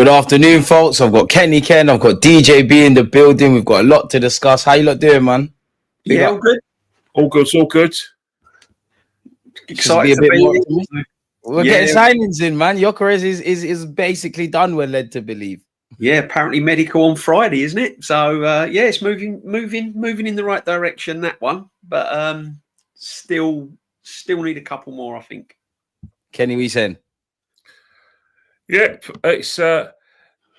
Good afternoon, folks. I've got Ken, I've got DJB in the building. We've got a lot to discuss. How you lot doing, man? All good. All good, all good. Excited to be a bit more optimistic. We're getting signings in, man. Gyokeres is basically done, we're led to believe. Yeah, apparently medical on Friday, isn't it? So it's moving in the right direction, that one. But still need a couple more, I think. Kenny, we saying? Yeah, it's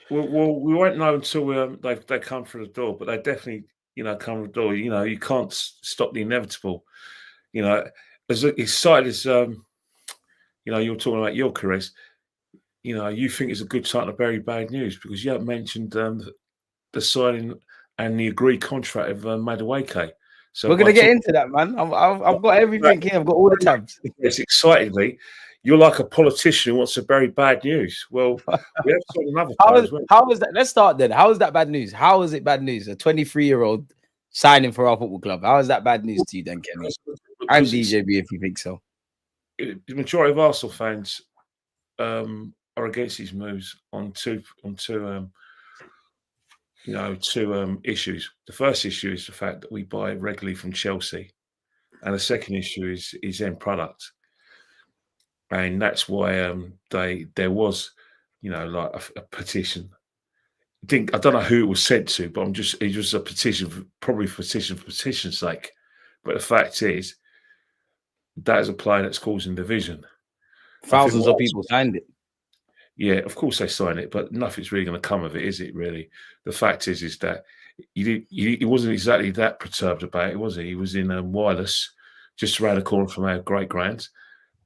we won't know until they come through the door, but they definitely come through the door. You can't stop the inevitable. As excited as you're talking about Gyokeres, you think it's a good time to bury bad news because you haven't mentioned the signing and the agreed contract of Madueke. So we're gonna get into that, man. I've got everything here. I've got all the tabs. Yes, excitedly. You're like a politician who wants to bury bad news. Well, we have to another how is that? Let's start then. How is that bad news? How is it bad news? A 23-year-old signing for our football club. How is that bad news to you then, Kenny? And DJB, if you think so. The majority of Arsenal fans are against these moves on two issues. The first issue is the fact that we buy regularly from Chelsea, and the second issue is end product. And that's why there was, like a petition. I don't know who it was sent to, but it was a petition, probably for petition's sake. But the fact is, that is a player that's causing division. Thousands of people signed it. Yeah, of course they signed it, but nothing's really going to come of it, is it? Really, the fact is that he wasn't exactly that perturbed about it, was he? He was in Wireless, just around the corner from our great grands.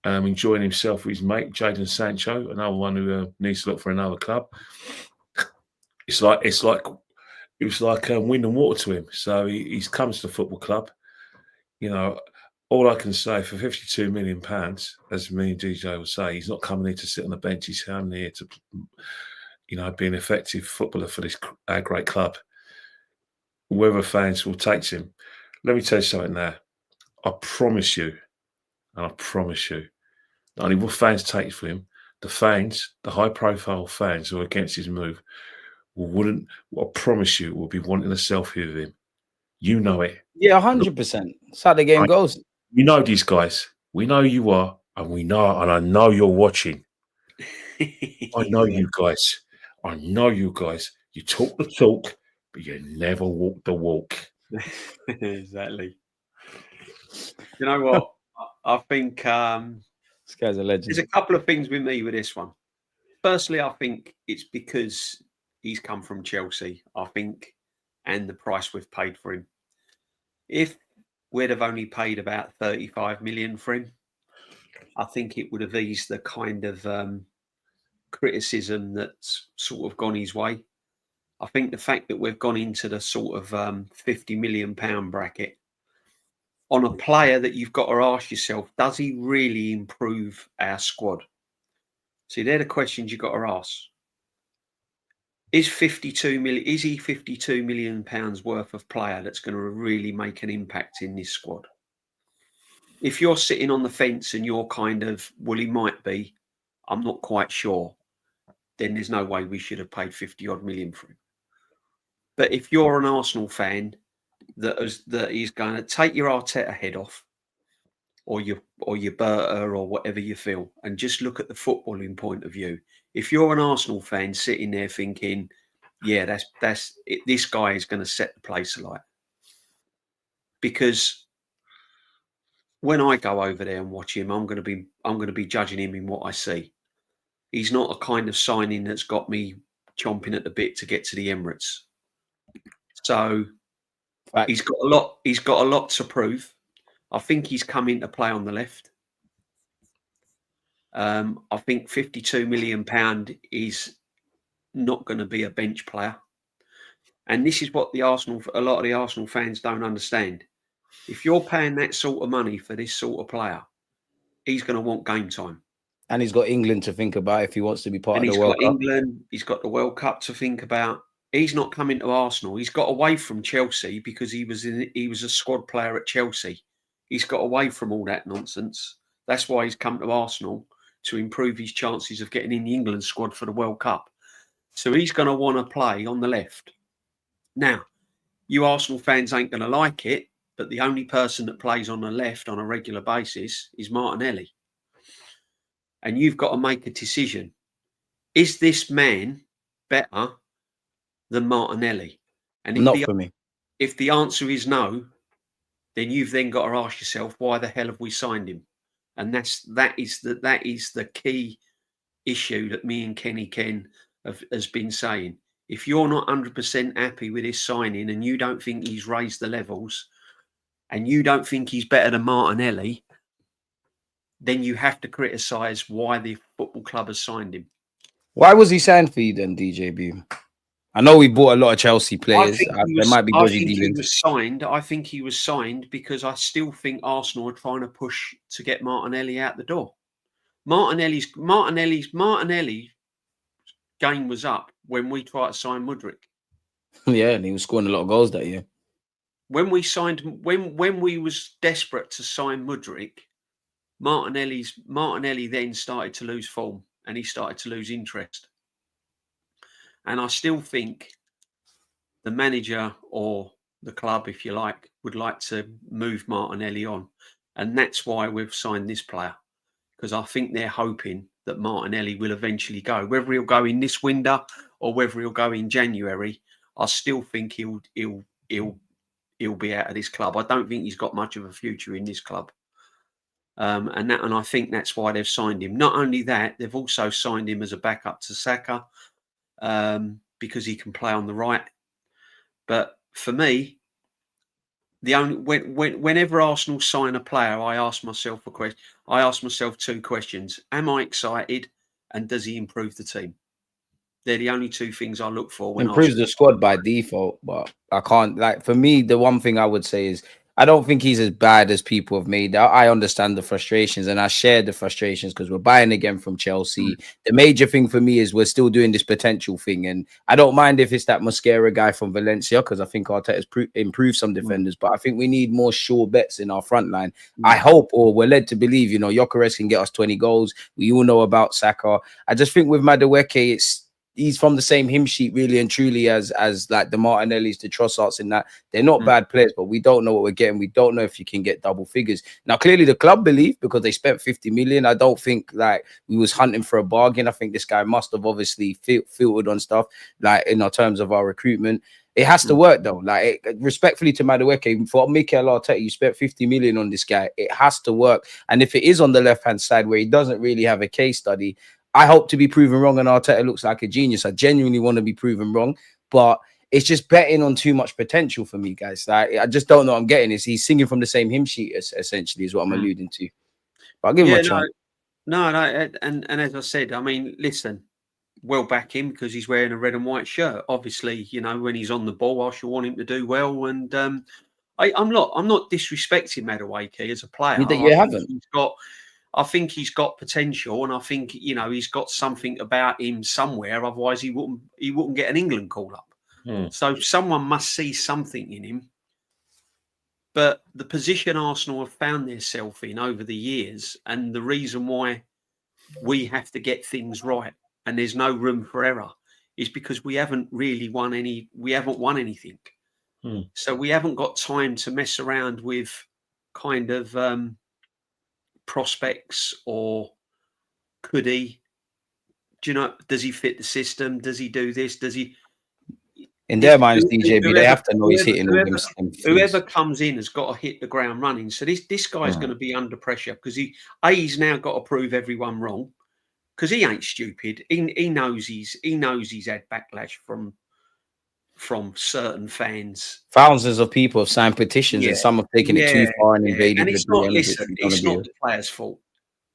Enjoying himself with his mate Jadon Sancho, another one who needs to look for another club. It was like wind and water to him. So he's come to the football club. All I can say, for £52 million, as me and DJ will say, he's not coming here to sit on the bench. He's coming here to, be an effective footballer for our great club. Whoever fans will take him. Let me tell you something now. I promise you. And I promise you, not only will fans take for him, the high-profile fans who are against his move, I promise you, will be wanting a selfie with him. You know it. Yeah, 100%. That's how the game goes. You know these guys. We know you are, and I know you're watching. I know you guys. I know you guys. You talk the talk, but you never walk the walk. Exactly. You know what? I think this guy's a legend. There's a couple of things with me with this one. Firstly, I think it's because he's come from Chelsea, I think, and the price we've paid for him. If we'd have only paid about 35 million for him, I think it would have eased the kind of criticism that's sort of gone his way. I think the fact that we've gone into the sort of £50 million bracket on a player that you've got to ask yourself, does he really improve our squad? See, they're the questions you've got to ask. Is he £52 million worth of player that's going to really make an impact in this squad? If you're sitting on the fence and you're kind of, well, he might be, I'm not quite sure, then there's no way we should have paid 50 odd million for him. But if you're an Arsenal fan that is going to take your Arteta head off, or your Berta, or whatever you feel, and just look at the footballing point of view. If you're an Arsenal fan sitting there thinking, yeah, that's it, this guy is going to set the place alight. Because when I go over there and watch him, I'm going to be judging him in what I see. He's not a kind of signing that's got me chomping at the bit to get to the Emirates. So he's got a lot to prove. I think he's come into play on the left. I think £52 million is not going to be a bench player. And this is what a lot of the Arsenal fans don't understand. If you're paying that sort of money for this sort of player, he's going to want game time. And he's got England to think about if he wants to be part of the World Cup. England, he's got the World Cup to think about. He's not coming to Arsenal. He's got away from Chelsea because he was a squad player at Chelsea. He's got away from all that nonsense. That's why he's come to Arsenal, to improve his chances of getting in the England squad for the World Cup. So he's going to want to play on the left. Now, you Arsenal fans ain't going to like it, but the only person that plays on the left on a regular basis is Martinelli. And you've got to make a decision. Is this man better than Martinelli? And if the answer is no, then you've then got to ask yourself, why the hell have we signed him? And that is the key issue that me and Ken has been saying. If you're not 100% happy with his signing and you don't think he's raised the levels and you don't think he's better than Martinelli, then you have to criticise why the football club has signed him. Why was he signed for you then, DJB? I know we bought a lot of Chelsea players. There might be dodgy dealings. I think he was signed because I still think Arsenal are trying to push to get Martinelli out the door. Martinelli's game was up when we tried to sign Mudryk. Yeah, and he was scoring a lot of goals that year. When we was desperate to sign Mudryk, Martinelli then started to lose form and he started to lose interest. And I still think the manager or the club, if you like, would like to move Martinelli on. And that's why we've signed this player. Because I think they're hoping that Martinelli will eventually go. Whether he'll go in this window or whether he'll go in January, I still think he'll be out of this club. I don't think he's got much of a future in this club. And I think that's why they've signed him. Not only that, they've also signed him as a backup to Saka. Because he can play on the right. But for me, whenever Arsenal sign a player, I ask myself two questions. Am I excited? And does he improve the team? They're the only two things I look for. Improves the squad by default, but I can't, for me, the one thing I would say is I don't think he's as bad as people have made out. I understand the frustrations and I share the frustrations because we're buying again from Chelsea. The major thing for me is we're still doing this potential thing. And I don't mind if it's that Mosquera guy from Valencia because I think Arteta's improved some defenders, but I think we need more sure bets in our front line. I hope, or we're led to believe, Gyokeres can get us 20 goals. We all know about Saka. I just think with Madueke, he's from the same hymn sheet really and truly as like the Martinellis, the Trossards in that. They're not bad players, but we don't know what we're getting. We don't know if you can get double figures. Now, clearly the club believe because they spent 50 million. I don't think like we was hunting for a bargain. I think this guy must have obviously filtered on stuff like in our terms of our recruitment. It has to work though. Like respectfully to Madueke, for Mikel Arteta, you spent 50 million on this guy. It has to work. And if it is on the left-hand side where he doesn't really have a case study, I hope to be proven wrong and Arteta looks like a genius. I genuinely want to be proven wrong, but it's just betting on too much potential for me, guys. Like, I just don't know what I'm getting. He's singing from the same hymn sheet, essentially, is what I'm alluding to. But I'll give him a chance. No, and as I said, I mean, listen, we'll back him because he's wearing a red and white shirt. Obviously, when he's on the ball, I shall want him to do well. And I'm not disrespecting Madueke as a player. You haven't. I think he's got potential, and I think he's got something about him somewhere. Otherwise, he wouldn't get an England call up. So someone must see something in him. But the position Arsenal have found themselves in over the years, and the reason why we have to get things right, and there's no room for error, is because we haven't really won any. We haven't won anything, so we haven't got time to mess around with kind of. Prospects or could he? Does he fit the system? Does he do this? Does he? In their minds, DJB, they have to know he's hitting all them. Whoever comes in has got to hit the ground running. So this guy's going to be under pressure because he's now got to prove everyone wrong because he ain't stupid. He knows he's had backlash from certain fans. Thousands of people have signed petitions and some have taken it too far and invaded. And it's not the player's fault.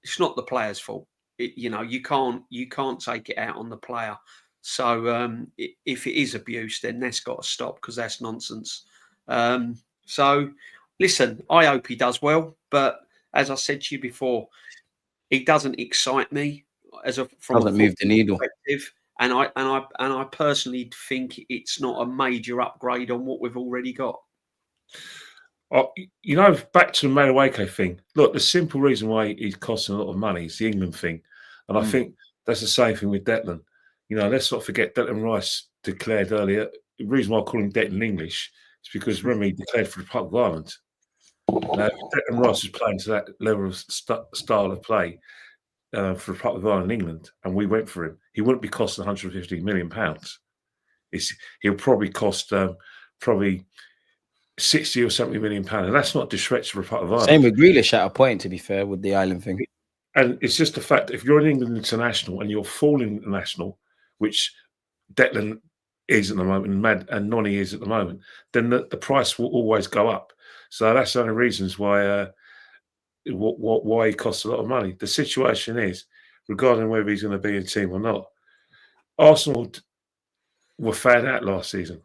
It's not the player's fault. You can't take it out on the player. So if it is abuse, then that's got to stop because that's nonsense. So listen, I hope he does well. But as I said to you before, he doesn't excite me from doesn't move the needle. Perspective. And I personally think it's not a major upgrade on what we've already got. Back to the Madueke thing. Look, the simple reason why he's costing a lot of money is the England thing. And I think that's the same thing with Declan. let's not forget Declan Rice declared earlier. The reason why I call him Declan in English is because remember he declared for the Republic of Ireland. Now, if Declan Rice was playing to that level of style of play for the Republic of Ireland and England, and we went for him, he wouldn't be costing £150 million. He'll probably cost probably 60 or 70 million pounds, and that's not disrespect to the Republic of Ireland. Same with Grealish at a point, to be fair, with the Ireland thing. And it's just the fact that if you're an England international and you're full international, which Declan is at the moment and Noni is at the moment, then the price will always go up. So that's the only reasons why he costs a lot of money. The situation is, regarding whether he's going to be in the team or not, Arsenal were found out last season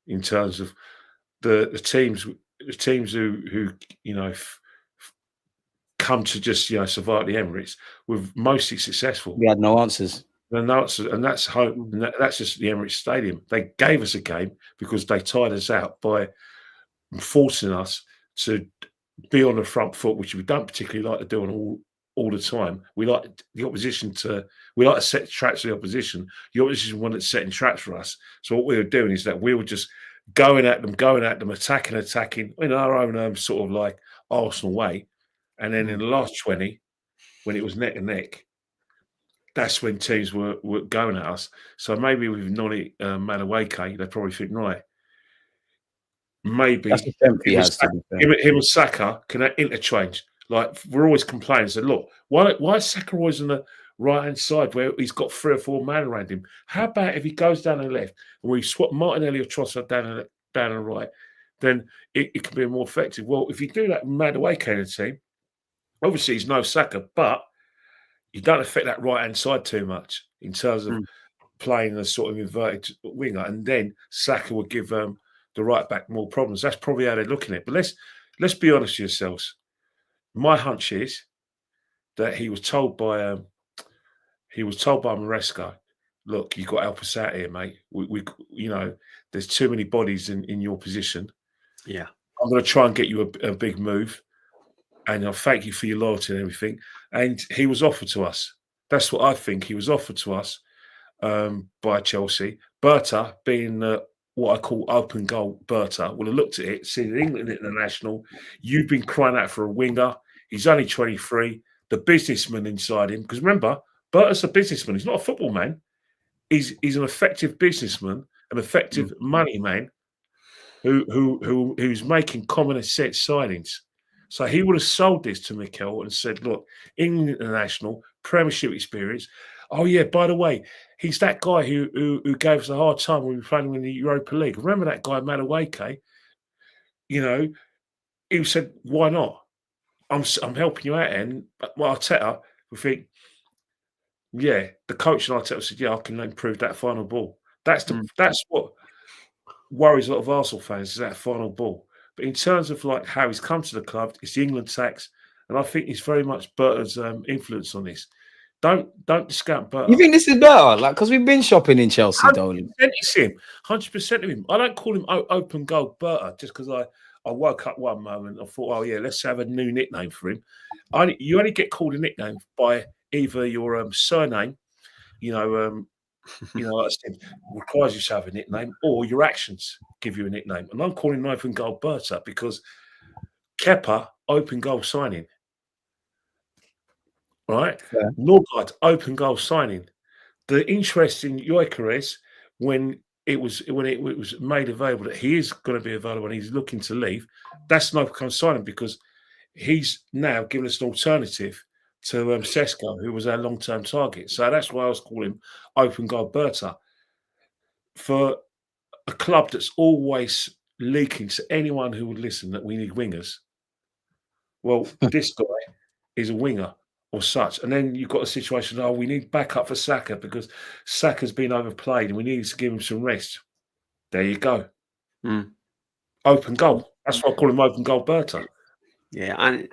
in terms of the teams who come to just survive the Emirates were mostly successful. We had no answers. And that's home. That's just the Emirates Stadium. They gave us a game because they tied us out by forcing us to be on the front foot, which we don't particularly like to do all the time. We like the opposition to set traps for the opposition. The opposition wanted setting traps for us. So what we were doing is that we were just going at them, attacking in our own sort of like Arsenal way. And then in the last 20, when it was neck and neck, that's when teams were going at us. So maybe with Noni Madueke, they probably think, right, maybe him and Saka can interchange. Like, we're always complaining, said, look, why is Saka always on the right-hand side where he's got 3 or 4 men around him? How about if he goes down the left and we swap Martinelli or Trossard down the right, then it can be more effective. Well, if you do that with Madueke in the team, obviously he's no Saka, but you don't affect that right-hand side too much in terms of playing a sort of inverted winger, and then Saka will give the right back more problems. That's probably how they're looking at it. But let's be honest with yourselves. My hunch is that he was told by Maresca, look, you've got to help us out here, mate. We there's too many bodies in your position. Yeah, I'm going to try and get you a big move, and I'll thank you for your loyalty and everything. And he was offered to us. That's what I think. He was offered to us by Chelsea. Berta, being what I call open goal Berta, would have looked at it, seen an England international. You've been crying out for a winger. He's only 23. The businessman inside him, because remember, Berta's a businessman. He's not a football man. He's an effective businessman, an effective money man who's making common sense signings. So he would have sold this to Mikel and said, look, England international, Premiership experience. Oh, yeah, by the way, he's that guy who gave us a hard time when we were playing in the Europa League. Remember that guy, Madueke? He said, why not? I'm helping you out. And Arteta, we think, yeah, the coach and Arteta said, yeah, I can improve that final ball. That's what worries a lot of Arsenal fans, is that final ball. But in terms of like how he's come to the club, it's the England tax, and I think it's very much Berta's influence on this. Don't discount Berta. You think this is better? Like, because we've been shopping in Chelsea, don't we? It's him, 100% of him. I don't call him open goal Berta just because I woke up one moment and thought, oh yeah, let's have a new nickname for him. You only get called a nickname by either your surname, like I said, requires you to have a nickname, or your actions give you a nickname. And I'm calling him open goal Berta because Kepa, open goal signing. Right? Yeah. Norgard, open goal signing. The interest in Gyokeres when it was made available that he is going to be available and he's looking to leave, that's an open goal signing because he's now given us an alternative to Sesko, who was our long-term target. So that's why I was calling him open goal Berta. For a club that's always leaking to anyone who would listen that we need wingers, well, this guy is a winger or such. And then you've got a situation, we need backup for Saka because Saka's been overplayed and we need to give him some rest. There you go. Open goal. That's why I call him open goal Berta. Yeah, and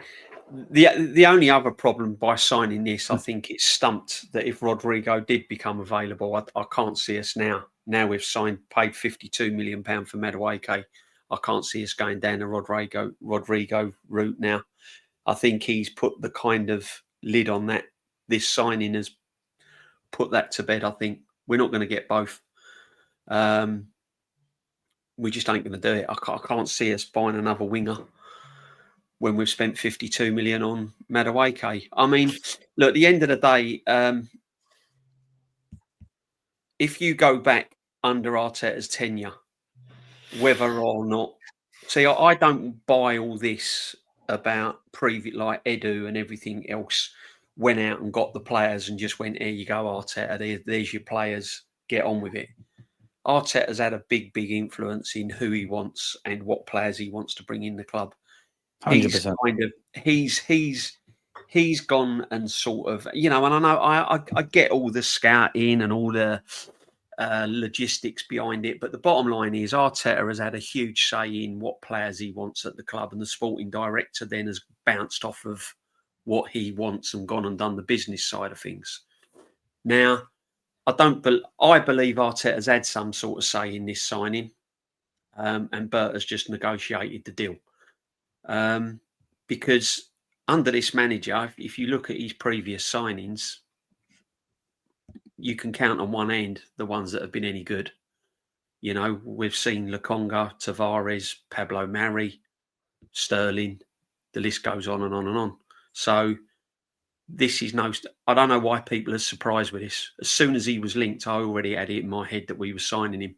the only other problem by signing this, I think it's stumped that if Rodrigo did become available, I can't see us now. Now we've paid £52 million for Madueke. I can't see us going down the Rodrigo route now. I think he's put the kind of lid on that. This signing has put that to bed, I think. We're not going to get both. We just ain't going to do it. I can't see us buying another winger when we've spent 52 million on Madueke. I mean, look, at the end of the day, if you go back under Arteta's tenure, whether or not, see, I don't buy all this about like Edu and everything else went out and got the players and just went, here you go, Arteta, there's your players, get on with it. Arteta's had a big influence in who he wants and what players he wants to bring in the club. 100%. He's gone and sort of, you know, and I know I get all the scouting and all the logistics behind it, but the bottom line is Arteta has had a huge say in what players he wants at the club, and the sporting director then has bounced off of what he wants and gone and done the business side of things. Now, I believe Arteta's had some sort of say in this signing, and Bert has just negotiated the deal. Because under this manager, if you look at his previous signings, you can count on one hand the ones that have been any good. You know, we've seen Lokonga, Tavares, Pablo Mari, Sterling. The list goes on and on and on. So this is I don't know why people are surprised with this. As soon as he was linked, I already had it in my head that we were signing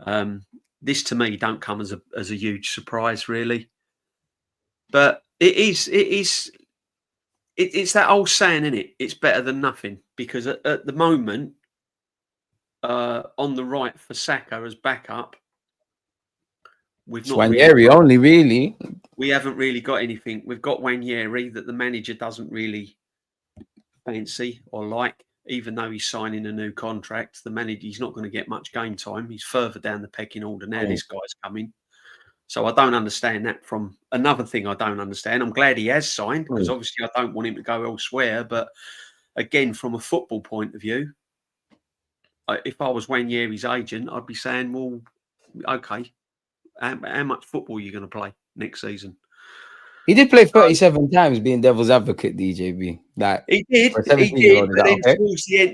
him. This to me don't come as a huge surprise, really. But it's that old saying, isn't it? It's better than nothing, because at the moment, on the right for Saka as backup, we've not Nwaneri only, really. We haven't really got anything. We've got Nwaneri that the manager doesn't really fancy or like, even though he's signing a new contract. The manager, he's not going to get much game time. He's further down the pecking order now. This guy's coming. So I don't understand that. From another thing I don't understand, I'm glad he has signed, because obviously I don't want him to go elsewhere. But again, from a football point of view, if I was Nwaneri's agent, I'd be saying, well, okay, how much football are you going to play next season? He did play 37 times, being devil's advocate, DJB. Like, he did. But then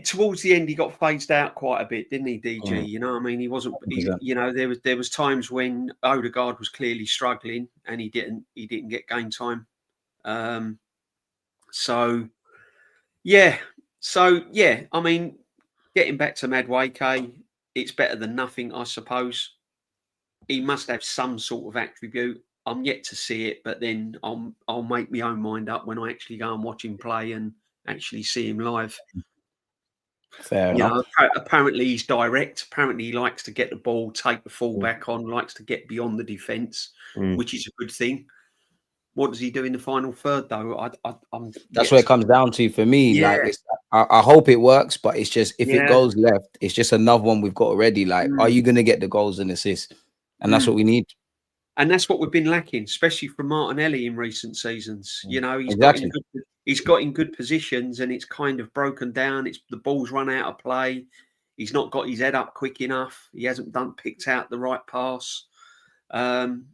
towards the end, he got phased out quite a bit, didn't he, DG? You know what I mean? He wasn't. You know, there was times when Odegaard was clearly struggling, and he didn't get game time. So yeah. I mean, getting back to Madueke, it's better than nothing, I suppose. He must have some sort of attribute. I'm yet to see it, but then I'll make my own mind up when I actually go and watch him play and actually see him live. Fair enough. Apparently he's direct. Apparently he likes to get the ball, take the full back on, likes to get beyond the defence, which is a good thing. What does he do in the final third, though? That's what it comes down to for me. Yeah. Like, I hope it works, but it's just, if it goes left, it's just another one we've got already. Like, are you going to get the goals and assists? And that's what we need. And that's what we've been lacking, especially from Martinelli in recent seasons. You know, he's got in good positions, and it's kind of broken down. The ball's run out of play. He's not got his head up quick enough. He hasn't picked out the right pass. And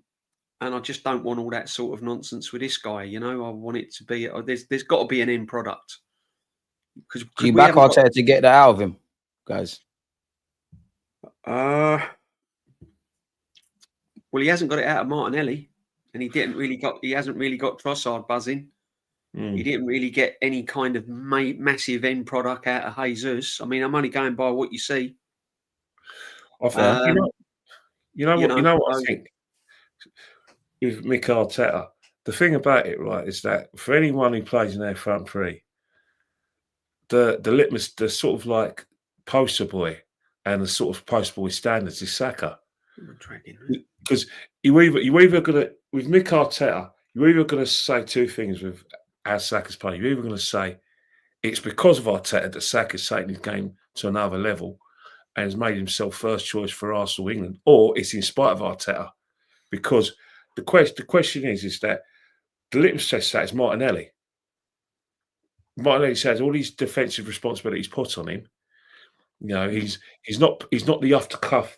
I just don't want all that sort of nonsense with this guy. You know, I want it to be. There's got to be an end product. Because you back Arteta to get that out of him, guys. Well, he hasn't got it out of Martinelli, and he hasn't really got Trossard buzzing. He didn't really get any kind of massive end product out of Jesus. I mean, I'm only going by what you see. You know what I think with Mick Arteta. The thing about it, right, is that for anyone who plays in their front three, the litmus, the sort of like poster boy and the sort of poster boy standards is Saka. Because you either gonna, with Mick Arteta, you're either gonna say two things with how Saka's playing. You're either gonna say it's because of Arteta that Saka's taken his game to another level and has made himself first choice for Arsenal England, or it's in spite of Arteta. Because the question is that the litmus test that is Martinelli. Martinelli has all these defensive responsibilities put on him. You know, he's not the off the cuff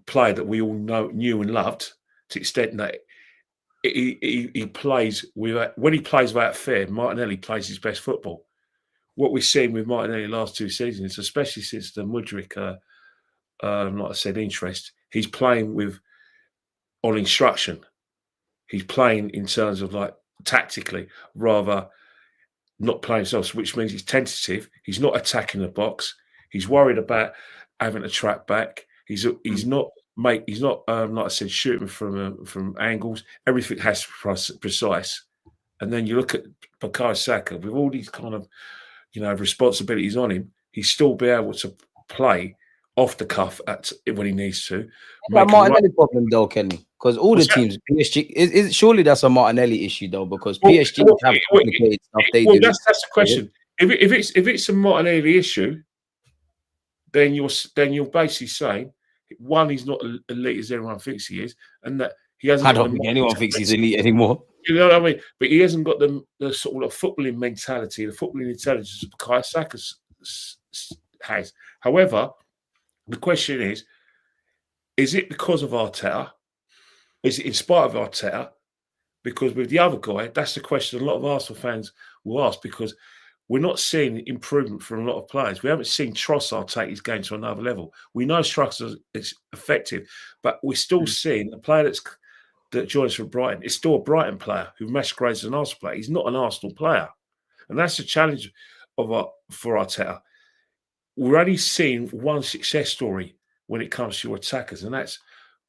player that we all knew and loved, to the extent that he plays when he plays without fear. Martinelli plays his best football. what we've seen with Martinelli the last 2 seasons, especially since the Madueke, like I said, interest, he's playing on instruction. He's playing in terms of like tactically, rather not playing himself, which means he's tentative. He's not attacking the box. He's worried about having to track back. He's not like I said, shooting from angles. Everything has to be precise. And then you look at Bukayo Saka with all these kind of responsibilities on him. He's still be able to play off the cuff when he needs to. That Martinelli problem though, Kenny, because all the teams, PSG, is surely that's a Martinelli issue though, because PSG have complicated stuff. They do. That's the question. If it's a Martinelli issue, then you're basically saying one, he's not elite as everyone thinks he is, and that he hasn't. I don't think anyone thinks he's elite anymore. You know what I mean? But he hasn't got the sort of footballing mentality, the footballing intelligence that Bukayo Saka has. However, the question is it because of Arteta? Is it in spite of Arteta? Because with the other guy, that's the question a lot of Arsenal fans will ask, because we're not seeing improvement from a lot of players. We haven't seen Trossard take his game to another level. We know Trossard is effective, but we're still seeing a player that joins from Brighton. It's still a Brighton player who masquerades as an Arsenal player. He's not an Arsenal player. And that's the challenge for Arteta. We're only seeing one success story when it comes to your attackers, and that's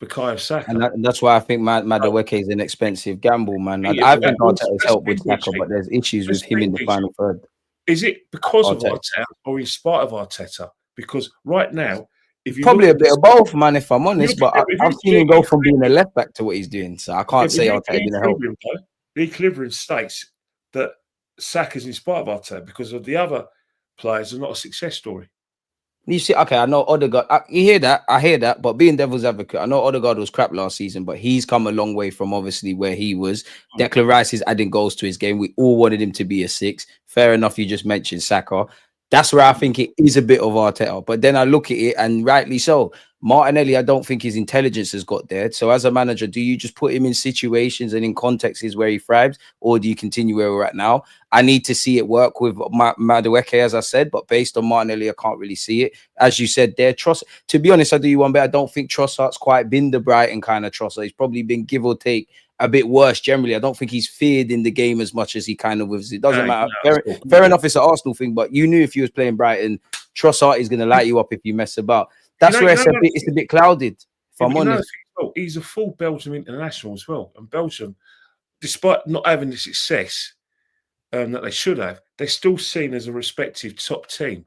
Bukayo Saka. And that's why I think Madueke is an expensive gamble, man. I think Arteta's helped with Saka, but there's issues with him in the final third. Is it because of Arteta or in spite of Arteta? Because right now, if you probably a bit of both, man, if I'm honest, but I've seen him go from being a left back to what he's doing, so I can't say Arteta didn't help. The equilibrium states that Saka's in spite of Arteta because of the other players are not a success story. You see, okay, I know Odegaard. You hear that? I hear that. But being devil's advocate, I know Odegaard was crap last season, but he's come a long way from obviously where he was. Declan Rice is adding goals to his game. We all wanted him to be a 6. Fair enough. You just mentioned Saka. That's where I think it is a bit of Arteta. But then I look at it, and rightly so. Martinelli, I don't think his intelligence has got there. So as a manager, do you just put him in situations and in contexts where he thrives, or do you continue where we're at now? I need to see it work with Madueke, as I said, but based on Martinelli, I can't really see it. As you said there, to be honest, I do you one bit. I don't think Trossard's quite been the Brighton kind of Trossard. He's probably been give or take a bit worse generally. I don't think he's feared in the game as much as he kind of was. It doesn't matter. Fair enough, it's an Arsenal thing, but you knew if you was playing Brighton, Trossard is going to light you up if you mess about. That's where it's a bit clouded, if I'm honest. He's a full Belgium international as well. And Belgium, despite not having the success that they should have, they're still seen as a respective top team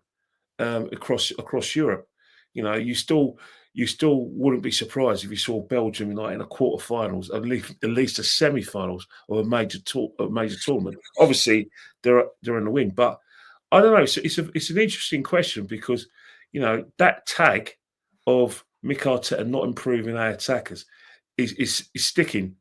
across Europe. You know, you still wouldn't be surprised if you saw Belgium in the quarterfinals, at least the semi-finals of a major tournament. Obviously, they're in the win, but I don't know. It's an interesting question because that tag of Mikel Arteta not improving our attackers is sticking.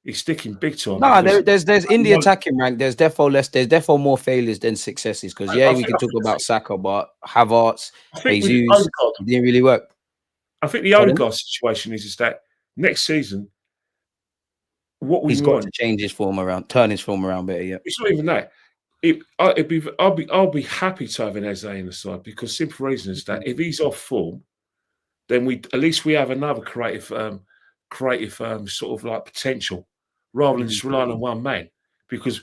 It's sticking big time. No, there's in the attacking rank. There's defo more failures than successes. Because we can talk about Saka, but Havertz, Jesus, didn't really work. I think the Odegaard situation is that next season, he's got to change his form around, turn his form around better. Yeah, it's not even that. I'll be happy to have an Eze in the side because simple reason is that if he's off form, then at least we have another creative sort of like potential rather than just relying on one man. Because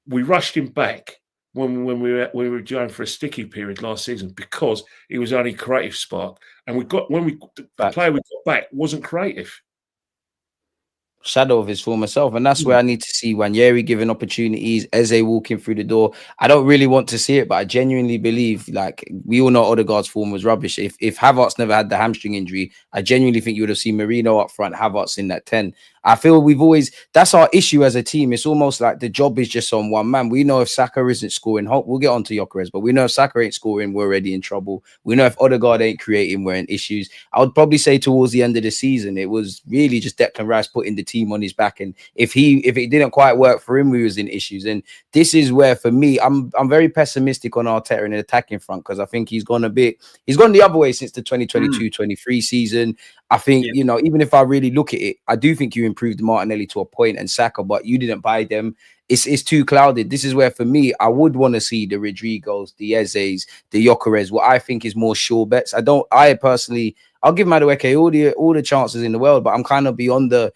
we rushed him back when we were going for a sticky period last season because he was only creative spark, and the player we got back wasn't creative. Shadow of his former self, and that's where I need to see Nwaneri given opportunities, Eze walking through the door. I don't really want to see it, but I genuinely believe, like we all know, Odegaard's form was rubbish. If Havertz never had the hamstring injury, I genuinely think you would have seen Marino up front, Havertz in that 10. I feel that's our issue as a team. It's almost like the job is just on one man. We know if Saka isn't scoring, we'll get on to Gyokeres, but we know if Saka ain't scoring, we're already in trouble. We know if Odegaard ain't creating, we're in issues. I would probably say towards the end of the season, it was really just Declan Rice putting the team on his back. And if it didn't quite work for him, we was in issues. And this is where, for me, I'm very pessimistic on Arteta in the attacking front because I think he's gone the other way since the 2022-23 season. I think, even if I really look at it, I do think you improved Martinelli to a point and Saka, but you didn't buy them. it's too clouded. This is where, for me, I would want to see the Rodrigos, the Ezes, the Gyokeres, what I think is more sure bets. I personally, I'll give Madueke all the chances in the world, but I'm kind of beyond the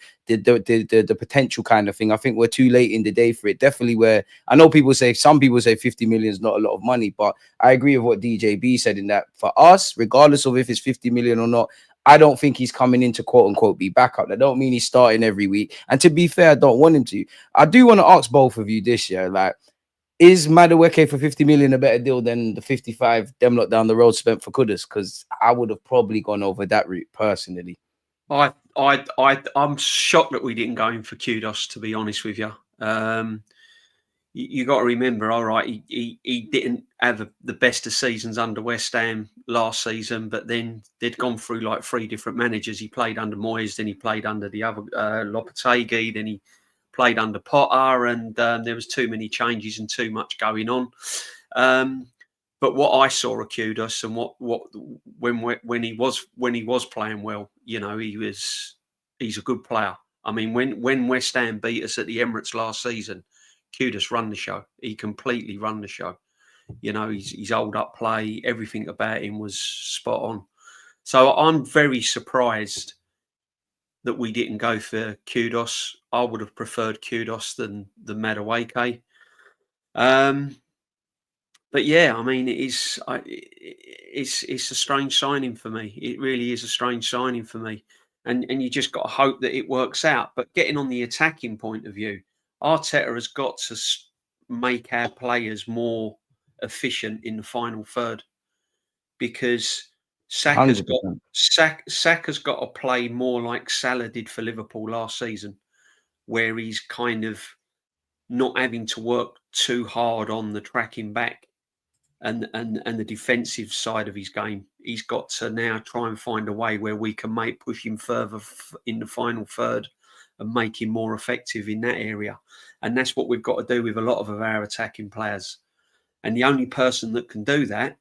potential kind of thing. I think we're too late in the day for it. Definitely where I know some people say 50 million is not a lot of money, but I agree with what DJB said in that for us, regardless of if it's 50 million or not, I don't think he's coming in to quote unquote be backup. That don't mean he's starting every week. And to be fair, I don't want him to. I do want to ask both of you this year, like, is Madueke for 50 million a better deal than the 55 them lot down the road spent for Kudus? Because I would have probably gone over that route personally. I'm shocked that we didn't go in for Kudos, to be honest with you. You got to remember, all right, he didn't have the best of seasons under West Ham last season, but then they'd gone through like 3 different managers. He played under Moyes, then he played under the other Lopetegui, then he played under Potter, and there was too many changes and too much going on. But what I saw of Kudos and when he was playing well, you know, he's a good player. I mean, when West Ham beat us at the Emirates last season, Kudos run the show. He completely run the show. You know, his hold up play, everything about him was spot on. So I'm very surprised that we didn't go for Kudos. I would have preferred Kudos than Madueke. But yeah, I mean, it's a strange signing for me. It really is a strange signing for me. And you just got to hope that it works out. But getting on the attacking point of view, Arteta has got to make our players more efficient in the final third, because Saka's got to play more like Salah did for Liverpool last season, where he's kind of not having to work too hard on the tracking back and the defensive side of his game. He's got to now try and find a way where we can push him further in the final third and make him more effective in that area. And that's what we've got to do with a lot of our attacking players. And the only person that can do that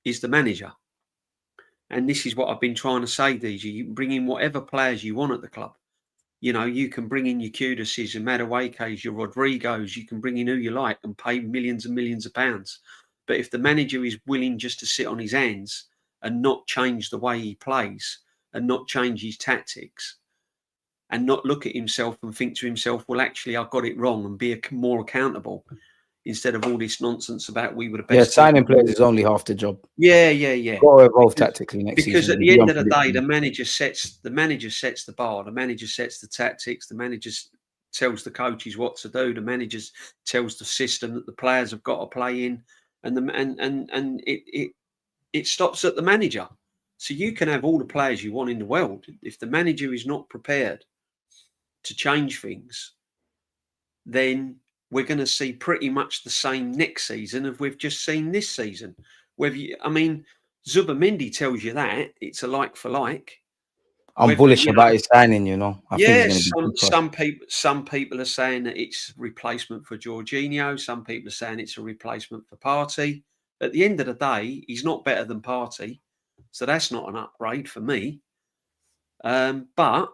is the manager. And this is what I've been trying to say, DG. You can bring in whatever players you want at the club. You know, you can bring in your Kuduses, your Maduekes, your Rodrigos. You can bring in who you like and pay millions and millions of pounds. But if the manager is willing just to sit on his hands and not change the way he plays and not change his tactics and not look at himself and think to himself, well, actually, I got it wrong, and be more accountable instead of all this nonsense about we were the best. Yeah, signing players is only half the job. Yeah. Got to evolve tactically next season. Because at the end of the day, the manager sets the bar. The manager sets the tactics. The manager tells the coaches what to do. The manager tells the system that the players have got to play in, and it stops at the manager. So you can have all the players you want in the world. If the manager is not prepared to change things, then we're going to see pretty much the same next season as we've just seen this season. Zubimendi tells you that it's a like for like. I'm bullish about his signing, you know. I think some people are saying that it's replacement for Jorginho. Some people are saying it's a replacement for Partey. At the end of the day, he's not better than Partey, so that's not an upgrade for me. But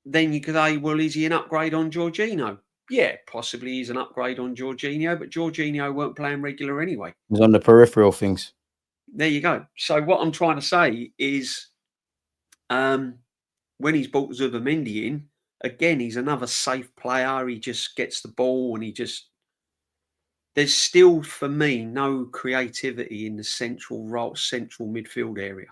then you could say, well, is he an upgrade on Jorginho? Yeah, possibly he's an upgrade on Jorginho, but Jorginho weren't playing regular anyway. He's on the peripheral things. There you go. So what I'm trying to say is, when he's brought Zubimendi in, again, he's another safe player. He just gets the ball and there's still, for me, no creativity in the central midfield area.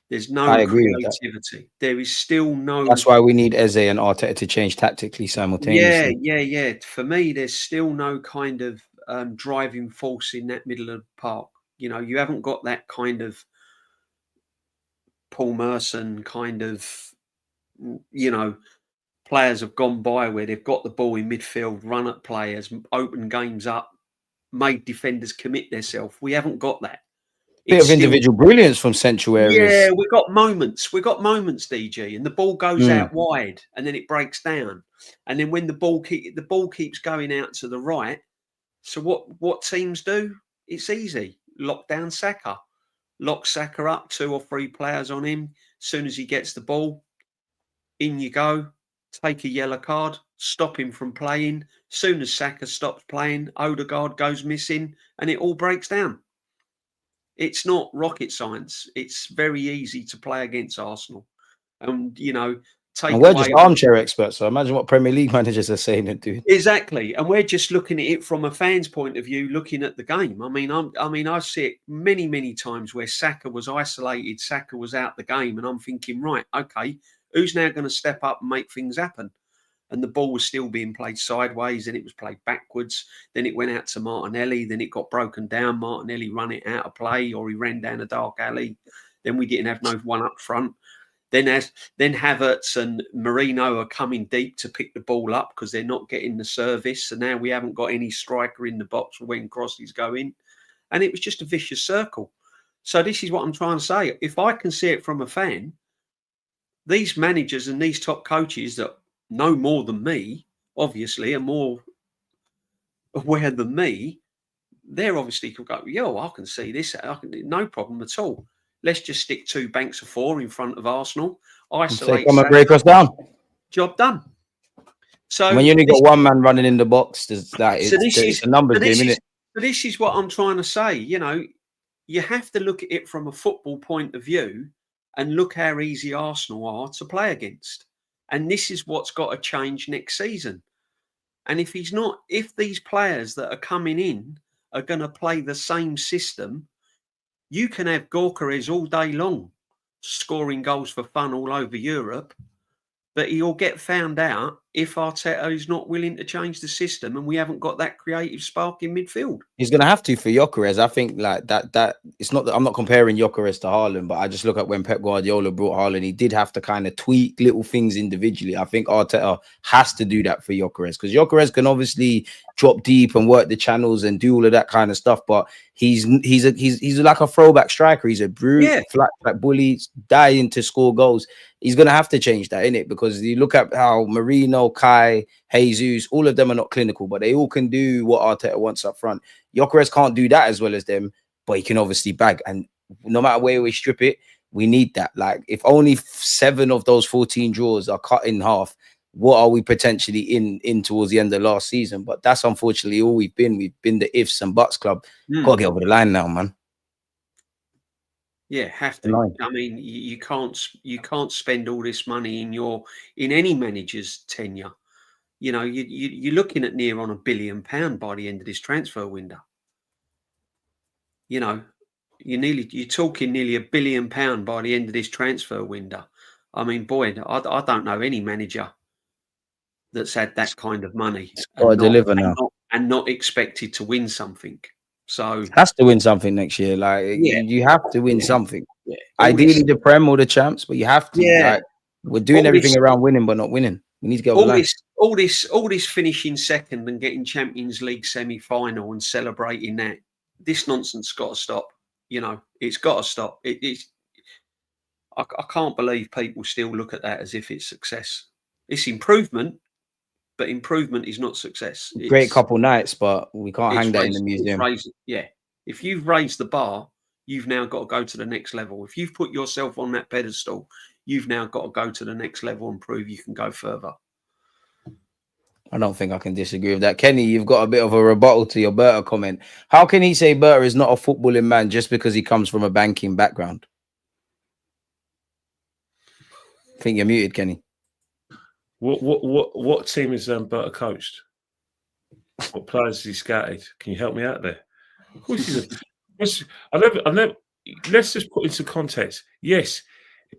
There's no creativity. There is still no. That's why we need Eze and Arteta to change tactically simultaneously. Yeah. For me, there's still no kind of driving force in that middle of the park. You know, you haven't got that kind of Paul Merson kind of, you know, players have gone by where they've got the ball in midfield, run at players, open games up, made defenders commit themselves. We haven't got that. Bit of individual brilliance from central areas. Yeah, we've got moments, DG, and the ball goes out wide and then it breaks down. And then when the ball keeps going out to the right, so what teams do? It's easy. Lock down Saka. Lock Saka up, 2 or 3 players on him. As soon as he gets the ball, in you go. Take a yellow card. stop him from playing. Soon as Saka stops playing, Odegaard goes missing, and it all breaks down. It's not rocket science. It's very easy to play against Arsenal, and and we're just armchair experts. So imagine what Premier League managers are saying and doing. Exactly, and we're just looking at it from a fan's point of view, looking at the game. I mean, I see it many times where Saka was isolated, Saka was out the game, and I'm thinking, right, okay, who's now going to step up and make things happen? And the ball was still being played sideways, and it was played backwards. Then it went out to Martinelli. Then it got broken down. Martinelli ran it out of play, or he ran down a dark alley. Then we didn't have no one up front. Then Havertz and Marino are coming deep to pick the ball up because they're not getting the service. So now we haven't got any striker in the box when crosses go in. And it was just a vicious circle. So this is what I'm trying to say. If I can see it from a fan, these managers and these top coaches that know more than me, obviously, are more aware than me, they're obviously could go, yo, I can see this. No problem at all. Let's just stick 2 banks of 4 in front of Arsenal. Isolate. Come and break us down. Job done. So when you only got one man running in the box, it's a numbers game, isn't it? So this is what I'm trying to say. You have to look at it from a football point of view and look how easy Arsenal are to play against. And this is what's got to change next season. And if these players that are coming in are going to play the same system, you can have Gyokeres all day long scoring goals for fun all over Europe, but he'll get found out if Arteta is not willing to change the system and we haven't got that creative spark in midfield. He's going to have to for Gyokeres. I think like that it's not that I'm not comparing Gyokeres to Haaland, but I just look at when Pep Guardiola brought Haaland, he did have to kind of tweak little things individually. I think Arteta has to do that for Gyokeres because Gyokeres can obviously drop deep and work the channels and do all of that kind of stuff, but he's like a throwback striker. He's a brute, flat bully, dying to score goals. He's going to have to change that, innit? Because you look at how Marino, Kai, Jesus, all of them are not clinical, but they all can do what Arteta wants up front. Gyokeres can't do that as well as them, but he can obviously bag. And no matter where we strip it, we need that. Like, if only 7 of those 14 draws are cut in half, what are we potentially in towards the end of last season? But that's unfortunately all we've been. We've been the ifs and buts club. Gotta get over the line now, man. Yeah, have to. I mean, you can't spend all this money in any manager's tenure. You're looking at near on £1 billion by the end of this transfer window. You're talking nearly £1 billion by the end of this transfer window. I mean, boy, I don't know any manager that's had that kind of money and not expected to win something. So has to win something next year. Like you have to win something. Yeah. Ideally the Prem or the champs, but you have to. Yeah. Like, we're doing everything around winning, but not winning. We need to get over all this finishing second and getting Champions League semi-final and celebrating that. This nonsense got to stop. It's got to stop. I can't believe people still look at that as if it's success. It's improvement, but improvement is not success. Great couple nights, but we can't hang that in the museum. If you've raised the bar, you've now got to go to the next level. If you've put yourself on that pedestal, you've now got to go to the next level and prove you can go further. I don't think I can disagree with that. Kenny, you've got a bit of a rebuttal to your Berta comment. How can he say Berta is not a footballing man just because he comes from a banking background? I think you're muted, Kenny. What team is Berta coached? What players has he scouted? Can you help me out there? Of course he's I never. Let's just put into context. Yes,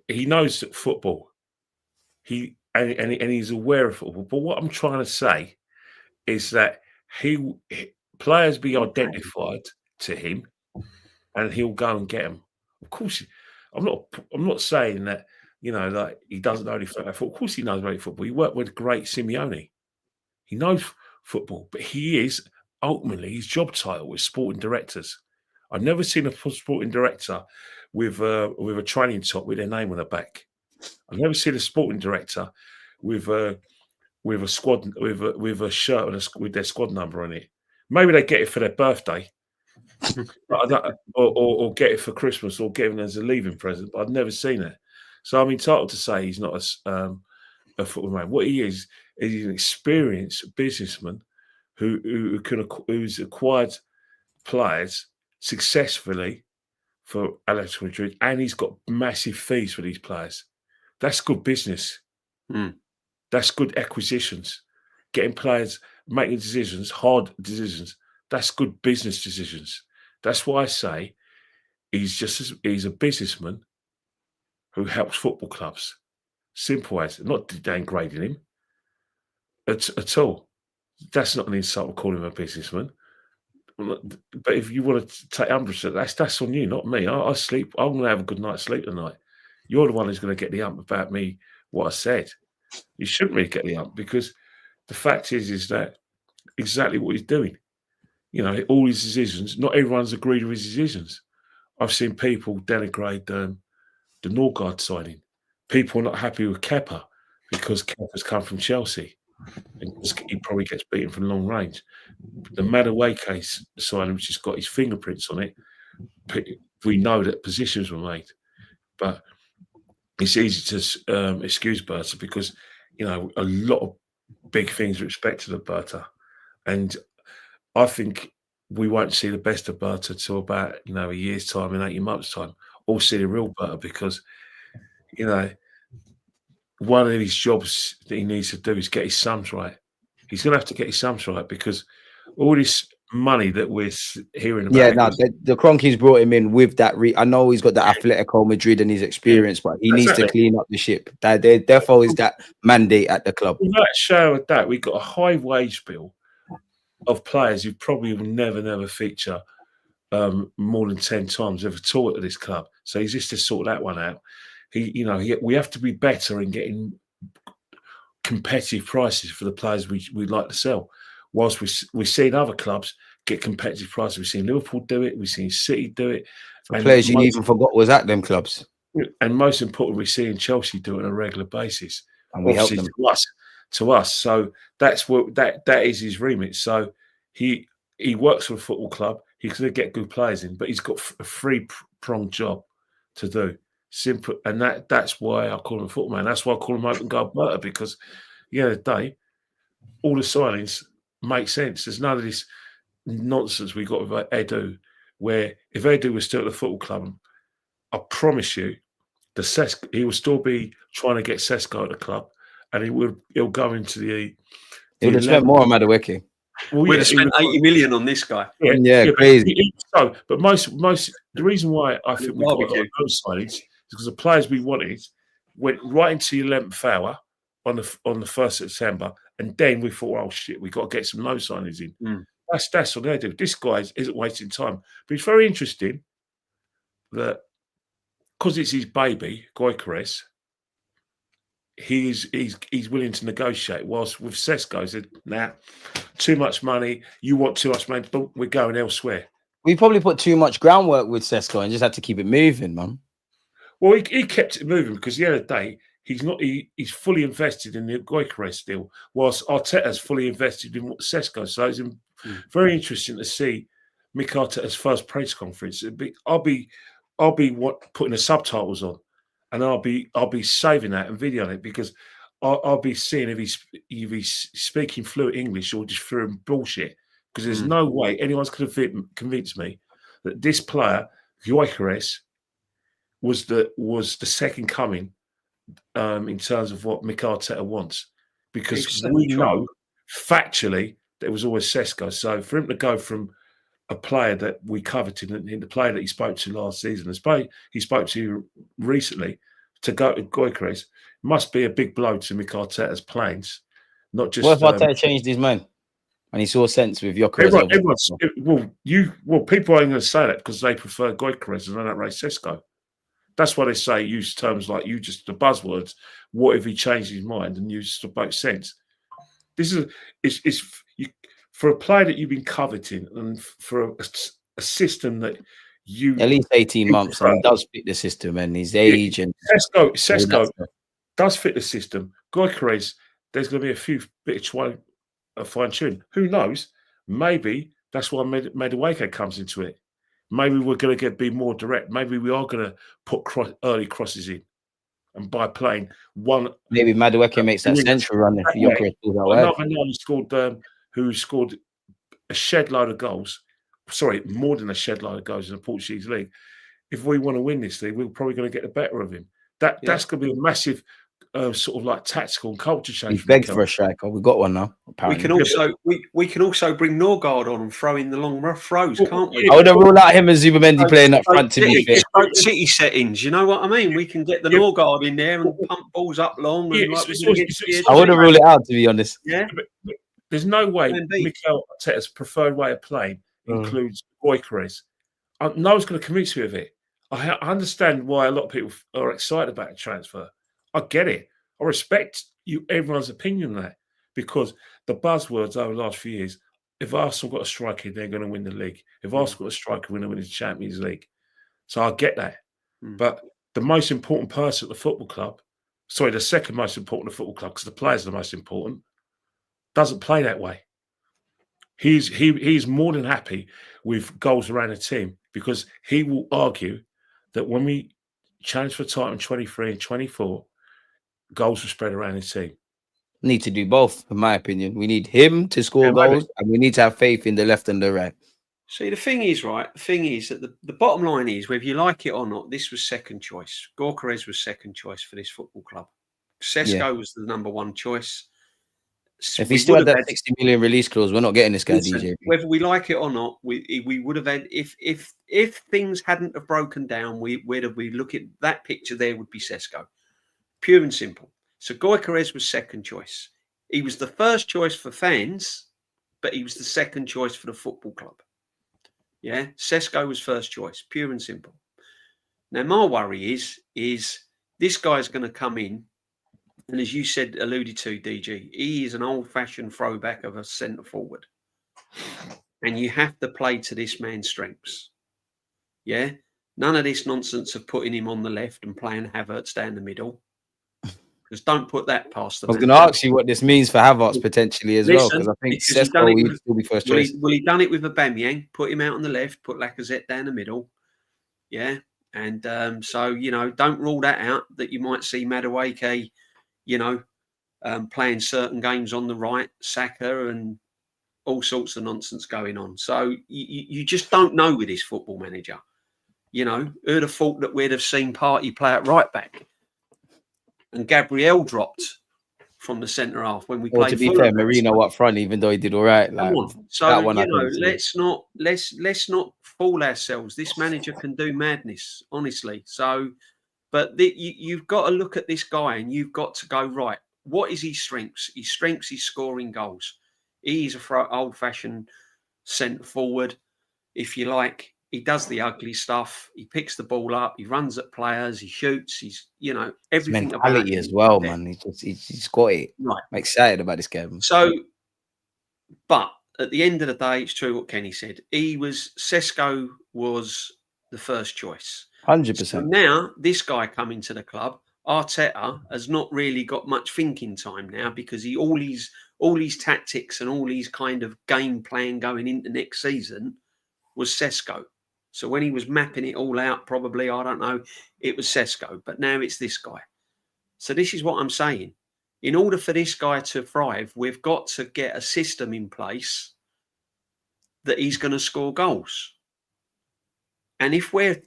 he knows football. And he's aware of football. But what I'm trying to say is that players be identified to him, and he'll go and get them. Of course, I'm not saying that. Like he doesn't know anything about football. Of course he knows about football. He worked with great Simeone. He knows football, but he is ultimately his job title is sporting directors. I've never seen a sporting director with a training top with their name on the back. I've never seen a sporting director with a squad with a shirt with their squad number on it. Maybe they get it for their birthday, or get it for Christmas, or get it as a leaving present. But I've never seen it. So I'm entitled to say he's not a football man. What he is he's an experienced businessman who's acquired players successfully for Atletico Madrid, and he's got massive fees for these players. That's good business. That's good acquisitions. Getting players, making decisions, hard decisions. That's good business decisions. That's why I say he's a businessman who helps football clubs. Simple as, not downgrading him at all. That's not an insult to call him a businessman. But if you want to take umbrage at that's on you, not me. I sleep. I'm going to have a good night's sleep tonight. You're the one who's going to get the ump about me, what I said. You shouldn't really get the ump, because the fact is that exactly what he's doing. You know, all his decisions, not everyone's agreed with his decisions. I've seen people denigrate the Norgard signing. People are not happy with Kepa because Kepa's come from Chelsea and he probably gets beaten from long range. The Madueke signing, which has got his fingerprints on it, we know that positions were made. But it's easy to excuse Berta because, you know, a lot of big things are expected of Berta. And I think we won't see the best of Berta till about, you know, a year's time, in 18 months' time, or see the real Berta, because, you know, one of his jobs that he needs to do is get his sums right. He's going to have to get his sums right, because all this money that we're hearing about. Yeah, no, the Cronkies brought him in with that. I know he's got the Atletico Madrid and his experience, but he needs to clean up the ship. Therefore, is that mandate at the club. Without a shadow of doubt, we've got a high wage bill of players who probably will never feature more than 10 times ever taught at this club. So he's just to sort that one out. We have to be better in getting competitive prices for the players we like to sell. Whilst we've seen other clubs get competitive prices, we've seen Liverpool do it, we've seen City do it. For players you even forgot was at them clubs. And most importantly, we're seeing Chelsea do it on a regular basis. And we help them. To us. So that's what that is his remit. So he works for a football club. He's going to get good players in, but he's got a three-pronged job to do. Simple, and that's why I call him a football man. That's why I call him open goal Berta, because at the end of the day, all the signings make sense. There's none of this nonsense we got with Edu, where if Edu was still at the football club, I promise you, he will still be trying to get Sesko at the club, and he'll go into the. He would have spent more on Madueke. Well, we'd have spent 80 million on this guy. Yeah, crazy. But most the reason why I think we got those signings is because the players we wanted went right into the 11th hour on the 1st of September, and then we thought, oh shit, we got to get some no signings in. That's what they do. This guy isn't wasting time. But it's very interesting that because it's his baby, Gyokeres, he's willing to negotiate. Whilst with Sesko, he said, nah, too much money. You want too much money, but we're going elsewhere. We probably put too much groundwork with Sesko and just had to keep it moving, man. Well, he kept it moving because at the end of the day, he's fully invested in the Gyokeres deal, whilst Arteta's fully invested in Sesko. So it's very interesting to see Mikel Arteta's first press conference. I'll be putting the subtitles on, and I'll be saving that and videoing it, because I'll be seeing if he's speaking fluent English or just throwing bullshit. Because there's no way anyone's going to convince me that this player, Gyokeres, was the second coming in terms of what Mikel Arteta wants. Because we know factually that it was always Sesko. So for him to go from a player that we coveted and the player that he spoke to last season, he spoke to recently, to go to Gyokeres, must be a big blow to Mikel Arteta's plans. Not just. What if Arteta changed his mind and he saw sense with Gyokeres? People aren't going to say that because they prefer Gyokeres and they don't rate Sesko. That's why they say use terms like the buzzwords. What if he changed his mind and used to both sense? This is for a player that you've been coveting, and for a system that you at least 18 months, and he does fit the system and his age and Sesko does fit the system. Gyokeres, there's going to be a few bit of fine tune. Who knows? Maybe that's why Madueke comes into it. Maybe we're going to be more direct. Maybe we are going to put early crosses in. and by playing one. Maybe Madueke makes that central run if Gyokeres pulls out wide. Another man who scored a shed load of goals. Sorry, more than a shed load of goals in the Portuguese league. If we want to win this league, we're probably going to get the better of him. That's going to be a massive sort of like tactical and culture change. We've begged for a striker. We've got one now. Apparently. We can also bring Norgard on and throw in the long throws, can't we? I would have ruled out him and Zubamendi playing up front to be fair. City settings, you know what I mean? We can get the Norgard in there and pump balls up long. And I would have ruled it out, to be honest. Yeah. There's no way Mikel Arteta's preferred way of playing includes Gyokeres. No one's going to convince me of it. I understand why a lot of people are excited about a transfer. I get it. I respect everyone's opinion on that, because the buzzwords over the last few years, if Arsenal got a striker, they're going to win the league. If Arsenal got a striker, we're going to win the Champions League. So I get that. But the most important person at the football club, the second most important at the football club, because the players are the most important, doesn't play that way. He's more than happy with goals around the team, because he will argue that when we challenge for title in 23 and 24, goals will spread around the team. Need to do both, in my opinion. We need him to score goals, and we need to have faith in the left and the right. See, the thing is that the bottom line is, whether you like it or not, this was second choice. Gyokeres was second choice for this football club. Sesko was the number one choice. If he still had that 60 million release clause, we're not getting this guy, DJB. Whether we like it or not, we would have had, if things hadn't have broken down, we look at that picture, there would be Sesko. Pure and simple. So Gyokeres was second choice. He was the first choice for fans, but he was the second choice for the football club. Yeah, Sesko was first choice, pure and simple. Now, my worry is this guy's going to come in, and as you said, alluded to, DG, he is an old-fashioned throwback of a centre forward, and you have to play to this man's strengths. Yeah, none of this nonsense of putting him on the left and playing Havertz down the middle. Because don't put that past them. I was going to ask you what this means for Havertz potentially as well, because I think Sesko will still be first choice. Well, he done it with Aubameyang, put him out on the left, put Lacazette down the middle. Yeah, and so, don't rule that out, that you might see Madueke, playing certain games on the right, Saka, and all sorts of nonsense going on. So you just don't know with this football manager. Who'd have thought that we'd have seen Partey play at right back? And Gabriel dropped from the centre half when we played. To be fair, Marino up front, even though he did all right. So let's not fool ourselves. This manager can do madness, honestly. So, but you've got to look at this guy, and you've got to go, right, what is his strengths? His strengths is scoring goals. He's a old-fashioned centre forward, if you like. He does the ugly stuff. He picks the ball up. He runs at players. He shoots. He's, everything. His mentality as well, man. He's got it. Right. I'm excited about this game. So, but at the end of the day, it's true what Kenny said. Sesko was the first choice. 100%. So now, this guy coming to the club, Arteta has not really got much thinking time now, because all these tactics and all these kind of game plan going into next season was Sesko. So when he was mapping it all out, probably, I don't know, it was Sesko. But now it's this guy. So this is what I'm saying. In order for this guy to thrive, we've got to get a system in place that he's going to score goals. And if we're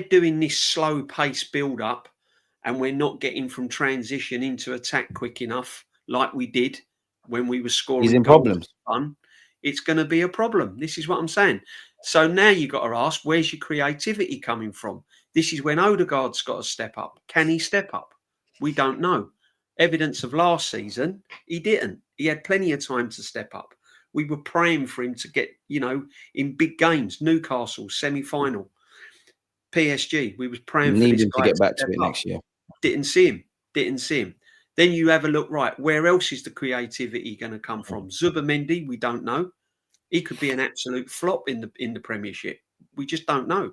doing this slow pace build up, and we're not getting from transition into attack quick enough, like we did when we were scoring, he's in problems. It's going to be a problem. This is what I'm saying. So now you've got to ask, where's your creativity coming from? This is when Odegaard's got to step up. Can he step up? We don't know. Evidence of last season, he didn't. He had plenty of time to step up. We were praying for him to get, in big games, Newcastle, semi-final, PSG. We was praying for this guy to get back to it next year. Didn't see him. Then you have a look, right, where else is the creativity going to come from? Zubamendi, we don't know. He could be an absolute flop in the Premiership. We just don't know.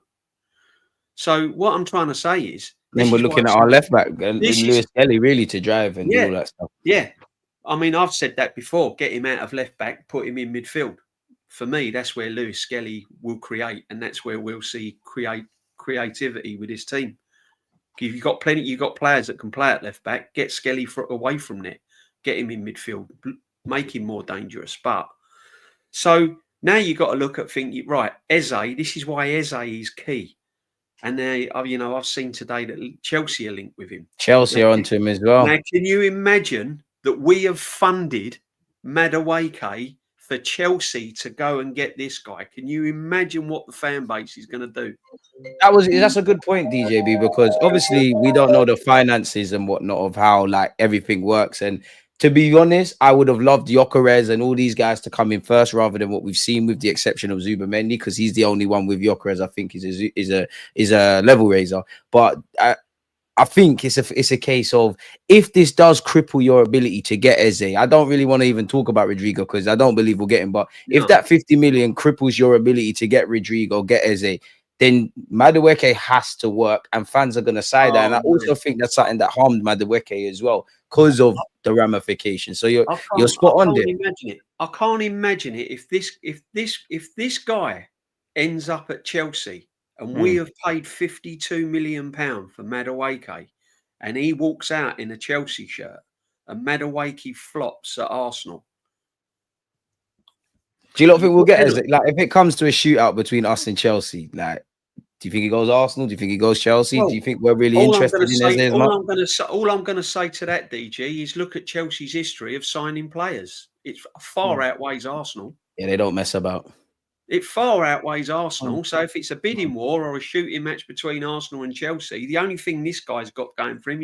So what I'm trying to say is... Then we're looking at our left back, Lewis Kelly, really, to drive and do all that stuff. Yeah. I mean, I've said that before. Get him out of left back, put him in midfield. For me, that's where Lewis Skelly will create, and that's where we'll see creativity with his team. You've got plenty. You've got players that can play at left back. Get Skelly away from there. Get him in midfield. Make him more dangerous. But so now you've got to look at thinking, right, Eze. This is why Eze is key. And now, you know, I've seen today that Chelsea are linked with him. Chelsea are onto him as well. Now, can you imagine that we have funded Madueke for Chelsea to go and get this guy? Can you imagine what the fan base is going to do? That's a good point, DJB, because obviously we don't know the finances and whatnot of how like everything works. And to be honest, I would have loved Gyokeres and all these guys to come in first rather than what we've seen, with the exception of Zubamendi, because he's the only one with Gyokeres I think is a level raiser. But I think it's a case of, if this does cripple your ability to get Eze, I don't really want to even talk about Rodrigo because I don't believe we'll get him. But if that 50 million cripples your ability to get Rodrigo, get Eze, then Madueke has to work, and fans are going to side that. And I also think that's something that harmed Madueke as well because of the ramifications. So you're spot on there. I can't imagine it if this guy ends up at Chelsea and we have paid £52 million for Madueke, and he walks out in a Chelsea shirt and Madueke flops at Arsenal. Do you not think we'll get Eze? Like, if it comes to a shootout between us and Chelsea, like, do you think he goes Arsenal? Do you think he goes Chelsea? Do you think we're really interested in Eze? All I'm going to say to that, DG, is look at Chelsea's history of signing players. It far outweighs Arsenal. Yeah, they don't mess about. It far outweighs Arsenal. So if it's a bidding war or a shooting match between Arsenal and Chelsea, the only thing this guy's got going for him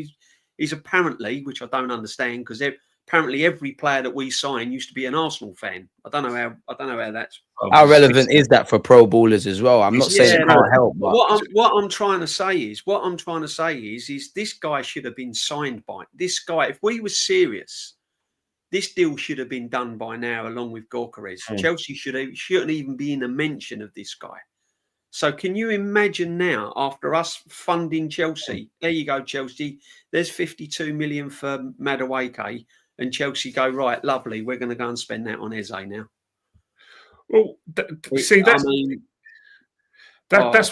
is apparently, which I don't understand, because apparently every player that we sign used to be an Arsenal fan. I don't know how that's. How relevant is that for pro ballers as well? I'm not saying it can't help. But what I'm trying to say is this guy should have been signed by this guy. If we were serious, this deal should have been done by now, along with Gyokeres. Chelsea shouldn't even be in a mention of this guy. So can you imagine now, after us funding Chelsea, there you go, Chelsea, there's 52 million for Madueke, and Chelsea go, right, lovely, we're going to go and spend that on Eze now. Well, that's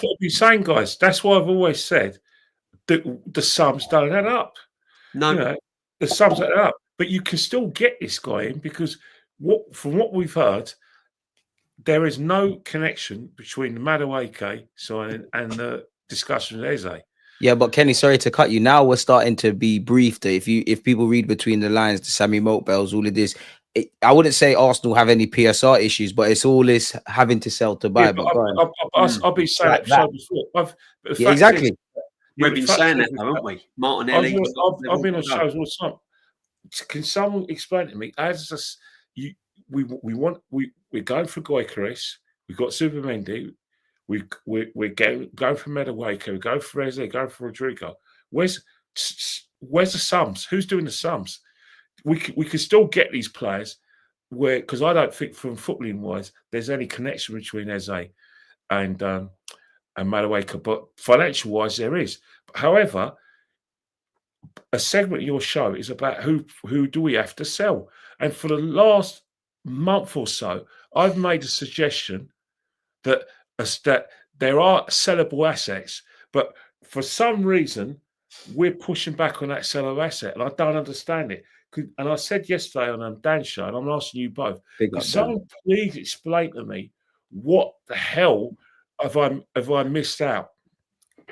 what I've been saying, guys. That's why I've always said that the sums don't add up. No, you know, the sums don't add up. But you can still get this guy in, because from what we've heard, there is no connection between the Madueke signing and the discussion with Eze. Yeah, but Kenny, sorry to cut you. Now we're starting to be briefed. If people read between the lines, the Sammy Mokbels, all of this, I wouldn't say Arsenal have any PSR issues, but it's all this having to sell to buy. Yeah, but I've been saying like that before. Exactly. We've been saying that, haven't we? Martinelli. I've been on shows all the time. Can someone explain to me? We're going for Gyokeres. We've got Zubamendi. We're going for Madueke. We go for Eze. Go for Rodrigo. Where's the sums? Who's doing the sums? We can still get these players, because I don't think, from footballing wise, there's any connection between Eze and Madueke, but financial wise there is. However, a segment of your show is about who do we have to sell, and for the last month or so, I've made a suggestion that there are sellable assets, but for some reason we're pushing back on that sellable asset, and I don't understand it. And I said yesterday on Dan's show, and I'm asking you both, can someone please explain to me what the hell have I missed out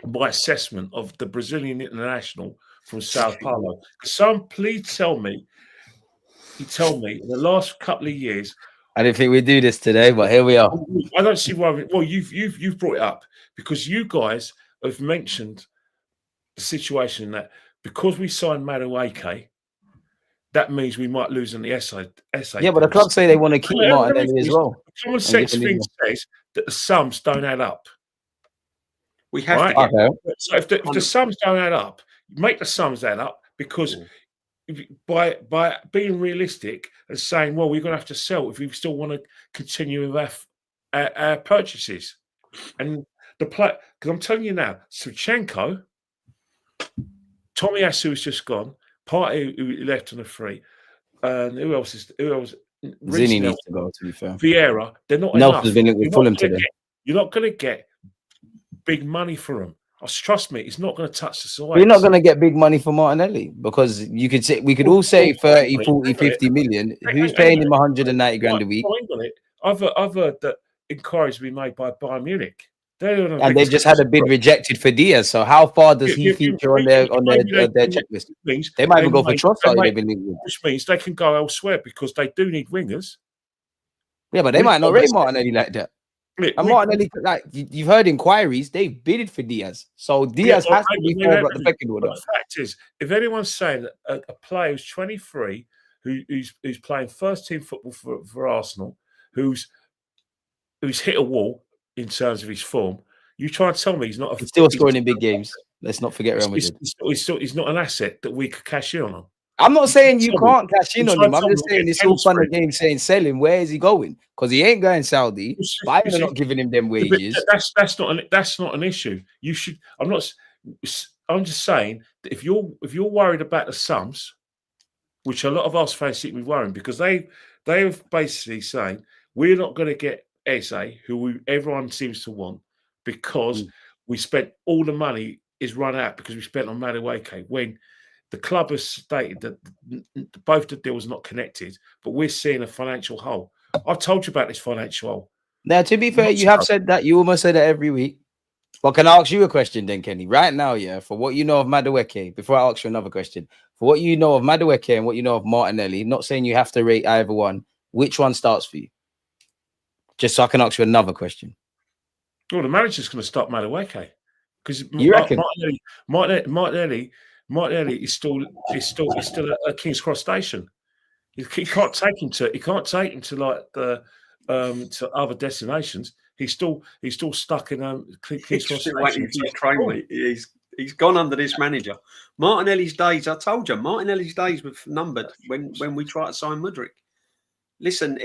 on my assessment of the Brazilian international from Sao Paulo? Can someone please tell me in the last couple of years. I didn't think we'd do this today, but here we are. I don't see why. Well, you've brought it up because you guys have mentioned the situation that because we signed Madueke, that means we might lose on the SA. Yeah, but the club say they want to keep Martinelli as well. Common sense thing says that the sums don't add up. We have to get. So if the sums don't add up, make the sums add up, because by being realistic and saying, well, we're going to have to sell if we still want to continue with our purchases. And the play, because I'm telling you now, Suchenko, Tomiyasu has just gone, Partey who left on a free, and who else? Zini needs to go, to be fair. Vieira, they're not Nelson's been with Fulham today. You're not going to get big money for them. Trust me, it's not going to touch the sides. We're not going to get big money for Martinelli because you could say we could all say 30, 40, 50 million. Who's paying him 190 grand a week? I've heard that inquiries have been made by Bayern Munich. And they've just had a bid rejected for Diaz. So how far does he feature on their checklist? They might even go for Trossard. Which means they can go elsewhere because they do need wingers. Yeah, but they might not rate Martinelli like that. And Martinelli, like you've heard inquiries, they've bidded for Diaz. So Diaz has to be forward at the pecking order. The fact is, if anyone's saying that a player who's 23, who's playing first team football for Arsenal, who's hit a wall in terms of his form, you try and tell me he's not. He's still scoring in big games. Let's not forget Real Madrid. He's not an asset that we could cash in on him. I'm not saying you can't cash in on him. I'm just saying it's all fun and games saying sell him. Where is he going? Because he ain't going Saudi. Bayern are not giving him them wages. That's not an issue. You should. I'm just saying that if you're worried about the sums, which a lot of us fans seem to be worrying because they've basically saying we're not going to get Eze, who everyone seems to want, because we spent all the money is run out because we spent on Madueke when. The club has stated that both the deals are not connected, but we're seeing a financial hole. I've told you about this financial hole. Now, to be fair, you have said that. You almost say that every week. But can I ask you a question then, Kenny? Right now, yeah, for what you know of Madueke, before I ask you another question, for what you know of Madueke and what you know of Martinelli, not saying you have to rate either one, which one starts for you? Just so I can ask you another question. Well, the manager's going to start Madueke because you reckon Martinelli is still at King's Cross Station. He can't take him to like the to other destinations. He's still stuck in King's Cross Station. He's gone under this manager. Martinelli's days, I told you, Martinelli's days were numbered when we try to sign Mudryk. Listen,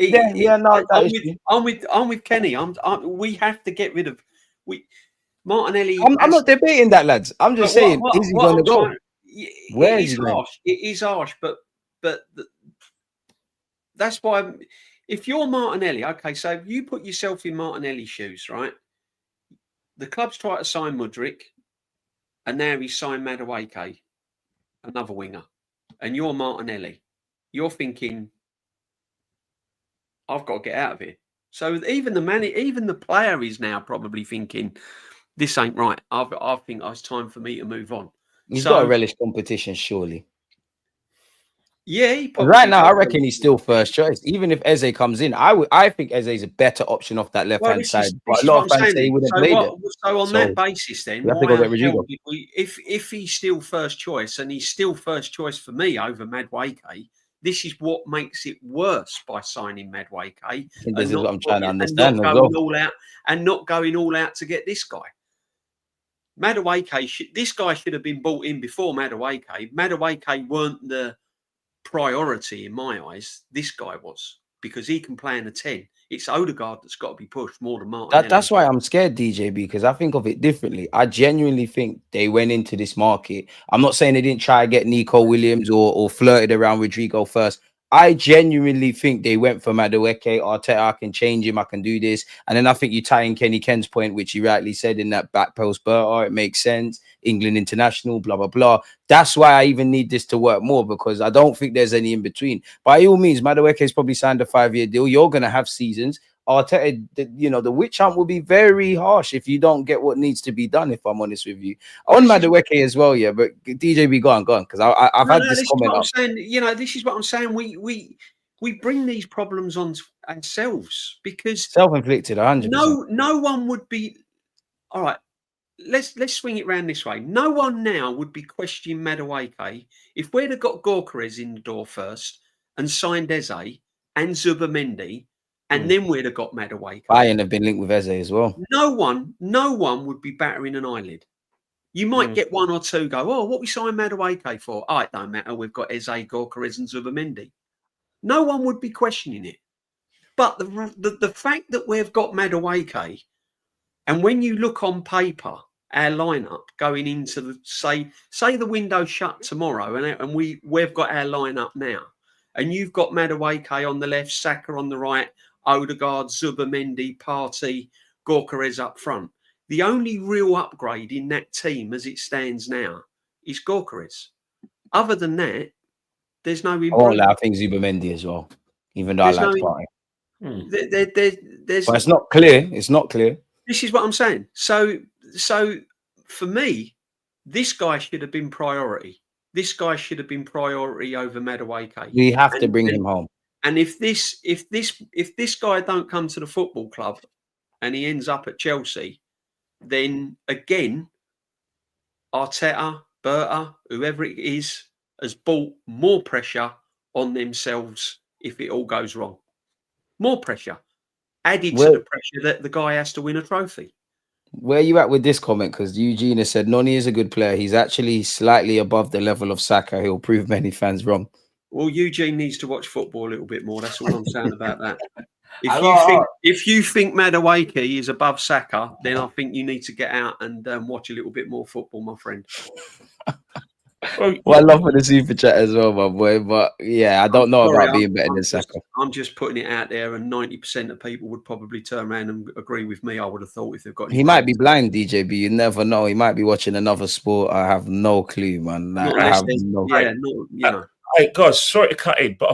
I'm with Kenny. We have to get rid of Martinelli. I'm not debating that, lads. I'm just saying, is he going to go? Where is he going? It is harsh, but that's why. If you're Martinelli, okay, so if you put yourself in Martinelli's shoes, right? The club's tried to sign Mudryk, and now he's signed Madueke, another winger, and you're Martinelli. You're thinking, I've got to get out of here. So even the player is now probably thinking, this ain't right. I think it's time for me to move on. He's got to relish competition, surely. Yeah, right now, I reckon he's still first choice. Even if Eze comes in, I think Eze is a better option off that left-hand side. But a lot of fans say he wouldn't play it. So on that basis, then, we have to go get Rodrigo. If he's still first choice, and he's still first choice for me over Madueke, this is what makes it worse by signing Madueke. This is what I'm trying to understand. Not going all out to get this guy. Madueke, this guy should have been bought in before Madueke. Madueke weren't the priority in my eyes. This guy was, because he can play in a 10. It's Odegaard that's got to be pushed more than Martin. That's why I'm scared, DJB, because I think of it differently. I genuinely think they went into this market. I'm not saying they didn't try to get Nico Williams or flirted around Rodrigo first. I genuinely think they went for Madueke. Arteta, I can change him. I can do this. And then I think you tie in Ken's point, which he rightly said in that back post, it makes sense. England international, blah, blah, blah. That's why I even need this to work more, because I don't think there's any in between. By all means, Madueke has probably signed a 5-year deal. You're going to have seasons. Arteta, the witch hunt will be very harsh if you don't get what needs to be done, if I'm honest with you. On Madueke as well, yeah, but DJB, go on, because I've had this comment up. This is what I'm saying. We bring these problems on ourselves because self-inflicted, 100%. No one would be, all right, let's swing it around this way. No one now would be questioning Madueke if we'd have got Gyokeres in the door first and signed Eze and Zubamendi, and then we'd have got Madueke. Bayern have been linked with Eze as well. No one would be battering an eyelid. You might get one or two go, oh, what we signed Madueke for? Oh, it don't matter. We've got Eze, Gyokeres and Zubamendi. No one would be questioning it. But the fact that we've got Madueke, and when you look on paper, our lineup going into the, say the window shut tomorrow, and we've got our lineup now, and you've got Madueke on the left, Saka on the right, Odegaard, Zubamendi, Partey, Gyokeres up front. The only real upgrade in that team as it stands now is Gyokeres. Other than that, there's no improvement. I won't lie, I think Zubimendi as well, even though There's I like no- Partey. There's But it's not clear. It's not clear. This is what I'm saying. So for me, this guy should have been priority. This guy should have been priority over Madueke. We have to bring him home. And if this guy don't come to the football club and he ends up at Chelsea, then again, Arteta, Berta, whoever it is, has brought more pressure on themselves if it all goes wrong. More pressure added to the pressure that the guy has to win a trophy. Where are you at with this comment? Because Eugene has said Noni is a good player. He's actually slightly above the level of Saka. He'll prove many fans wrong. Well, Eugene needs to watch football a little bit more. That's all I'm saying about that. If you think Madueke is above Saka, then I think you need to get out and watch a little bit more football, my friend. Well, I love for the super chat as well, my boy. But yeah, I don't know about being better than Saka. I'm just putting it out there, and 90% of people would probably turn around and agree with me. I would have thought if they've got. He might be blind, DJB. You never know. He might be watching another sport. I have no clue, man. I have no clue. Hey guys, sorry to cut in, but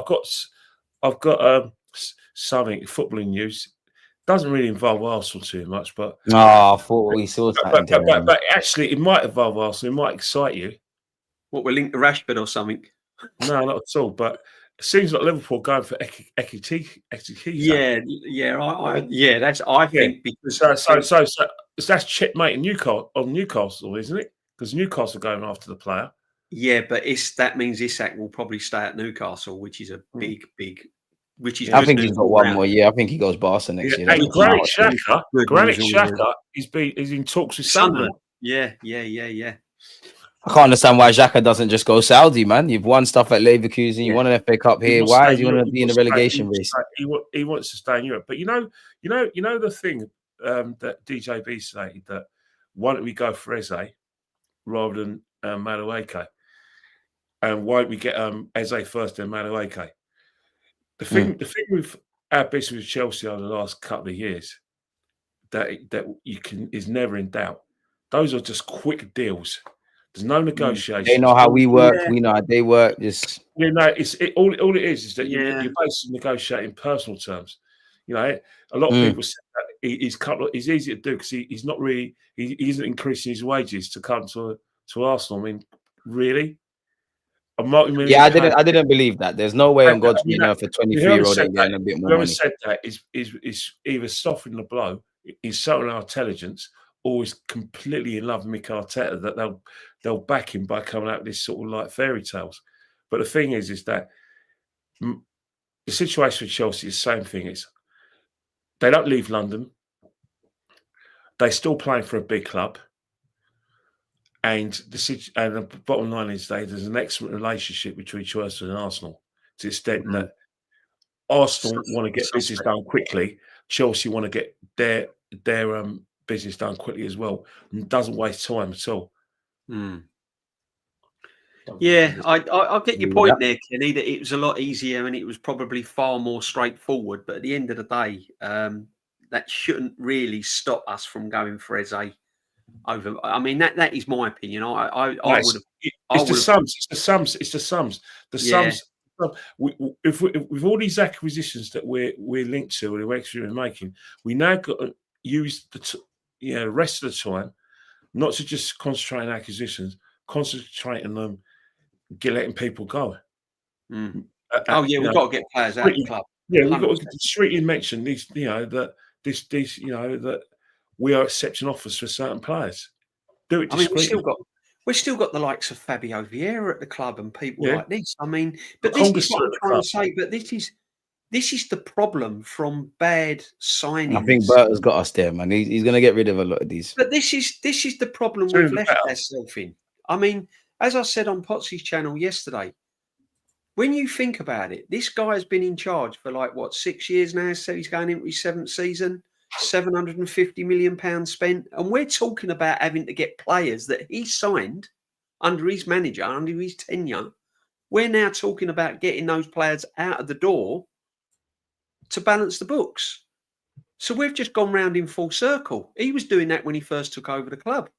I've got something footballing news. Doesn't really involve Arsenal too much, but I thought we saw that. But actually, it might involve Arsenal. It might excite you. What, we're linked to Rashford or something? No, not at all. But it seems like Liverpool going for Ekitike. I think because so that's checkmate in Newcastle, isn't it? Because Newcastle are going after the player. Yeah, but that means Isak will probably stay at Newcastle, which is a big. Which is I think he's got one more year. I think he goes Barca next year. And Granit Xhaka is in talks with Sunderland. Yeah. I can't understand why Xhaka doesn't just go Saudi, man. You've won stuff at Leverkusen. You won an FA Cup here. Why is he want to be in the relegation race? He wants to stay in Europe. But you know the thing that DJB stated, that why don't we go for Eze rather than Madueke? And why don't we get Eze first and Madueke? The thing with our business with Chelsea over the last couple of years that is never in doubt. Those are just quick deals. There's no negotiation. They know how we work. Yeah. We know how they work. All it is that you're basically negotiating personal terms. You know, a lot of people say that he's easy to do because he's not really he isn't increasing his wages to come to Arsenal. I mean, really? I didn't believe that. There's no way on God's green earth for 23-year-old and getting a bit more money. Whoever said that is either softening the blow, insulting our intelligence, or is completely in love with Mikel Arteta, that they'll back him by coming out with this sort of like fairy tales. But the thing is that the situation with Chelsea is the same thing. Is they don't leave London. They're still playing for a big club. And the bottom line is there's an excellent relationship between Chelsea and Arsenal, to the extent that Arsenal want to get business done quickly. Chelsea want to get their business done quickly as well, and doesn't waste time at all. Yeah, I get your point there, Kenny, that it was a lot easier and it was probably far more straightforward. But at the end of the day, that shouldn't really stop us from going for Eze over. I mean, that is my opinion. I would have. It's the sums. The sums. With all these acquisitions that we're linked to and we're making, we now got to use the rest of the time not to just concentrate on acquisitions, concentrate on them, letting people go. We've got to get players out of the club. Yeah, we've got to discreetly mention these. That we are accepting offers for certain players. Do it discreetly. I mean, we've still got the likes of Fabio Vieira at the club and people like this. I mean, but this is what I'm trying to say. But this is the problem from bad signings. I think Berta's got us there, man. He's going to get rid of a lot of these. But this is the problem we've left ourselves in. I mean, as I said on Potsy's channel yesterday, when you think about it, this guy's been in charge for 6 years now. So he's going into his 7th season. £750 million spent, and we're talking about having to get players that he signed under his manager, under his tenure. We're now talking about getting those players out of the door to balance the books. So we've just gone round in full circle. He was doing that when he first took over the club.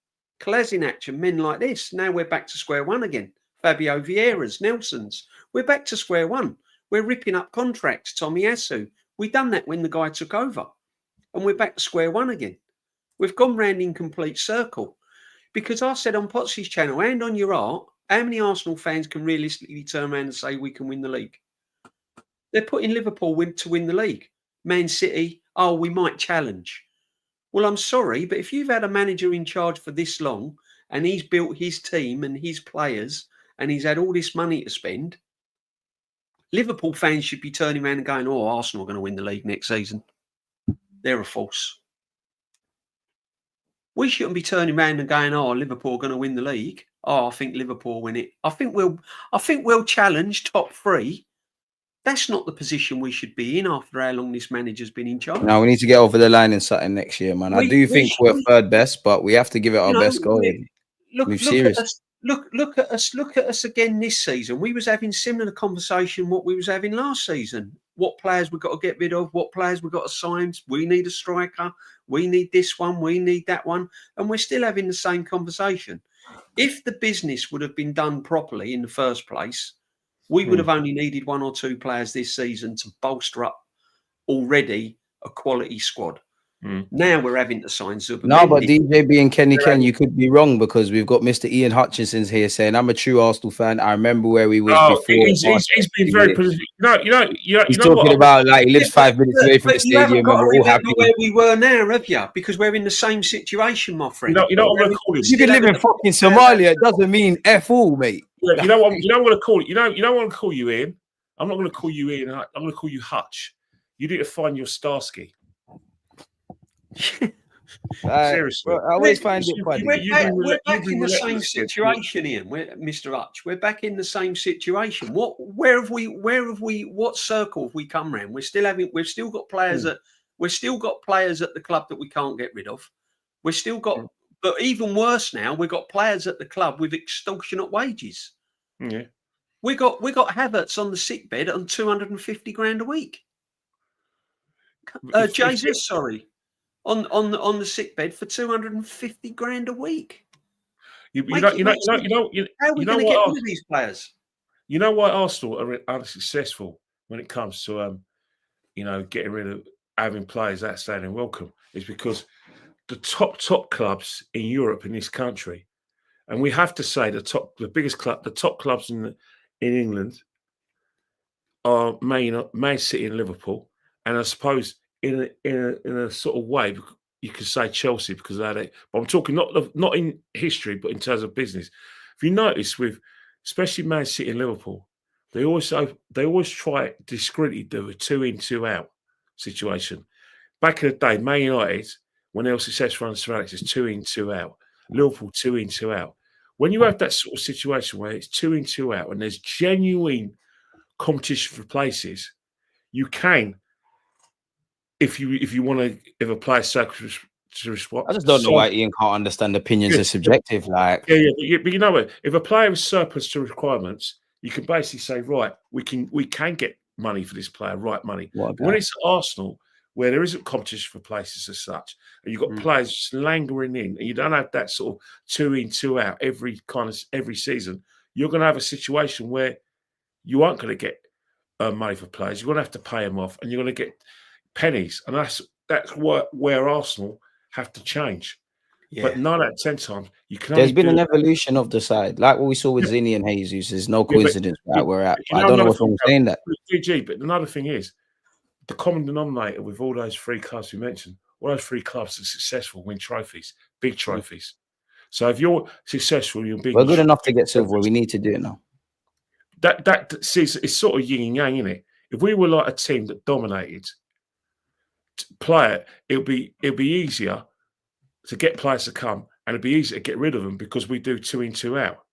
Kolasinac and men like this. Now we're back to square one again. Fabio Vieira's, Nelson's. We're back to square one. We're ripping up contracts. Tommy Asu. We done that when the guy took over. And we're back to square one again. We've gone round in complete circle. Because I said on Potsy's channel, and on your art, how many Arsenal fans can realistically turn around and say we can win the league? They're putting Liverpool to win the league. Man City, oh, we might challenge. Well, I'm sorry, but if you've had a manager in charge for this long and he's built his team and his players and he's had all this money to spend, Liverpool fans should be turning around and going, oh, Arsenal are going to win the league next season. They're a force. We shouldn't be turning around and going, oh, Liverpool are going to win the league. Oh, I think Liverpool win it. I think we'll challenge top three. That's not the position we should be in after how long this manager's been in charge. Now we need to get over the line in something next year, man. I do think we're third best, but we have to give it our best go. Look at us. Look at us again this season. We was having similar conversation what we was having last season. What players we got to get rid of? What players we got to sign? We need a striker. We need this one. We need that one. And we're still having the same conversation. If the business would have been done properly in the first place, we would have only needed one or two players this season to bolster up already a quality squad. Now we're having to sign Zuba. No, but DJB and Kenny Ken, you could be wrong because we've got Mr. Ian Hutchinson's here saying, I'm a true Arsenal fan. I remember where we was before. He's been very positive. He's talking about like he lives 5 minutes away from the stadium. You haven't got to remember where we were now, have you? Because we're in the same situation, my friend. You know what I'm going to call it? You can live in fucking Somalia. It doesn't mean F all, mate. Yeah, you know what I'm going to call it? You know what I'm going to call you, Ian? I'm not going to call you Ian. I'm going to call you Hutch. You need to find your Starsky. Seriously, I always find it funny. We're back in the same situation, Ian. Mr. Hutch. We're back in the same situation. Where have we? What circle have we come round? We've still got players at the club that we can't get rid of. We've still got, but even worse now, we've got players at the club with extortionate wages. Yeah, we got Havertz on the sick bed on 250 grand a week. Jesus, sorry. On the sick bed for 250 grand a week. How are we going to get rid of these players? You know why Arsenal are unsuccessful when it comes to getting rid of having players outstanding welcome is because the top clubs in Europe in this country, and we have to say the top clubs in England are Man City and Liverpool, and I suppose. In a sort of way, you could say Chelsea because of that. But I'm talking not in history, but in terms of business. If you notice, with especially Man City and Liverpool, they always try discreetly do a 2 in 2 out situation. Back in the day, Man United, when they were successful under Sir Alex, it's 2 in 2 out. Liverpool 2 in 2 out. When you have that sort of situation where it's 2 in 2 out and there's genuine competition for places, you can. If a player sucks to respond, I just don't know why Ian can't understand opinions are subjective. Like, but you know what? If a player is surplus to requirements, you can basically say, right, we can get money for this player, right money. When it's Arsenal, where there isn't competition for places as such, and you've got players just lingering in, and you don't have that sort of 2 in 2 out every season, you're going to have a situation where you aren't going to get money for players. You're going to have to pay them off, and you're going to get pennies, and that's where Arsenal have to change. Yeah. But 9 out of 10 times, you can. There's been an evolution of the side, like what we saw with Zinni and Jesus. There's no coincidence that we're at. I don't know if I'm saying that. But another thing is, the common denominator with all those 3 clubs we mentioned, all those 3 clubs are successful, win trophies, big trophies. So if you're successful, you're big. We're good enough to get silver. We need to do it now. It's sort of yin and yang, isn't it? If we were like a team that dominated. It'll be easier to get players to come, and it'll be easier to get rid of them because we do 2 in 2 out.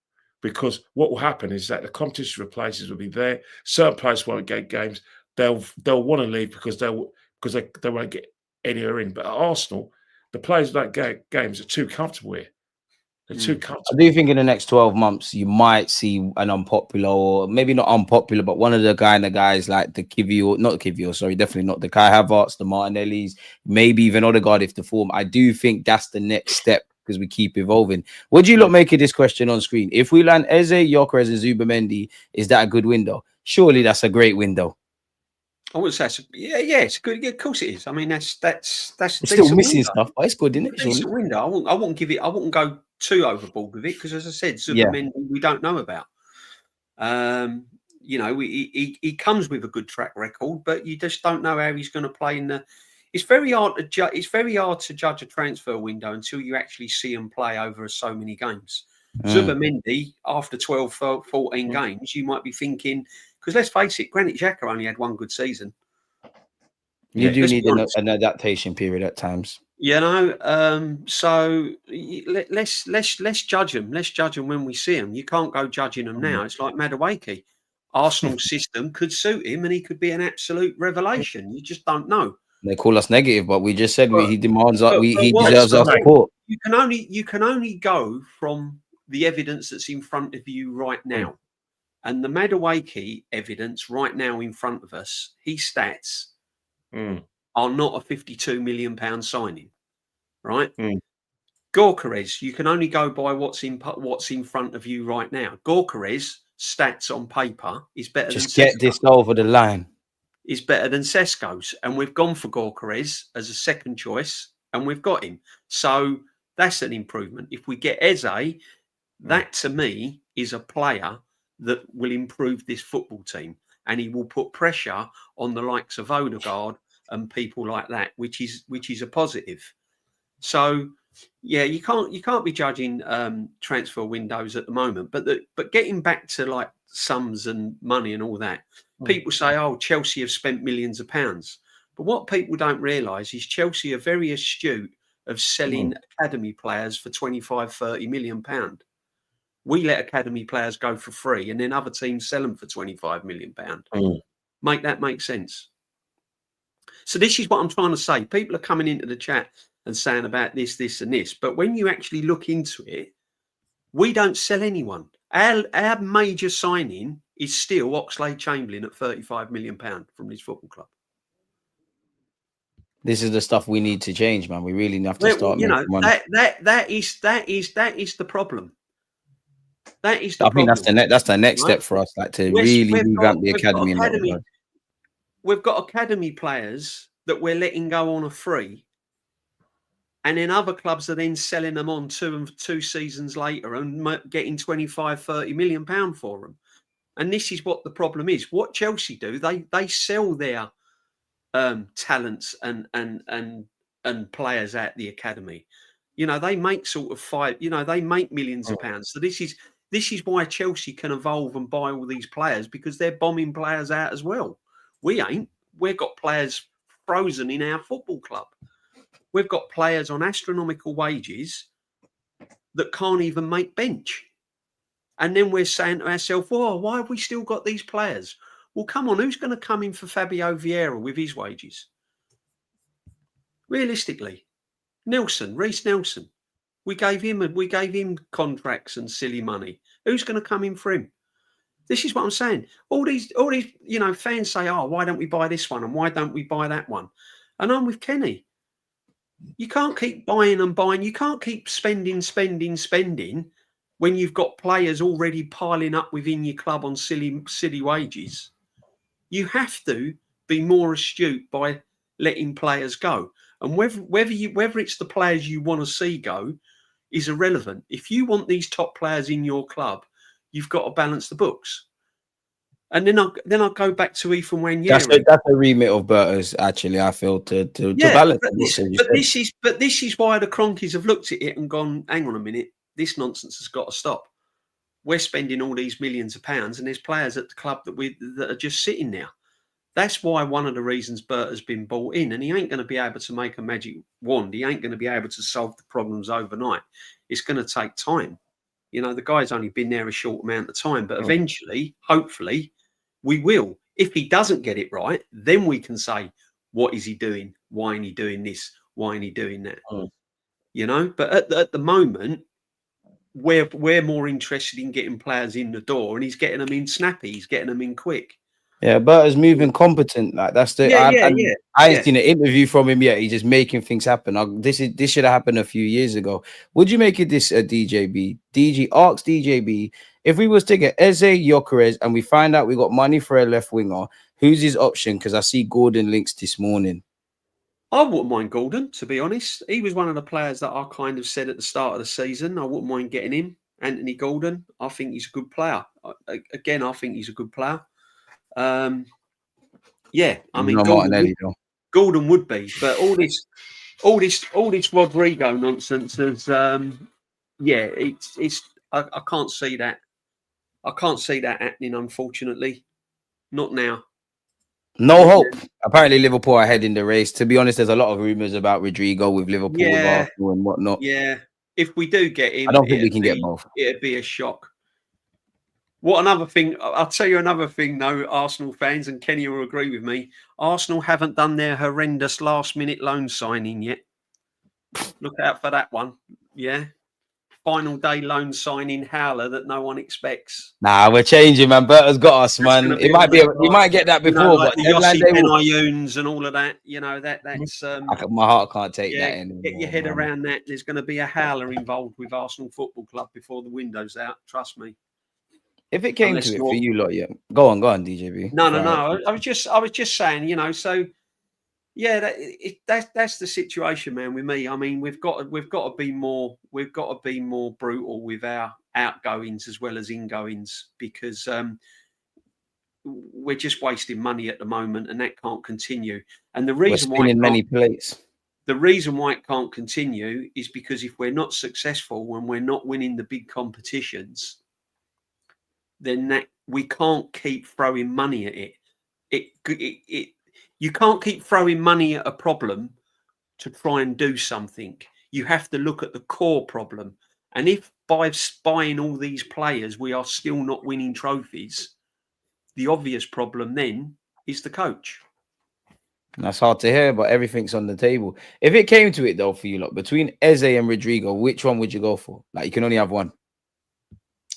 Because what will happen is that the competition for places will be there. Certain players won't get games. They'll want to leave because they won't get anywhere in. But at Arsenal, the players who don't get games are too comfortable here. They're too I comfortable. do think in the next 12 months you might see an unpopular, or maybe not unpopular, but one of the guys like the definitely not the Kai Havertz, the Martinellis, maybe even Odegaard if the form. I do think that's the next step because we keep evolving. What do you lot make of this question on screen? If we land Eze, Gyokeres, and Zubimendi, is that a good window? Surely that's a great window. I would say, it's good. Yeah, of course it is. I mean, that's it's still missing window. Stuff, but it's good, isn't it? It's a decent window. I wouldn't go too overboard with it because, as I said, Zubimendi we don't know about. You know, he comes with a good track record, but you just don't know how he's going to play in the. It's very hard to judge. It's very hard to judge a transfer window until you actually see him play over so many games. Zubimendi, after 12, 14 games, you might be thinking. Because let's face it, Granit Xhaka only had one good season. You do need an adaptation period at times. You know, so let's judge them. Let's judge them when we see them. You can't go judging them now. It's like Madueke. Arsenal's system could suit him, and he could be an absolute revelation. You just don't know. They call us negative, but we just said he demands he deserves our support. You can only go from the evidence that's in front of you right now. And the Madueke evidence right now in front of us, his stats are not a £52 million signing, right? Gyokeres, you can only go by what's in front of you right now. Gyokeres stats on paper is better. Just get this over the line. Is better than Sesko's, and we've gone for Gyokeres as a second choice, and we've got him. So that's an improvement. If we get Eze, that to me is a player that will improve this football team, and he will put pressure on the likes of Odegaard and people like that, which is a positive. So yeah, you can't be judging transfer windows at the moment, but getting back to like sums and money and all that, people say, oh, Chelsea have spent millions of pounds, but what people don't realise is Chelsea are very astute of selling academy players for 25-30 million pound. We let academy players go for free, and then other teams sell them for £25 million. Make that make sense? So this is what I'm trying to say. People are coming into the chat and saying about this, this, and this. But when you actually look into it, we don't sell anyone. Our major signing is still Oxlade-Chamberlain at £35 million from this football club. This is the stuff we need to change, man. We really have to start. You know, that is the problem. That is the problem. I think that's the next step for us, like to really revamp the academy. We've got academy players that we're letting go on a free, and then other clubs are then selling them on two seasons later and getting 25-30 million pound for them. And this is what the problem is. What Chelsea do, they sell their talents and players at the academy. You know, they make they make millions of pounds. So this is why Chelsea can evolve and buy all these players, because they're bombing players out as well. We ain't. We've got players frozen in our football club. We've got players on astronomical wages that can't even make bench. And then we're saying to ourselves, well, why have we still got these players? Well, come on, who's going to come in for Fabio Vieira with his wages? Realistically, Reece Nelson. We gave him contracts and silly money. Who's going to come in for him? This is what I'm saying. All these, fans say, oh, why don't we buy this one? And why don't we buy that one? And I'm with Kenny. You can't keep buying and buying. You can't keep spending when you've got players already piling up within your club on silly wages. You have to be more astute by letting players go. And whether it's the players you want to see go is irrelevant. If you want these top players in your club, you've got to balance the books. And then I'll go back to Ethan Nwaneri. That's a remit of Berta's, actually, I feel, to balance. But this is why the Cronkies have looked at it and gone, hang on a minute, this nonsense has got to stop. We're spending all these millions of pounds, and there's players at the club that are just sitting there. That's why one of the reasons Berta's been brought in, and he ain't going to be able to make a magic wand. He ain't going to be able to solve the problems overnight. It's going to take time. You know, the guy's only been there a short amount of time, but eventually, hopefully, we will. If he doesn't get it right, then we can say, what is he doing? Why ain't he doing this? Why ain't he doing that? You know, but at the moment, we're more interested in getting players in the door, and he's getting them in snappy. He's getting them in quick. Yeah, Berta's moving competent. Like that's the I ain't seen an interview from him yet. He's just making things happen. This should have happened a few years ago. Would you make it this DJB? Ask DJB if we was to get Eze, Gyokeres, and we find out we got money for a left winger, who's his option? Because I see Gordon links this morning. I wouldn't mind Gordon, to be honest. He was one of the players that I kind of said at the start of the season I wouldn't mind getting him. Anthony Gordon. I think he's a good player. Again, I think he's a good player. Yeah, I mean, Gordon would be, but all this Rodrigo nonsense is, it's. I can't see that. I can't see that happening. Unfortunately, not now. No hope. Apparently, Liverpool are ahead in the race. To be honest, there's a lot of rumours about Rodrigo with Liverpool, with Arsenal and whatnot. Yeah, if we do get him, I don't think we can get both. It'd be a shock. What another thing? I'll tell you another thing, though, Arsenal fans, and Kenny will agree with me. Arsenal haven't done their horrendous last-minute loan signing yet. Look out for that one. Yeah. Final day loan signing howler that no one expects. Nah, we're changing, man. Berta's got us, man. It might be. We might get that before, like but the Yossi Benayoun's and all of that. You know that's. My heart can't take that anymore. Get your head around that. There's going to be a howler involved with Arsenal Football Club before the window's out. Trust me. If it came to it for you lot, yeah. Go on, DJB. No. I was just saying, you know. So, yeah, that's the situation, man. With me, I mean, we've got to be more brutal with our outgoings as well as ingoings because we're just wasting money at the moment, and that can't continue. And the reason we're spinning many plates. The reason why it can't continue is because if we're not successful when we're not winning the big competitions, then that we can't keep throwing money at it. You can't keep throwing money at a problem to try and do something. You have to look at the core problem. And if by buying all these players, we are still not winning trophies, the obvious problem then is the coach. That's hard to hear, but everything's on the table. If it came to it, though, for you lot, between Eze and Rodrigo, which one would you go for? Like, you can only have one.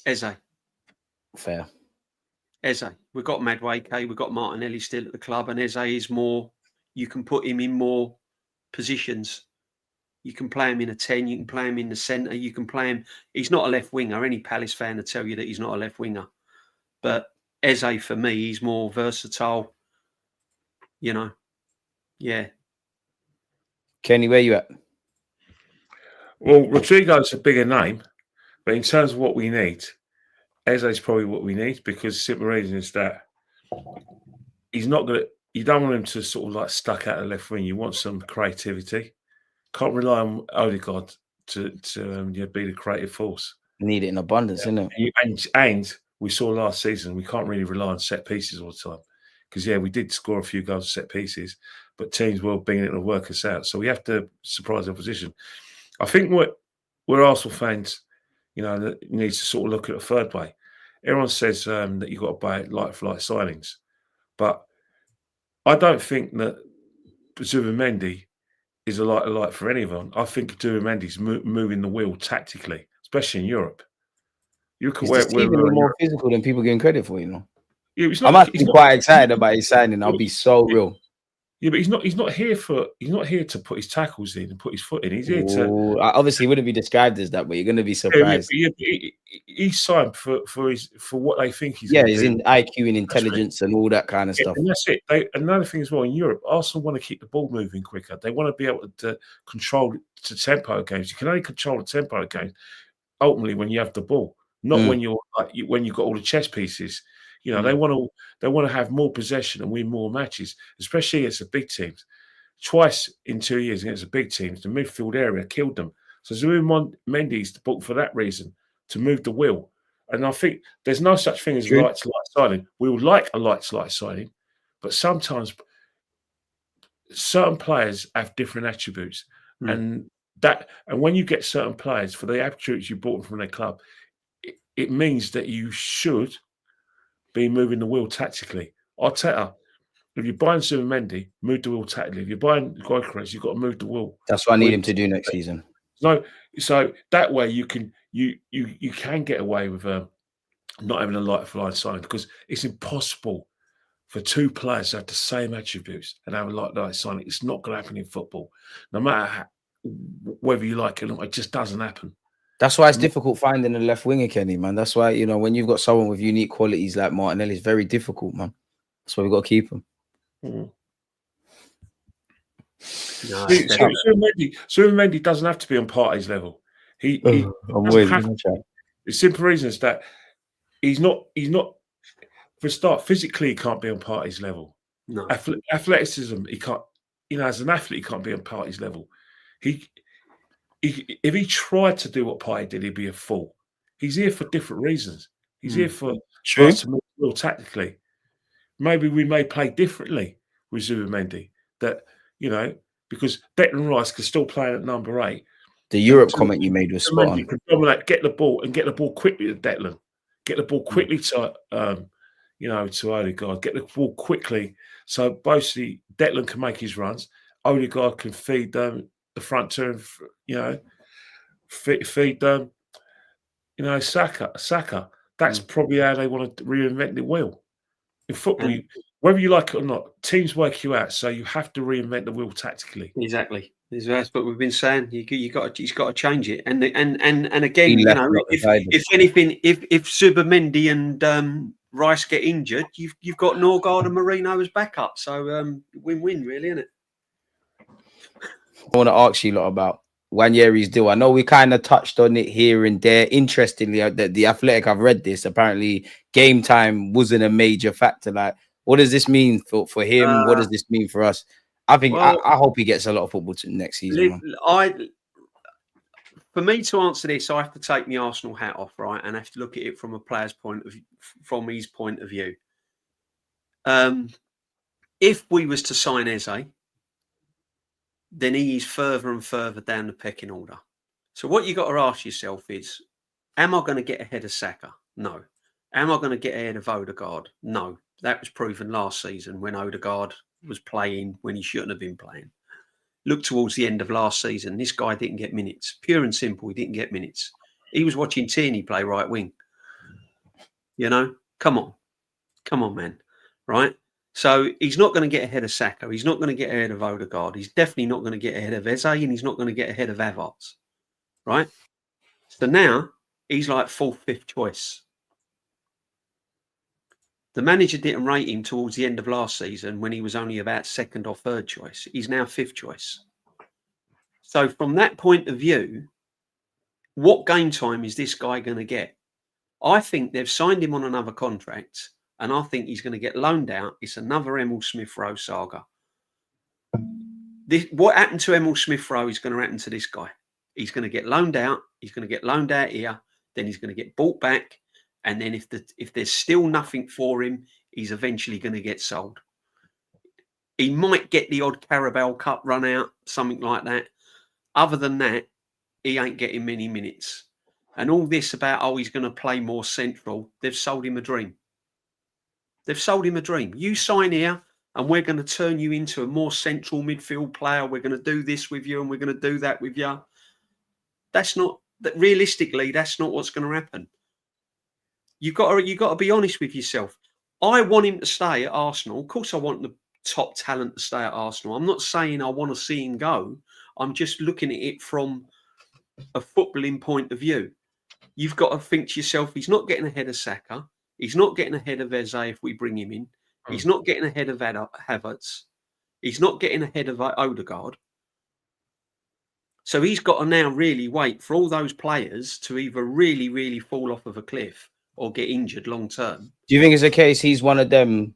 Eze. Fair. Eze. We've got Madueke, we've got Martinelli still at the club, and Eze is more, you can put him in more positions. You can play him in a 10, you can play him in the centre, you can play him. He's not a left winger. Any Palace fan will tell you that he's not a left winger. But Eze, for me, he's more versatile. You know, yeah. Kenny, where you at? Well, Rodrigo's a bigger name, but in terms of what we need, Eze is probably what we need because the simple reason is that he's not going to. You don't want him to sort of like stuck out the left wing. You want some creativity. Can't rely on Odegaard to be the creative force. Need it in abundance, isn't it? And we saw last season we can't really rely on set pieces all the time because we did score a few goals set pieces, but teams were being able to work us out. So we have to surprise the opposition. I think we're Arsenal fans. You know, that needs to sort of look at a third way. Everyone says that you've got to buy like-for-like signings. But I don't think that Zubimendi is a like for anyone. I think Zubimendi's moving the wheel tactically, especially in Europe. You could He's even more physical than people giving credit for, you know. Yeah, I'm actually quite excited about his signing. I'll be so real. Yeah, but he's not here to put his tackles in and put his foot in. He's here to obviously he wouldn't be described as that, but you're gonna be surprised. He's signed for what they think he's he's in IQ and intelligence and all that kind of stuff. And that's it. Another thing as well, in Europe, Arsenal want to keep the ball moving quicker. They want to be able to control the tempo of games. You can only control the tempo of games ultimately when you have the ball, not when you've got all the chess pieces. You know, they want to have more possession and win more matches, especially against the big teams. Twice in 2 years against the big teams, the midfield area killed them. So Mendy's the book for that reason, to move the wheel. And I think there's no such thing as light-to-light signing. We would like a light-to-light signing, but sometimes certain players have different attributes. And when you get certain players for the attributes you bought from their club, it means that you should be moving the wheel tactically. Arteta, if you're buying Zubimendi, move the wheel tactically. If you're buying Gyokeres, you've got to move the wheel. That's what I need him to do next season. So that way you can get away with not having a like-for-like signing, because it's impossible for two players to have the same attributes and have a like-for-like signing. It's not going to happen in football, no matter whether you like it or not. It just doesn't happen. That's why it's difficult finding a left winger, Kenny, man. That's why, when you've got someone with unique qualities like Martinelli, it's very difficult, man. That's why we've got to keep him. No, Mendy doesn't have to be on Partey's level. The simple reason is that he's not for a start, physically he can't be on Partey's level. No. Athleticism, he can't, as an athlete, he can't be on Partey's level. If he tried to do what Partey did, he'd be a fool. He's here for different reasons. He's here for us to move well tactically. Maybe we may play differently with Zubimendi. That, because Declan Rice can still play at number 8. The Europe comment you made was spot on. Can dominate, get the ball quickly to Declan. Get the ball quickly to to Odegaard. Get the ball quickly. So basically, Declan can make his runs. Odegaard can feed the front two, feed Saka. That's probably how they want to reinvent the wheel. In football, whether you like it or not, teams work you out. So you have to reinvent the wheel tactically. Exactly. That's what we've been saying. He's got to change it. And again, if anything, if Zubimendi and Rice get injured, you've got Norgard and Marino as backup. So win-win, really, isn't it? I want to ask you a lot about Nwaneri's deal. I know we kind of touched on it here and there. Interestingly, the Athletic, I've read this. Apparently, game time wasn't a major factor. Like, what does this mean for him? What does this mean for us? I think I hope he gets a lot of football next season. For me to answer this, I have to take the Arsenal hat off, right, and I have to look at it from a player's point of view, from his point of view. If we was to sign Eze, then he is further and further down the pecking order. So what you got to ask yourself is, am I going to get ahead of Saka? No. Am I going to get ahead of Odegaard? No. That was proven last season when Odegaard was playing when he shouldn't have been playing. Look towards the end of last season, this guy didn't get minutes. Pure and simple, he didn't get minutes. He was watching Tierney play right wing. Come on, man. Right? So he's not going to get ahead of Saka. He's not going to get ahead of Odegaard. He's definitely not going to get ahead of Eze, and he's not going to get ahead of Havertz. Right? So now he's like 4th, 5th choice. The manager didn't rate him towards the end of last season when he was only about 2nd or 3rd choice. He's now 5th choice. So from that point of view, what game time is this guy going to get? I think they've signed him on another contract, and I think he's going to get loaned out. It's another Emil Smith-Rowe saga. What happened to Emil Smith-Rowe is going to happen to this guy. He's going to get loaned out. He's going to get loaned out here. Then he's going to get bought back. And then if there's still nothing for him, he's eventually going to get sold. He might get the odd Carabao Cup run out, something like that. Other than that, he ain't getting many minutes. And all this about, he's going to play more central, they've sold him a dream. They've sold him a dream. You sign here and we're going to turn you into a more central midfield player. We're going to do this with you and we're going to do that with you. Realistically, that's not what's going to happen. You've got to be honest with yourself. I want him to stay at Arsenal. Of course, I want the top talent to stay at Arsenal. I'm not saying I want to see him go. I'm just looking at it from a footballing point of view. You've got to think to yourself, he's not getting ahead of Saka. He's not getting ahead of Eze if we bring him in. He's not getting ahead of Havertz. He's not getting ahead of Odegaard. So he's got to now really wait for all those players to either really, really fall off of a cliff or get injured long term. Do you think it's a case he's one of them?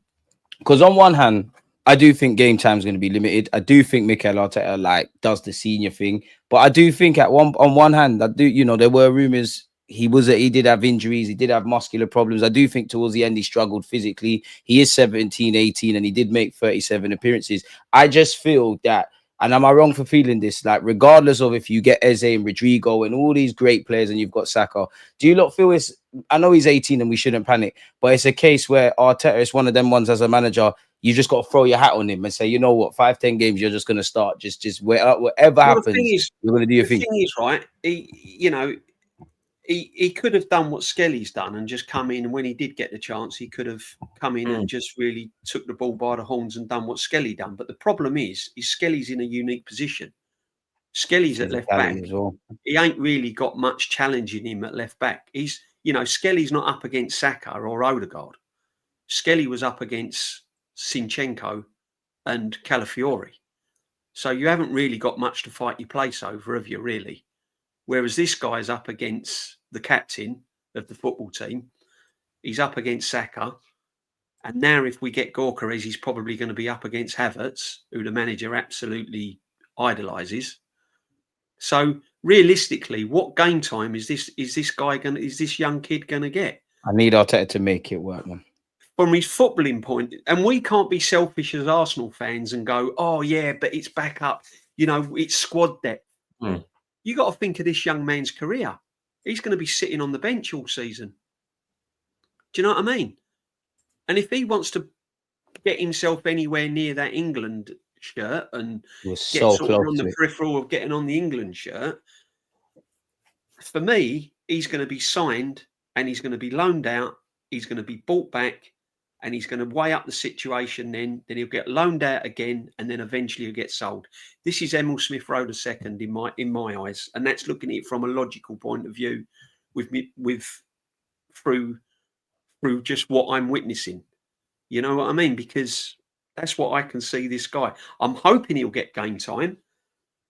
Because on one hand, I do think game time is going to be limited. I do think Mikel Arteta does the senior thing, but I do think on one hand, there were rumors he did have injuries, he did have muscular problems. I do think towards the end he struggled physically. He is 17, 18, and he did make 37 appearances. I just feel that, and am I wrong for feeling this? Regardless of if you get Eze and Rodrigo and all these great players and you've got Saka, do you not feel I know he's 18 and we shouldn't panic, but it's a case where Arteta is one of them ones as a manager. you just got to throw your hat on him and say, you know what, 5-10 games, you're just going to start. Just whatever happens, you're going to do your thing. The thing is, right, he could have done what Skelly's done and just come in, and when he did get the chance, he could have come in and just really took the ball by the horns and done what Skelly done. But the problem is Skelly's in a unique position. Skelly's at left back. Well. He ain't really got much challenging him at left back. He's, Skelly's not up against Saka or Odegaard. Skelly was up against Zinchenko and Calafiori. So you haven't really got much to fight your place over, have you, really? Whereas this guy's up against the captain of the football team. He's up against Saka. And now if we get Gyokeres, he's probably going to be up against Havertz, who the manager absolutely idolises. So realistically, what game time is this young kid going to get? I need Arteta to make it work, man. From his footballing point, and we can't be selfish as Arsenal fans and go, oh yeah, but it's back up, it's squad depth. You got to think of this young man's career. He's going to be sitting on the bench all season. Do you know what I mean? And if he wants to get himself anywhere near that England shirt and get sort of on the peripheral of getting on the England shirt, for me, he's going to be signed and he's going to be loaned out. He's going to be bought back and he's going to weigh up the situation. Then he'll get loaned out again, and then eventually he'll get sold. This is Emil Smith Rowe II in my eyes, and that's looking at it from a logical point of view, through just what I'm witnessing. You know what I mean? Because that's what I can see this guy. I'm hoping he'll get game time,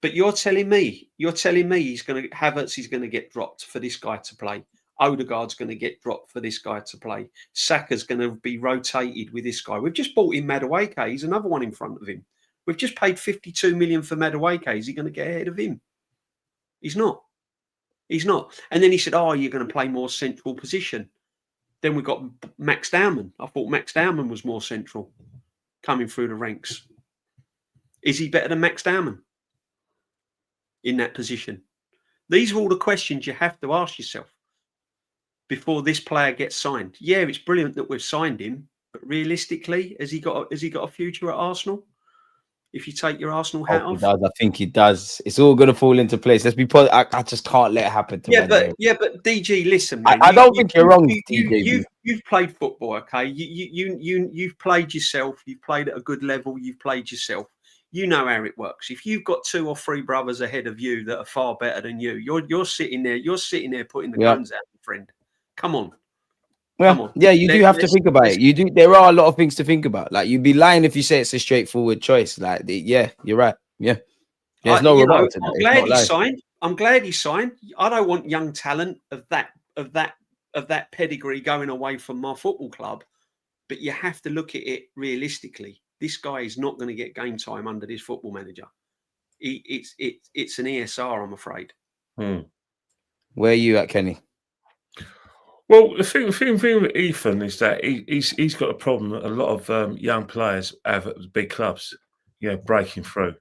but you're telling me Havertz is going to get dropped for this guy to play. Odegaard's going to get dropped for this guy to play. Saka's going to be rotated with this guy. We've just bought in Madueke. He's another one in front of him. We've just paid 52 million for Madueke. Is he going to get ahead of him? He's not. He's not. And then he said, oh, you're going to play more central position. Then we got Max Dowman. I thought Max Dowman was more central coming through the ranks. Is he better than Max Dowman in that position? These are all the questions you have to ask yourself before this player gets signed. Yeah, it's brilliant that we've signed him, but realistically, has he got a future at Arsenal? If you take your Arsenal hat off, I think he does. It's all going to fall into place. Let's be positive. I just can't let it happen. But DG, listen, man. I don't think you're wrong, DJ. You've played football, okay? You've played yourself. You've played at a good level. You've played yourself. You know how it works. If you've got 2 or 3 brothers ahead of you that are far better than you, you're sitting there. You're sitting there putting the guns out, friend. Come on. Well, yeah, you do have to think about it. You do. There are a lot of things to think about. Like, you'd be lying if you say it's a straightforward choice. Like, yeah, you're right. Yeah, there's no rebuttal to that. I'm glad he signed. I'm glad he signed. I don't want young talent of that pedigree going away from my football club. But you have to look at it realistically. This guy is not going to get game time under this football manager. It's an ESR, I'm afraid. Where are you at, Kenny? Well, the thing with Ethan is that he's got a problem that a lot of young players have at big clubs, breaking through,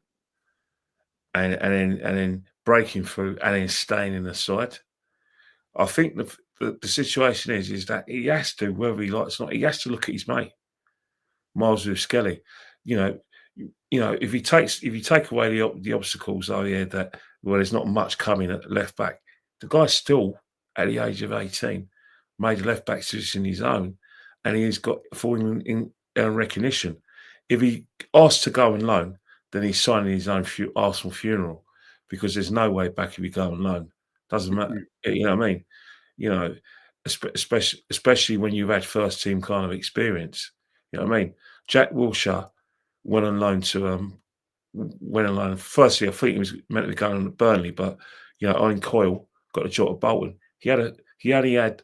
and then breaking through, and then staying in the side. I think the situation is that he has to, whether he likes it or not, he has to look at his mate, Miles Skelly. If you take away the obstacles, there's not much coming at left back. The guy's still at the age of 18. Made a left back position his own, and he's got falling in recognition. If he asks to go on loan, then he's signing his own Arsenal funeral, because there's no way back if you go on loan. Doesn't matter. You know what I mean? Especially when you've had first team kind of experience. You know what I mean? Jack Wilshere went on loan to Firstly, I think he was meant to be going on to Burnley, but Owen Coyle got a job at Bolton. He only had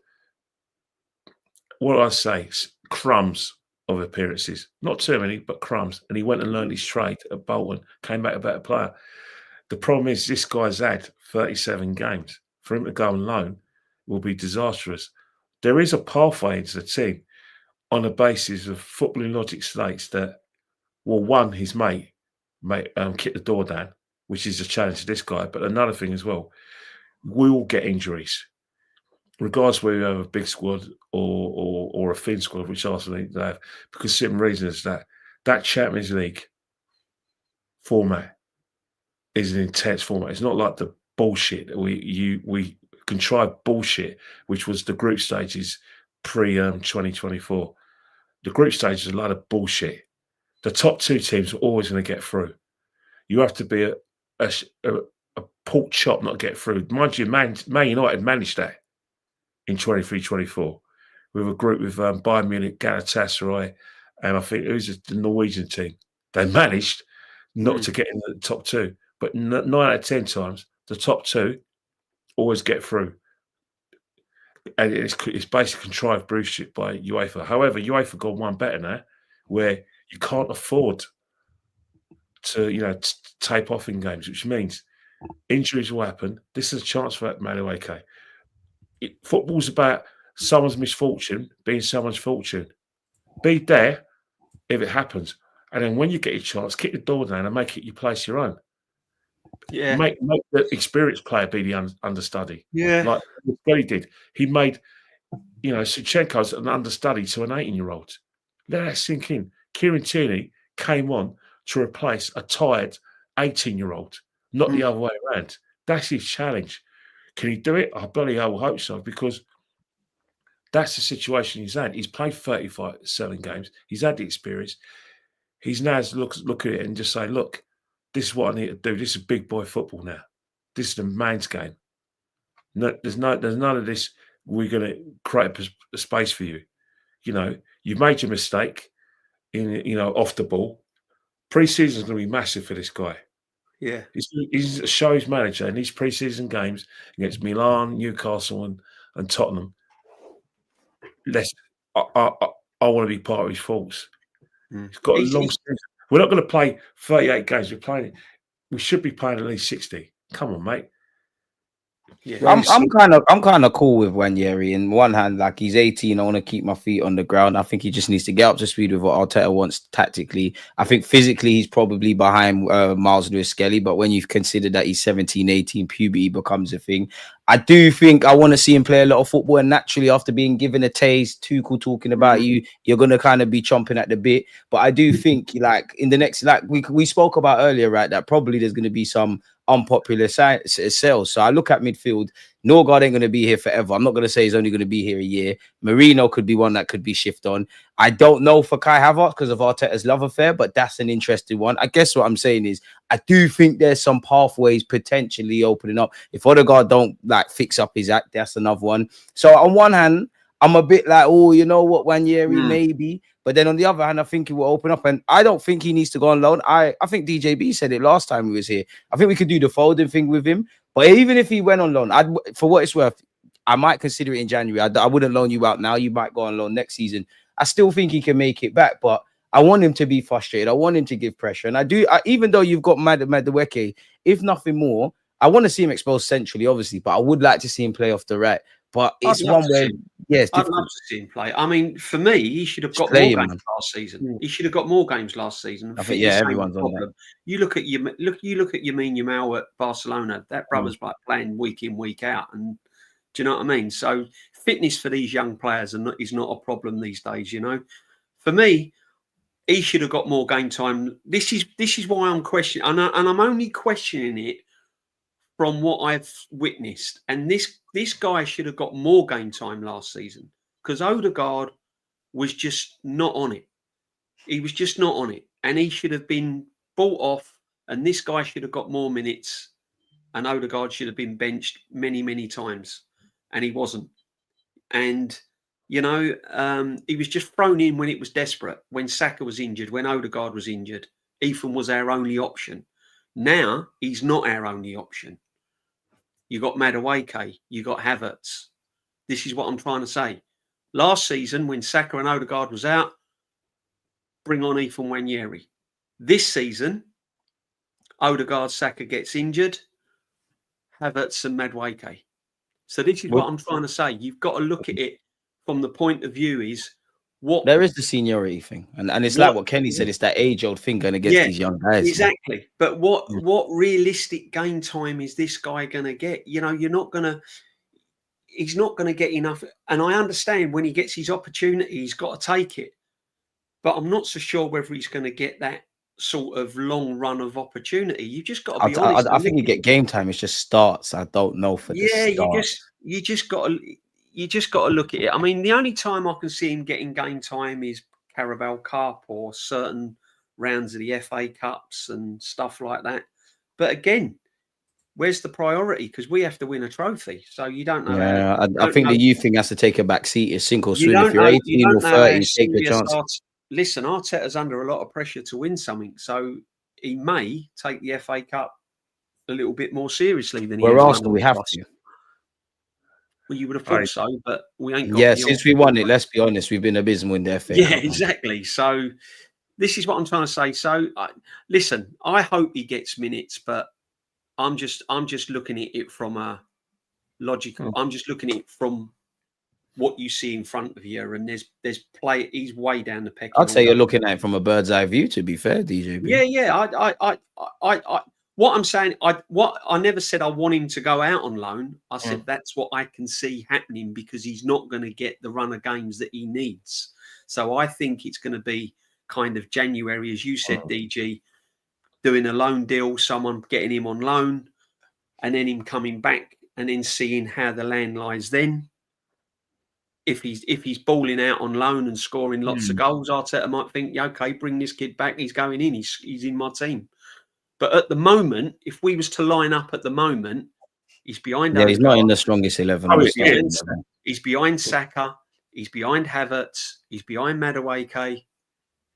what I say, crumbs of appearances. Not too many, but crumbs. And he went and learned his trade at Bolton, came back a better player. The problem is this guy's had 37 games. For him to go on loan will be disastrous. There is a pathway into the team on the basis of footballing logic states that, well, one, his mate kick the door down, which is a challenge to this guy. But another thing as well, we all get injuries. Regardless whether you have a big squad or a thin squad, which Arsenal need to have, because simple reason is that that Champions League format is an intense format. It's not like the bullshit that we contrived bullshit, which was the group stages pre 2024. The group stage is a lot of bullshit. The top 2 teams are always going to get through. You have to be a pork chop not get through. Mind you, Man United managed that in 23-24 with a group with Bayern Munich, Galatasaray, and I think it was the Norwegian team. They managed not to get in the top 2, but 9 out of 10 times the top 2 always get through. And it's basically contrived bullshit by UEFA. However, UEFA got one better now, where you can't afford to, tape off in games, which means injuries will happen. This is a chance for Madueke. Football's about someone's misfortune being someone's fortune. Be there if it happens, and then when you get your chance, kick the door down and make it your place your own. Yeah, make the experienced player be the understudy. Yeah, like what he did. He made, Suchenko's an understudy to an 18-year-old. Let that sink in. Kieran Tierney came on to replace a tired 18-year-old, not the other way around. That's his challenge. Can he do it? I bloody hell hope so, because that's the situation he's had. He's played 35-7 games. He's had the experience. He's now look at it and just say, look, this is what I need to do. This is big boy football now. This is the man's game. No, there's none of this. We're going to create a space for you. You've made your mistake off the ball. Pre-season is going to be massive for this guy. Yeah, he's a show's manager in these pre-season games against Milan, Newcastle, and Tottenham. I want to be part of his faults. He's got a long season. We're not going to play 38 games. We should be playing at least 60. Come on, mate. Yeah. I'm kind of cool with Nwaneri. In one hand, like, he's 18, I want to keep my feet on the ground. I think he just needs to get up to speed with what Arteta wants tactically. I think physically he's probably behind Miles Lewis-Skelly, but when you've considered that he's 17, 18, puberty becomes a thing. I do think I want to see him play a lot of football, and naturally, after being given a taste, Tuchel talking about you're going to kind of be chomping at the bit. But I do think, like, in the next, like we spoke about earlier, right, that probably there's going to be some unpopular sales. So I look at midfield. Norgard ain't going to be here forever. I'm not going to say he's only going to be here a year. Marino could be one that could be shifted on. I don't know for Kai Havertz because of Arteta's love affair, but that's an interesting one. I guess what I'm saying is I do think there's some pathways potentially opening up. If Odegaard don't fix up his act, that's another one. So on one hand, I'm a bit like, oh, you know what, Nwaneri maybe. But then on the other hand, I think it will open up. And I don't think he needs to go on loan. I think DJB said it last time he was here. I think we could do the folding thing with him. But even if he went on loan, for what it's worth, I might consider it in January. I wouldn't loan you out now. You might go on loan next season. I still think he can make it back. But I want him to be frustrated. I want him to give pressure. And even though you've got Madueke, if nothing more, I want to see him exposed centrally, obviously. But I would like to see him play off the right. But it's one where, yes, I'd love to see him play. I mean, for me, he should have got more games last season. He should have got more games last season. I think, everyone's on that. You look at Lamine Yamal at Barcelona. That brother's like playing week in, week out, and do you know what I mean? So fitness for these young players is not a problem these days. For me, he should have got more game time. This is why I'm questioning, and I'm only questioning it from what I've witnessed. And this guy should have got more game time last season because Odegaard was just not on it. He was just not on it. And he should have been bought off, and this guy should have got more minutes, and Odegaard should have been benched many, many times. And he wasn't. And, he was just thrown in when it was desperate, when Saka was injured, when Odegaard was injured. Ethan was our only option. Now, he's not our only option. You got Madueke, you got Havertz. This is what I'm trying to say. Last season, when Saka and Odegaard was out, bring on Ethan Nwaneri. This season, Odegaard, Saka gets injured, Havertz and Madueke. So this is what I'm trying to say. You've got to look at it from the point of view is what there is the seniority thing, and it's like what Kenny said. It's that age-old thing going against these young guys. Exactly. Man. But what realistic game time is this guy going to get? He's not going to get enough. And I understand when he gets his opportunity, he's got to take it. but I'm not so sure whether he's going to get that sort of long run of opportunity. You just got to be honest. I think you get game time. It just starts. I don't know for the start. You just got to look at it. I mean, the only time I can see him getting game time is Carabao Cup or certain rounds of the FA Cups and stuff like that. But again, where's the priority? Because we have to win a trophy. So you don't know. Yeah, I think the youth thing has to take a back seat. It's sink or You swim. If you're 18 or 30, take a chance. Listen, Arteta's under a lot of pressure to win something. So he may take the FA Cup a little bit more seriously than he We're has. Arsenal, we have to. Well, you would have thought so, but we ain't got. Yeah, since we won it, let's be honest, we've been abysmal in the FA. Yeah, exactly. So this is what I'm trying to say. So listen, I hope he gets minutes, but I'm just looking at it from a logical. I'm just looking at it from what you see in front of you, and there's play. He's way down the pecking. I'd say you're looking at it from a bird's eye view. To be fair, DJB. Yeah. What I'm saying, I never said I want him to go out on loan. I said that's what I can see happening because he's not going to get the run of games that he needs. So I think it's going to be kind of January, as you said, DG, doing a loan deal, someone getting him on loan, and then him coming back and then seeing how the land lies then. If he's balling out on loan and scoring lots of goals, Arteta might think, yeah, okay, bring this kid back. He's going in. He's in my team. But at the moment, if we was to line up at the moment, he's behind. Yeah, he's not in the strongest 11. He's behind Saka. He's behind Havertz. He's behind Madueke.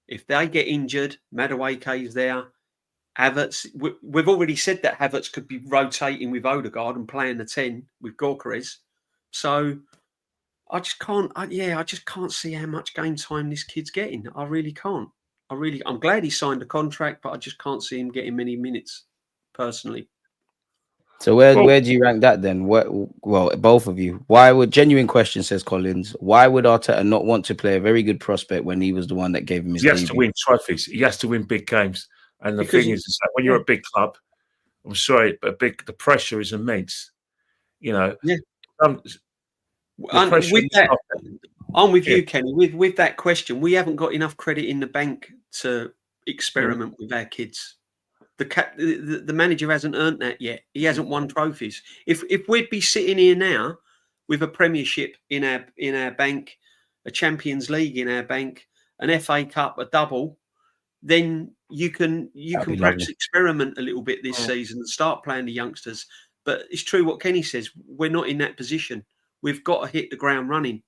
If they get injured, Madueke is there. Havertz. We've already said that Havertz could be rotating with Odegaard and playing the 10 with Gyokeres. So I just can't. I just can't see how much game time this kid's getting. I really can't. I'm glad he signed a contract, but I just can't see him getting many minutes personally. So where do you rank that then? Well, both of you. Why would genuine question, says Collins? Why would Arteta not want to play a very good prospect when he was the one that gave him his debut? He has debut? to win trophies. He has to win big games. And the thing is that when you're a big club, I'm sorry, but the pressure is immense. You know. Yeah. I'm with you, Kenny. With that question, we haven't got enough credit in the bank to experiment with our kids. The manager hasn't earned that yet. He hasn't won trophies. If we'd be sitting here now with a Premiership in our bank, a Champions League in our bank, an FA Cup, a double, then you can perhaps experiment a little bit this season and start playing the youngsters. But it's true what Kenny says. We're not in that position. We've got to hit the ground running.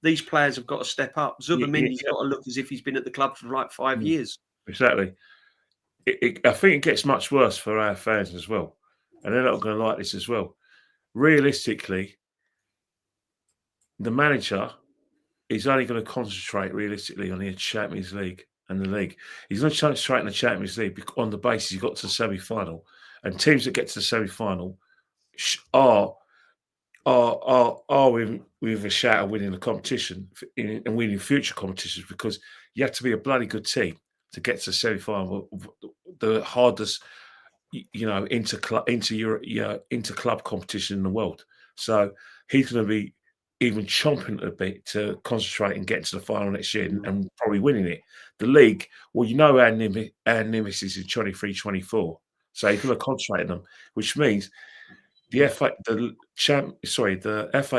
These players have got to step up. Zubamendi's got to look as if he's been at the club for like 5 years. Exactly. I think it gets much worse for our fans as well. And they're not going to like this as well. Realistically, the manager is only going to concentrate realistically on the Champions League and the league. He's going to concentrate on the Champions League on the basis he got to the semi-final. And teams that get to the semi-final are with a shout of winning the competition and winning future competitions, because you have to be a bloody good team to get to the semi-final, the hardest, inter-club competition in the world. So he's going to be even chomping a bit to concentrate and get to the final next year and probably winning it. The league, well, our nemesis is 23-24, so he's going to concentrate on them, which means the FA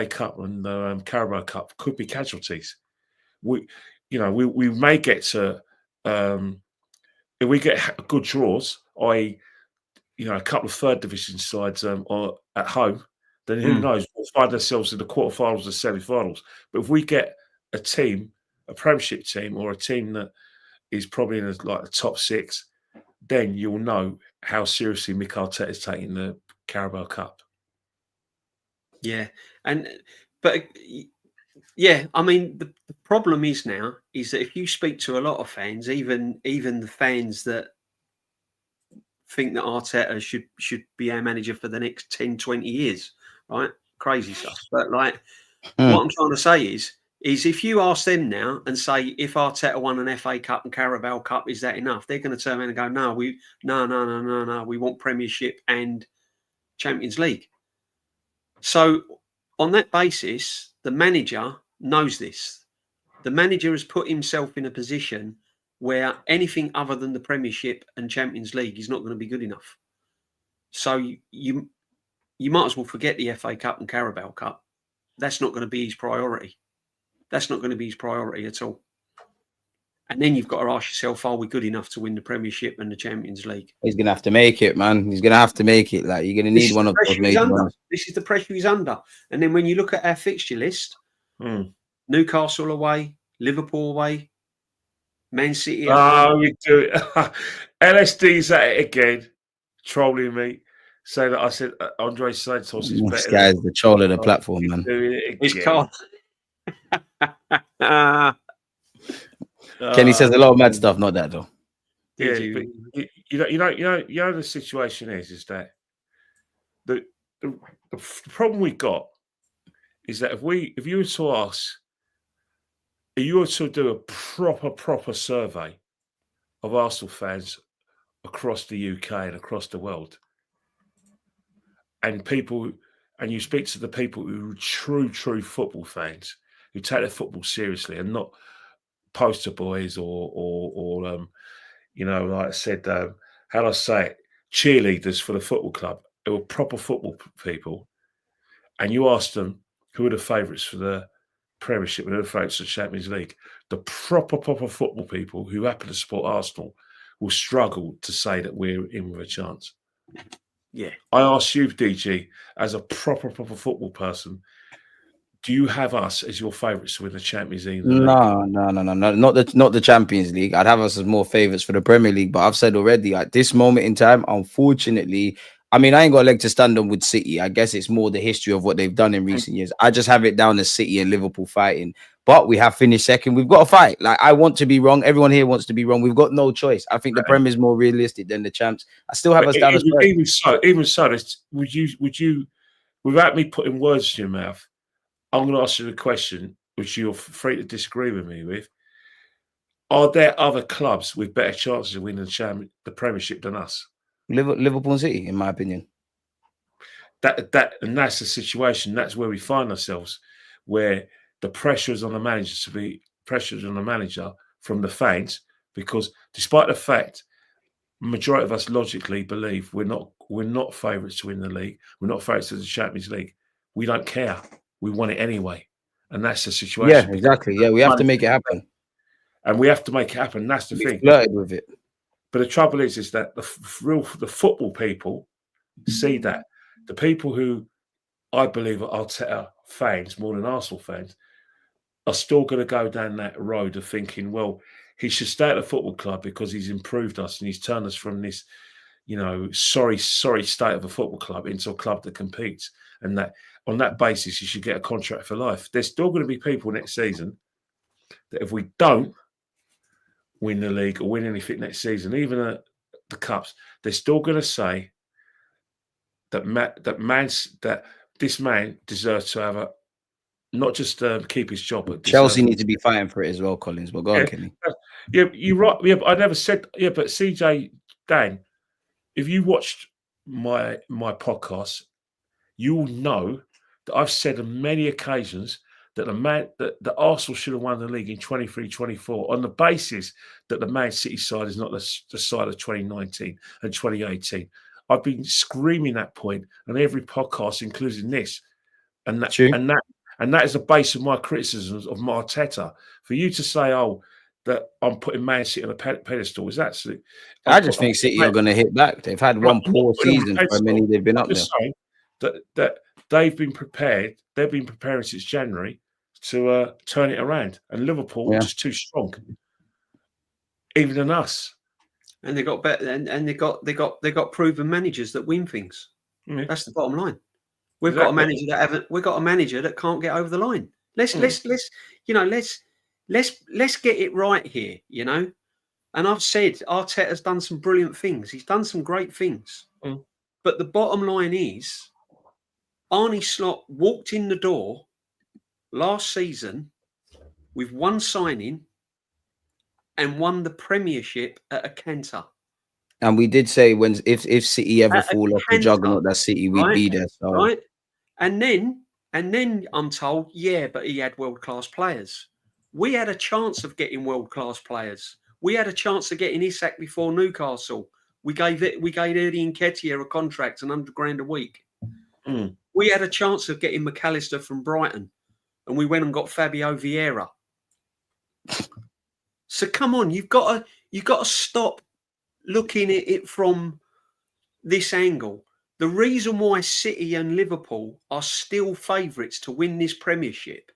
Cup and the Carabao Cup could be casualties. We may get to if we get good draws, i.e., a couple of third division sides or at home, then who knows? We'll find ourselves in the quarterfinals or semi-finals. But if we get a team, a Premiership team, or a team that is probably in the top 6, then you'll know how seriously Mikel Arteta is taking the Carabao Cup. Yeah, I mean, the problem is that if you speak to a lot of fans, even the fans that think that Arteta should be our manager for the next 10, 20 years, right? Crazy stuff. But what I'm trying to say is if you ask them now and say, if Arteta won an FA Cup and Carabao Cup, is that enough? They're going to turn around and go, no, we want Premiership and Champions League. So on that basis, the manager knows this. The manager has put himself in a position where anything other than the Premiership and Champions League is not going to be good enough. So you might as well forget the FA Cup and Carabao Cup. That's not going to be his priority. That's not going to be his priority at all. And then you've got to ask yourself, are we good enough to win the Premiership and the Champions League? He's going to have to make it, man. He's going to have to make it. Like, you're going to need one of those major ones. This is the pressure he's under. And then when you look at our fixture list, Newcastle away, Liverpool away, Man City away. Oh, you do it. LSD's at it again, trolling me, saying that I said Andre Santos is better. This guy's the troll of the platform, man. It's Carl. Kenny says a lot of mad stuff, not that though. Yeah, but you know the situation is that the problem we got is that if you were to ask, if you were to do a proper survey of Arsenal fans across the UK and across the world, and you speak to the people who are true football fans who take their football seriously and not poster boys or like I said, how do I say it? Cheerleaders for the football club. They were proper football people. And you asked them who are the favourites for the Premiership and who are the favourites for the Champions League. The proper football people who happen to support Arsenal will struggle to say that we're in with a chance. Yeah. I asked you, DG, as a proper football person, do you have us as your favourites to win the Champions League? No. Not the Champions League. I'd have us as more favourites for the Premier League. But I've said already, at this moment in time, unfortunately, I mean, I ain't got a leg to stand on with City. I guess it's more the history of what they've done in recent years. I just have it down as City and Liverpool fighting. But we have finished second. We've got to fight. Like, I want to be wrong. Everyone here wants to be wrong. We've got no choice. I think the Premier is more realistic than the champs. I still have us down as even so, would you, without me putting words in your mouth, I'm going to ask you the question, which you're free to disagree with me with. Are there other clubs with better chances of winning the Premiership than us? Liverpool and City, in my opinion. And that's the situation. That's where we find ourselves, where the pressure is on the manager from the fans, because despite the fact, majority of us logically believe we're not favourites to win the league. We're not favourites to the Champions League. We don't care. We want it anyway. And that's the situation. Yeah, exactly. Yeah, we have to make it happen. And we have to make it happen. That's the thing. Flirted with it. But the trouble is that the football people see that. The people who I believe are Arteta fans more than Arsenal fans are still going to go down that road of thinking, well, he should stay at the football club because he's improved us and he's turned us from this, sorry state of a football club into a club that competes. And that on that basis, you should get a contract for life. There's still going to be people next season that if we don't win the league or win anything next season, even the cups, they're still going to say that this man deserves to have not just keep his job, but Chelsea need to be fighting for it as well, Collins. But go on, Kenny. Yeah, you're right. Yeah, I never said. Yeah, but CJ, Dan, if you watched my podcast, you will know that I've said on many occasions that that Arsenal should have won the league in 23-24 on the basis that the Man City side is not the side of 2019 and 2018. I've been screaming that point on every podcast, including this, and that is the base of my criticisms of Arteta. For you to say, that I'm putting Man City on a pedestal is absolutely. I just think City are going to hit back. They've had one poor season for how many they've been up there. That they've been prepared. They've been preparing since January to turn it around, and Liverpool are just too strong, even than us. And they got better, and they got proven managers that win things. Mm-hmm. That's the bottom line. We've got a manager that can't get over the line. Let's get it right here, And I've said Arteta's done some brilliant things. He's done some great things. Mm. But the bottom line is, Arne Slot walked in the door last season with one signing and won the Premiership at a canter. And we did say if City ever fall off the juggernaut, that City we'd be there. So. Right. And then I'm told, but he had world-class players. We had a chance of getting world-class players. We had a chance of getting Isak before Newcastle. We gave Eddie Nketiah a contract, £100,000 a week. Mm. We had a chance of getting McAllister from Brighton, and we went and got Fabio Vieira. So come on, you've got to stop looking at it from this angle. The reason why City and Liverpool are still favourites to win this Premiership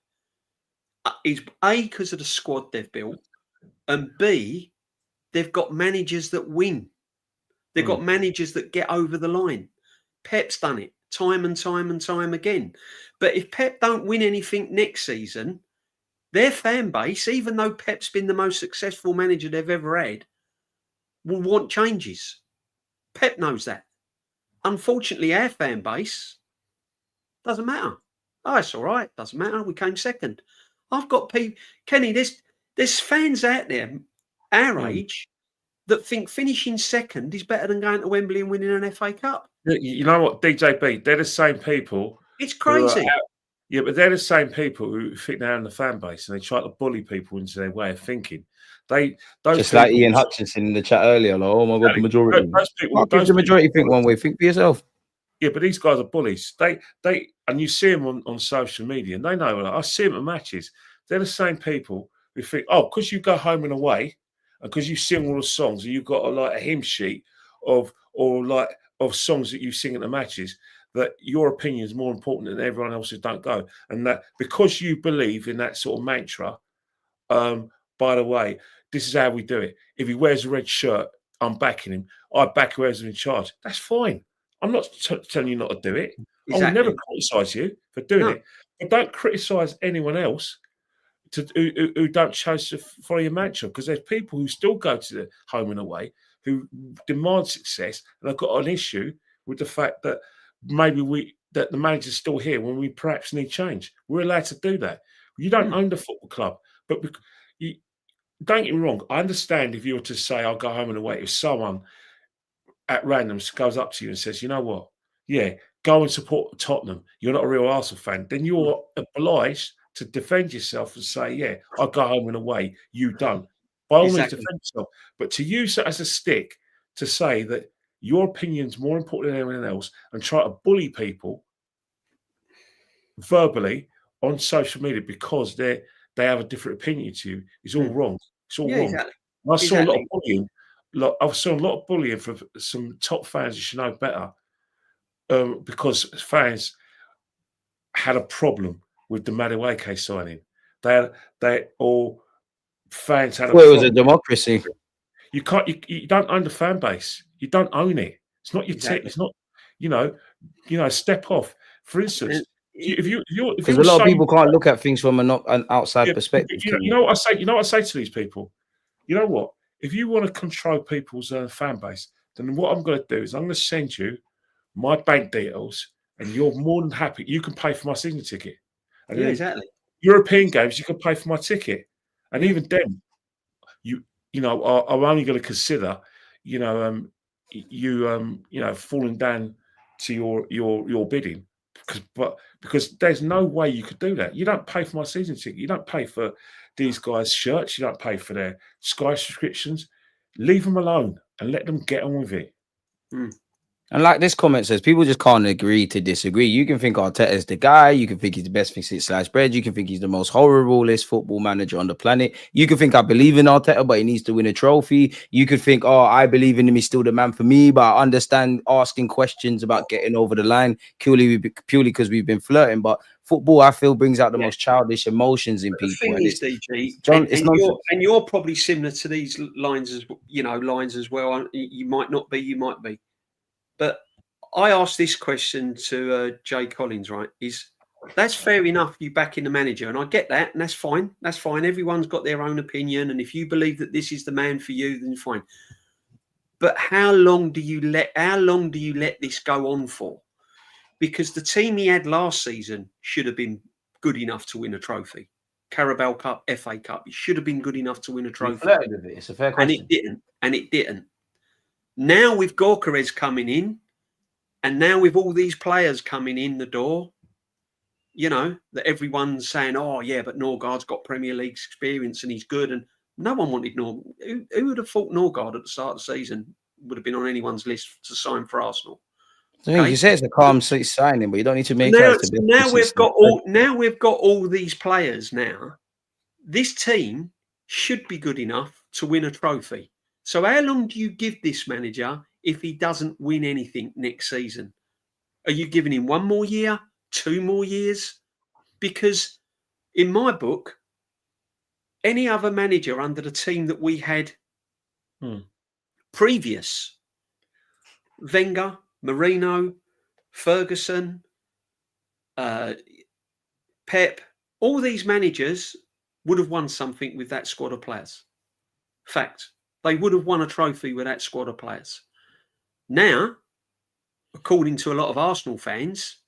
is A, because of the squad they've built, and B, they've got managers that win. They've got managers that get over the line. Pep's done it time and time and time again. But if Pep don't win anything next season, their fan base, even though Pep's been the most successful manager they've ever had, will want changes. Pep knows that. Unfortunately, our fan base doesn't matter. Oh, it's all right. Doesn't matter. We came second. I've got people, Kenny, there's fans out there our age that think finishing second is better than going to Wembley and winning an FA Cup. You know what, DJB, they're the same people. It's crazy. But they're the same people who think they're in the fan base and they try to bully people into their way of thinking. Those just people, like Ian Hutchinson in the chat earlier, like, oh my God, the majority. The majority think one way. Think for yourself. Yeah, but these guys are bullies. They and you see them on social media, and they know. Like, I see them at matches. They're the same people who think, oh, because you go home and away, and because you sing all the songs, and you've got a hymn sheet of songs that you sing at the matches, that your opinion is more important than everyone else's don't go, and that because you believe in that sort of mantra. By the way, this is how we do it. If he wears a red shirt, I'm backing him. I back whoever's in charge. That's fine. I'm not telling you not to do it. Exactly. I will never criticise you for doing it. But don't criticise anyone else who don't choose to follow your mantra, because there's people who still go to the home and away who demand success, and I've got an issue with the fact that maybe that the manager's still here when we perhaps need change. We're allowed to do that. You don't own the football club, but don't get me wrong. I understand if you were to say, I'll go home and away, if someone at random goes up to you and says, you know what? Yeah, go and support Tottenham. You're not a real Arsenal fan. Then you're obliged to defend yourself and say, yeah, I'll go home and away. You don't. By all means, defend yourself. But to use it as a stick to say that your opinion's more important than anyone else and try to bully people verbally on social media because they have a different opinion to you is all wrong. It's all wrong. Exactly. I saw a lot of bullying. I saw a lot of bullying from some top fans who should know better, because fans had a problem with the Madueke signing. They all fans had. Well, it was a democracy. You don't own the fan base. You don't own it. It's not your team. It's not. Step off. For instance, because a lot of people can't look at things from an outside perspective. You know what I say. You know what I say to these people. You know what? If you want to control people's fan base, then what I'm going to do is I'm going to send you my bank details, and you're more than happy. You can pay for my season ticket. And exactly. European games, you can pay for my ticket, and even then, I'm only going to consider, falling down to your bidding, because there's no way you could do that. You don't pay for my season ticket. You don't pay for these guys' shirts. You don't pay for their Sky subscriptions. Leave them alone and let them get on with it. And like this comment says, people just can't agree to disagree. You can think Arteta's the guy. You can think he's the best thing since sliced bread. You can think he's the most horriblest football manager on the planet. You can think I believe in Arteta, but he needs to win a trophy. You could think, oh, I believe in him. He's still the man for me. But I understand asking questions about getting over the line purely because we've been flirting. But football, I feel, brings out the most childish emotions in people. The thing is, DG, and you're probably similar to these lines as well. You might not be. You might be. But I asked this question to Jay Collins, right? That's fair enough, you backing the manager, and I get that, and that's fine. That's fine. Everyone's got their own opinion, and if you believe that this is the man for you, then fine. But how long do you let this go on for? Because the team he had last season should have been good enough to win a trophy. Carabao Cup, FA Cup. It should have been good enough to win a trophy. It's a fair question. And it didn't. Now with Gyokeres coming in, and now with all these players coming in the door, that everyone's saying, oh, yeah, but Norgard's got Premier League experience and he's good. And No one wanted Nor. Who would have thought Norgard at the start of the season would have been on anyone's list to sign for Arsenal? Okay? You say it's a calm signing, but you don't need to make now, it. Now we've got all these players now. This team should be good enough to win a trophy. So how long do you give this manager if he doesn't win anything next season? Are you giving him 1 more year, 2 more years? Because in my book, any other manager under the team that we had previous, Wenger, Mourinho, Ferguson, Pep, all these managers would have won something with that squad of players. Fact. They would have won a trophy with that squad of players. Now, according to a lot of Arsenal fans,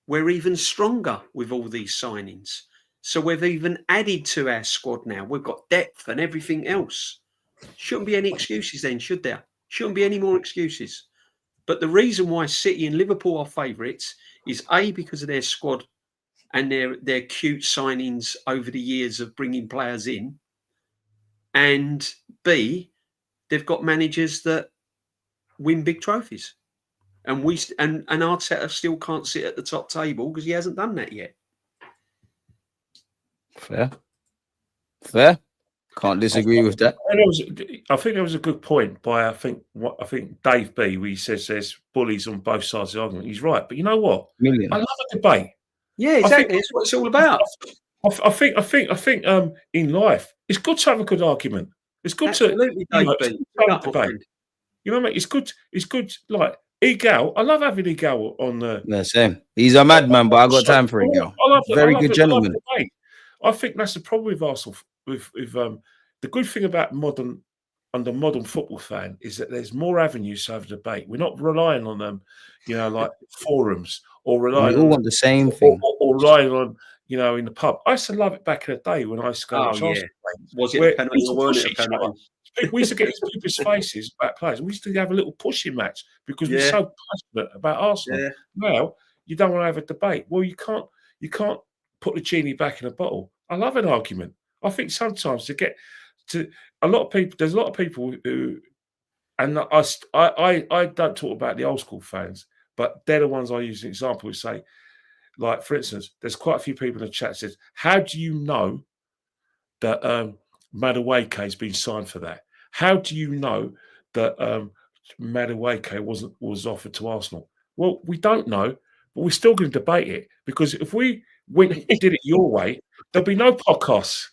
we're even stronger with all these signings. So we've even added to our squad now. We've got depth and everything else. Shouldn't be any excuses then, should there? Shouldn't be any more excuses. But the reason why City and Liverpool are favourites is A, because of their squad and their cute signings over the years of bringing players in, and B, they've got managers that win big trophies. And Arteta still can't sit at the top table because he hasn't done that yet. Fair. Can't disagree with that. I think there was a good point by I think Dave B, where he says there's bullies on both sides of the argument. He's right, but you know what? I love a debate. Yeah, exactly. That's what it's all about. I think in life it's good to have a good argument. It's good to have a debate. You know what I mean? It's good. Like Egal, I love having Egal on the. Yeah, same. He's a madman, but I got time for Egal. Very good gentleman. I think that's the problem with Arsenal. With the good thing about modern football fan is that there's more avenues to have a debate. We're not relying on them, like forums or relying. We all want the same thing, or relying on in the pub. I used to love it back in the day when I used to go. Was it a penalty or weren't it a penalty? We used to get into people's faces about players. We used to have a little pushing match because we're so passionate about Arsenal. Yeah. Now you don't want to have a debate. Well, you can't put the genie back in a bottle. I love an argument. I think sometimes to get to a lot of people, there's a lot of people who, and I don't talk about the old school fans, but they're the ones I use as an example. Say, like for instance, there's quite a few people in the chat says, "How do you know that Madueke has been signed for that? How do you know that Madueke was offered to Arsenal?" Well, we don't know, but we're still going to debate it because if we did it your way, there'll be no podcasts.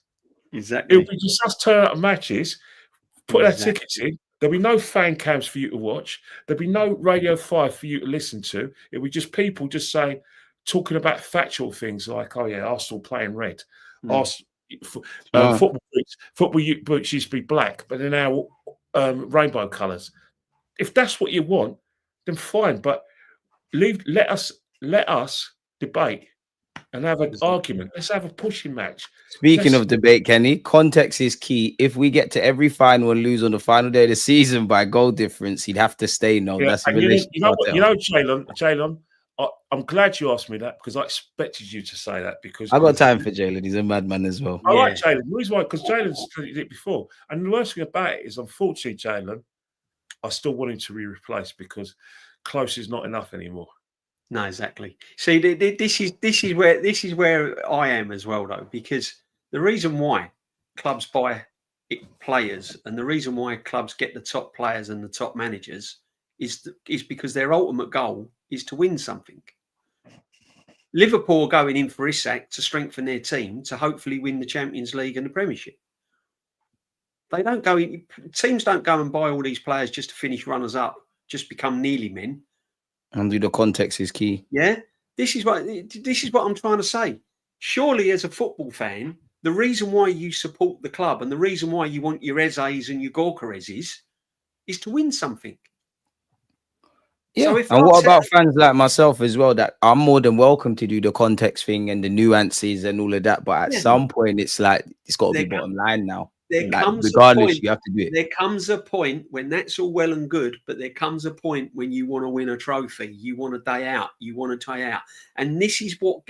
Exactly. It'll be just us turning up matches, put our tickets in. There'll be no fan cams for you to watch. There'll be no Radio 5 for you to listen to. It'll be just people just saying, talking about factual things like, "Oh yeah, Arsenal playing red." Football boots used to be black, but they're now rainbow colours. If that's what you want, then fine. But let us debate and have an argument. Let's have a pushing match. Speaking of debate, Kenny, context is key. If we get to every final and lose on the final day of the season by goal difference, he'd have to stay. No, that's a relationship. Jalen, I'm glad you asked me that because I expected you to say that because I got time for Jalen. He's a madman as well. I like Jalen. The reason why, because Jalen's did it before. And the worst thing about it is, unfortunately, Jalen, I still want him to be replaced because close is not enough anymore. No, exactly. See, this is where I am as well, though, because the reason why clubs buy players and the reason why clubs get the top players and the top managers is because their ultimate goal is to win something. Liverpool are going in for Isak to strengthen their team to hopefully win the Champions League and the Premiership. Teams don't go and buy all these players just to finish runners up, just become nearly men. And the context is key. Yeah, this is what I'm trying to say. Surely, as a football fan, the reason why you support the club and the reason why you want your Ezes and your Gyokeres is to win something. Yeah, so and what about fans like myself as well? That I'm more than welcome to do the context thing and the nuances and all of that. But at some point, it's like it's got to be bottom line now. regardless, you have to do it. There comes a point when that's all well and good, but there comes a point when you want to win a trophy. You want a day out. You want a day out. And this is what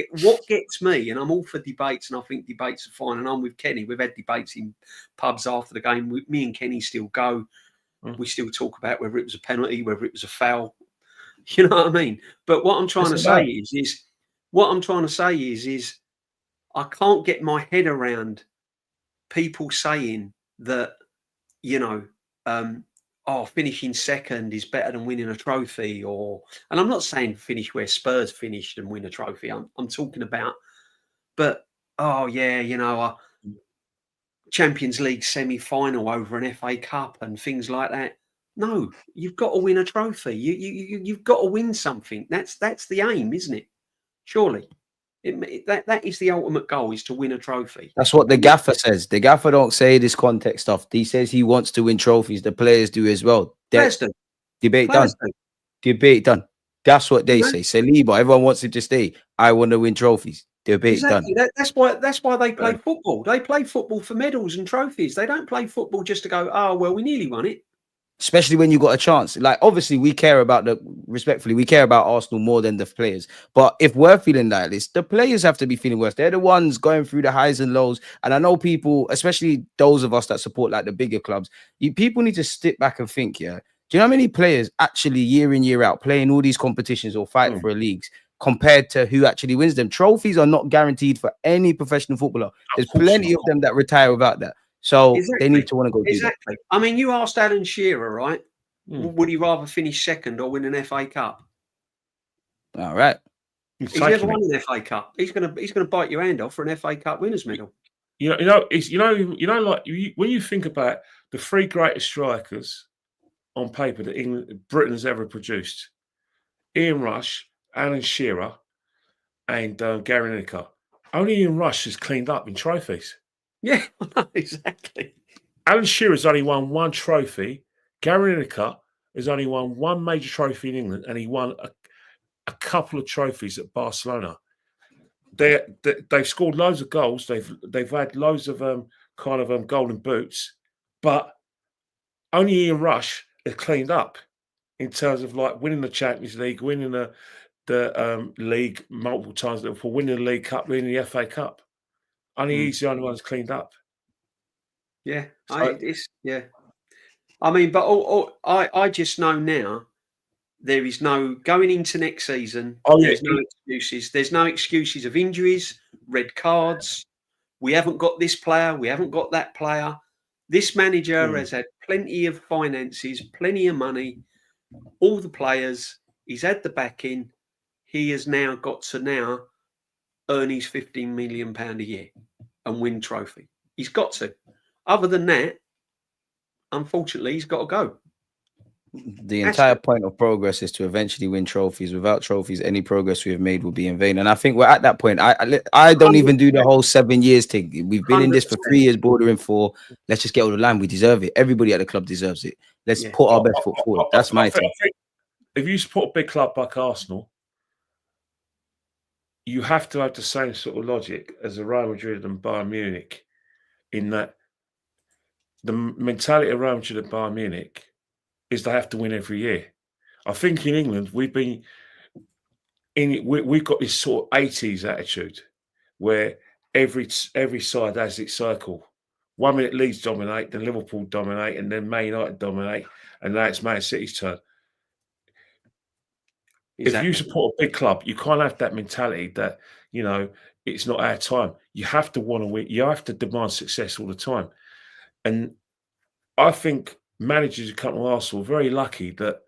gets me. And I'm all for debates, and I think debates are fine. And I'm with Kenny. We've had debates in pubs after the game. Me and Kenny still go. We still talk about whether it was a penalty, whether it was a foul. You know what I mean? But what I'm trying to say is I can't get my head around people saying that, finishing second is better than winning a trophy, and I'm not saying finish where Spurs finished and win a trophy. I'm talking about, Champions League semi-final over an FA Cup and things like that. No, you've got to win a trophy. You've got to win something. That's the aim, isn't it? Surely. That is the ultimate goal, is to win a trophy. That's what the gaffer says. The gaffer don't say this context stuff. He says he wants to win trophies. The players do as well. Debate done. Debate done. That's what they say. Saliba, everyone wants him to stay. I want to win trophies. Debate done. That's why they play football. They play football for medals and trophies. They don't play football just to go, oh, well, we nearly won it. Especially when you got a chance. Like, obviously, we care about we care about Arsenal more than the players. But if we're feeling like this, the players have to be feeling worse. They're the ones going through the highs and lows. And I know people, especially those of us that support like the bigger clubs, people need to sit back and think, do you know how many players actually year in, year out playing all these competitions or fighting for leagues compared to who actually wins them? Trophies are not guaranteed for any professional footballer. There's plenty of them that retire without that. So they need to want to go do that. I mean, you asked Alan Shearer, right? Would he rather finish second or win an FA Cup? All right. He's never won an FA Cup. He's gonna bite your hand off for an FA Cup winners medal. Like when you think about the three greatest strikers on paper that Britain has ever produced: Ian Rush, Alan Shearer, and Gary Lineker. Only Ian Rush has cleaned up in trophies. Yeah, exactly. Alan Shearer's only won one trophy. Gary Lineker has only won one major trophy in England, and he won a couple of trophies at Barcelona. They've scored loads of goals. They've had loads of golden boots, but only Ian Rush has cleaned up in terms of like winning the Champions League, winning the league multiple times, Liverpool, winning the League Cup, winning the FA Cup. Only he's the only one who's cleaned up. Yeah, I mean, but I just know now there is no going into next season. There's no excuses. There's no excuses of injuries, red cards. We haven't got this player. We haven't got that player. This manager has had plenty of finances, plenty of money, all the players. He's had the backing. He has now got to earn his £15 million a year and win trophy. He's got to. Other than that, unfortunately, he's got to go. The entire point of progress is to eventually win trophies. Without trophies, any progress we have made will be in vain. And I think we're at that point. I don't even do the whole 7 years thing. We've been in this for 3 years, bordering 4. Let's just get all the line. We deserve it. Everybody at the club deserves it. Let's put our best foot forward. That's my thing. If you support a big club like Arsenal, you have to have the same sort of logic as a Real Madrid and Bayern Munich, in that the mentality of Real Madrid and Bayern Munich is they have to win every year. I think in England we've got this sort of 80s attitude where every side has its cycle. 1 minute Leeds dominate, then Liverpool dominate, and then Man United dominate, and now it's Man City's turn. Exactly. If you support a big club, you can't have that mentality that, it's not our time. You have to want to win. You have to demand success all the time. And I think managers who come to Arsenal are very lucky that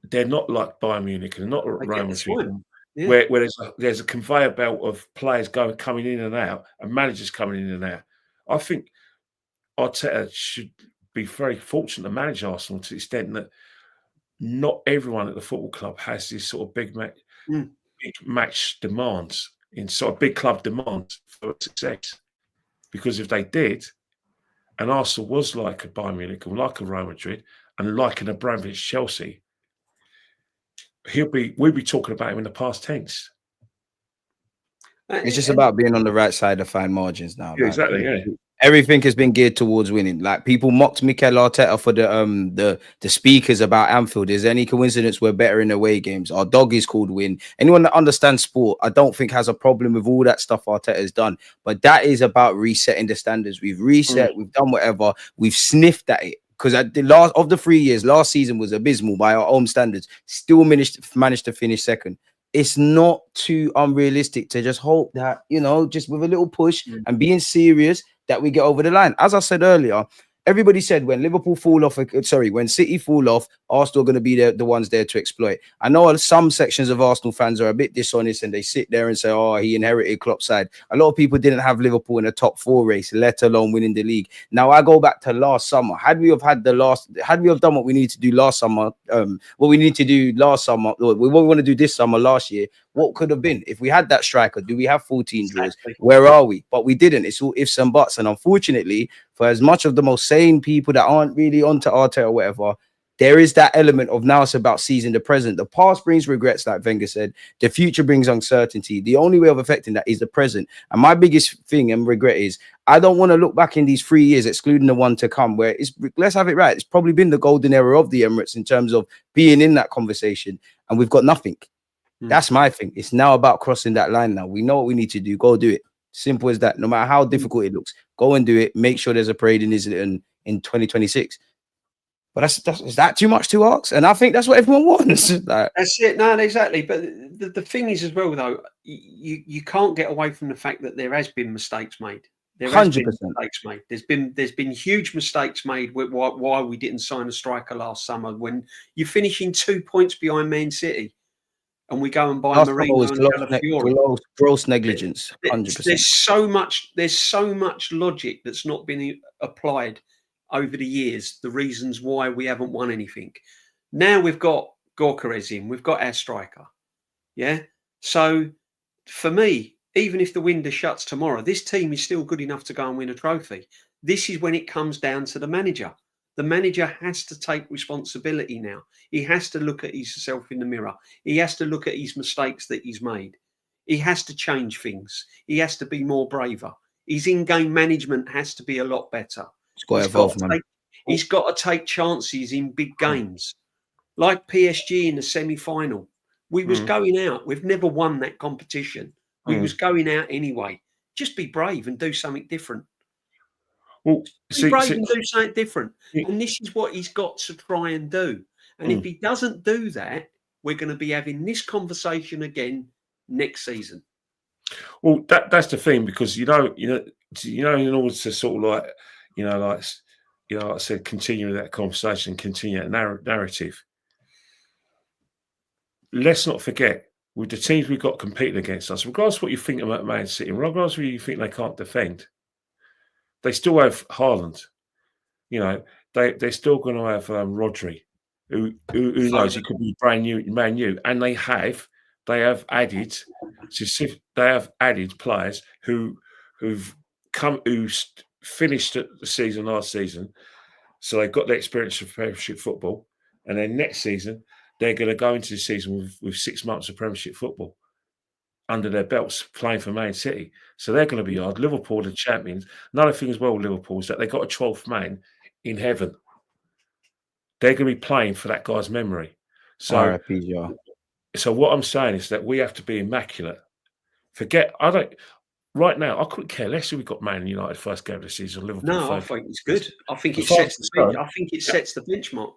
they're not like Bayern Munich and not Real Madrid, where there's a conveyor belt of players coming in and out and managers coming in and out. I think Arteta should be very fortunate to manage Arsenal to the extent that not everyone at the football club has this sort of big match demands, in sort of big club demands for success. Because if they did, and Arsenal was like a Bayern Munich and like a Real Madrid and like an Abramovich Chelsea, we'd be talking about him in the past tense. It's just about being on the right side of fine margins now. Yeah, exactly. Yeah. Everything has been geared towards winning. Like, people mocked Mikel Arteta for the speakers about Anfield. Is there any coincidence we're better in away games? Our dog is called win. Anyone that understands sport, I don't think has a problem with all that stuff Arteta has done. But that is about resetting the standards. We've reset, we've done whatever, we've sniffed at it. Because at the last of the 3 years, last season was abysmal by our own standards. Still managed to finish second. It's not too unrealistic to just hope that, just with a little push and being serious, that we get over the line. As I said earlier, everybody said when Liverpool fall off, when City fall off, Arsenal are going to be the ones there to exploit. I know some sections of Arsenal fans are a bit dishonest and they sit there and say, oh, he inherited Klopp's side. A lot of people didn't have Liverpool in a top 4 race, let alone winning the league. Now I go back to last summer. Had we have done what we need to do last summer, what we want to do this summer last year, what could have been? If we had that striker, do we have 14 draws? Where are we? But we didn't. It's all ifs and buts. And unfortunately, for as much of the most sane people that aren't really onto Arteta or whatever, there is that element of now it's about seizing the present. The past brings regrets, like Wenger said. The future brings uncertainty. The only way of affecting that is the present. And my biggest thing and regret is I don't want to look back in these 3 years, excluding the one to come, where let's have it right. It's probably been the golden era of the Emirates in terms of being in that conversation, and we've got nothing. That's my thing. It's now about crossing that line now. We know what we need to do. Go do it. Simple as that. No matter how difficult it looks, go and do it. Make sure there's a parade in Islington in 2026. But is that too much to ask? And I think that's what everyone wants. That's it. No, exactly. But the thing is as well, though, you can't get away from the fact that there has been mistakes made. There has 100%. Been mistakes made. There's been huge mistakes made with why we didn't sign a striker last summer when you're finishing 2 points behind Man City. And we go and buy Marino and Calafiori. Gross negligence, 100%. There's so much logic that's not been applied over the years. The reasons why we haven't won anything. Now we've got Gyokeres in. We've got our striker. Yeah. So for me, even if the window shuts tomorrow, this team is still good enough to go and win a trophy. This is when it comes down to the manager. The manager has to take responsibility now. He has to look at himself in the mirror. He has to look at his mistakes that he's made. He has to change things. He has to be more braver. His in-game management has to be a lot better. He's got to take chances in big games. Like PSG in the semi-final. We was going out. We've never won that competition. We was going out anyway. Just be brave and do something different. Well, be brave and do something different. And this is what he's got to try and do. And if he doesn't do that, we're going to be having this conversation again next season. Well, that's the thing, because in order to sort of like I said, continue that conversation, continue that narrative. Let's not forget, with the teams we've got competing against us, regardless of what you think about Man City, regardless of what you think they can't defend, they still have Haaland. They're still going to have Rodri, who knows, he could be brand new, and they have added players who've finished the season last season, so they've got the experience of Premiership football, and then next season they're going to go into the season with 6 months of Premiership football under their belts, playing for Man City. So they're going to be hard. Liverpool, the champions. Another thing as well with Liverpool is that they got a 12th man in heaven. They're going to be playing for that guy's memory. So what I'm saying is that we have to be immaculate. Right now, I couldn't care less who we got Man United first game of the season. Liverpool. No, I think it's good. I think it sets the benchmark.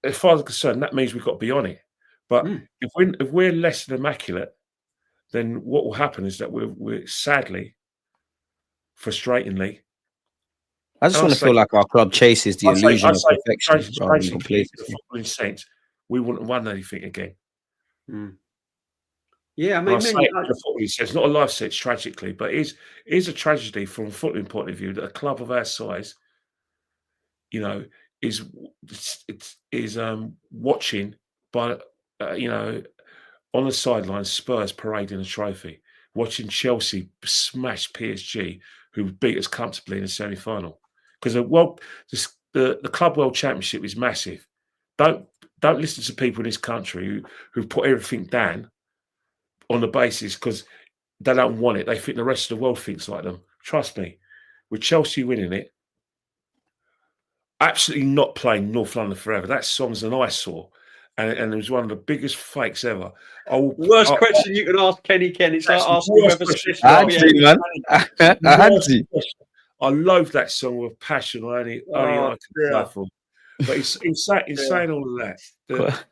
As far as I'm concerned, that means we've got to be on it. But if we're less than immaculate, then what will happen is that we're sadly, frustratingly, I just want to feel like our club chases the illusion of perfection rather than complacency. In sense, we wouldn't have won anything again. Yeah, I mean, it's not a life sentence tragically, but it is a tragedy from a footballing point of view that a club of our size, is watching by on the sidelines, Spurs parading a trophy, watching Chelsea smash PSG, who beat us comfortably in the semi-final. Because the Club World Championship is massive. Don't listen to people in this country who put everything down on the basis because they don't want it. They think the rest of the world thinks like them. Trust me, with Chelsea winning it, absolutely not playing North London Forever. That song's an eyesore. And it was one of the biggest fakes ever. Worst question you can ask Kenny Ken. It's like asking whether I had to, man. I had to. I love that song with passion. Only I can play for. But in saying all of that,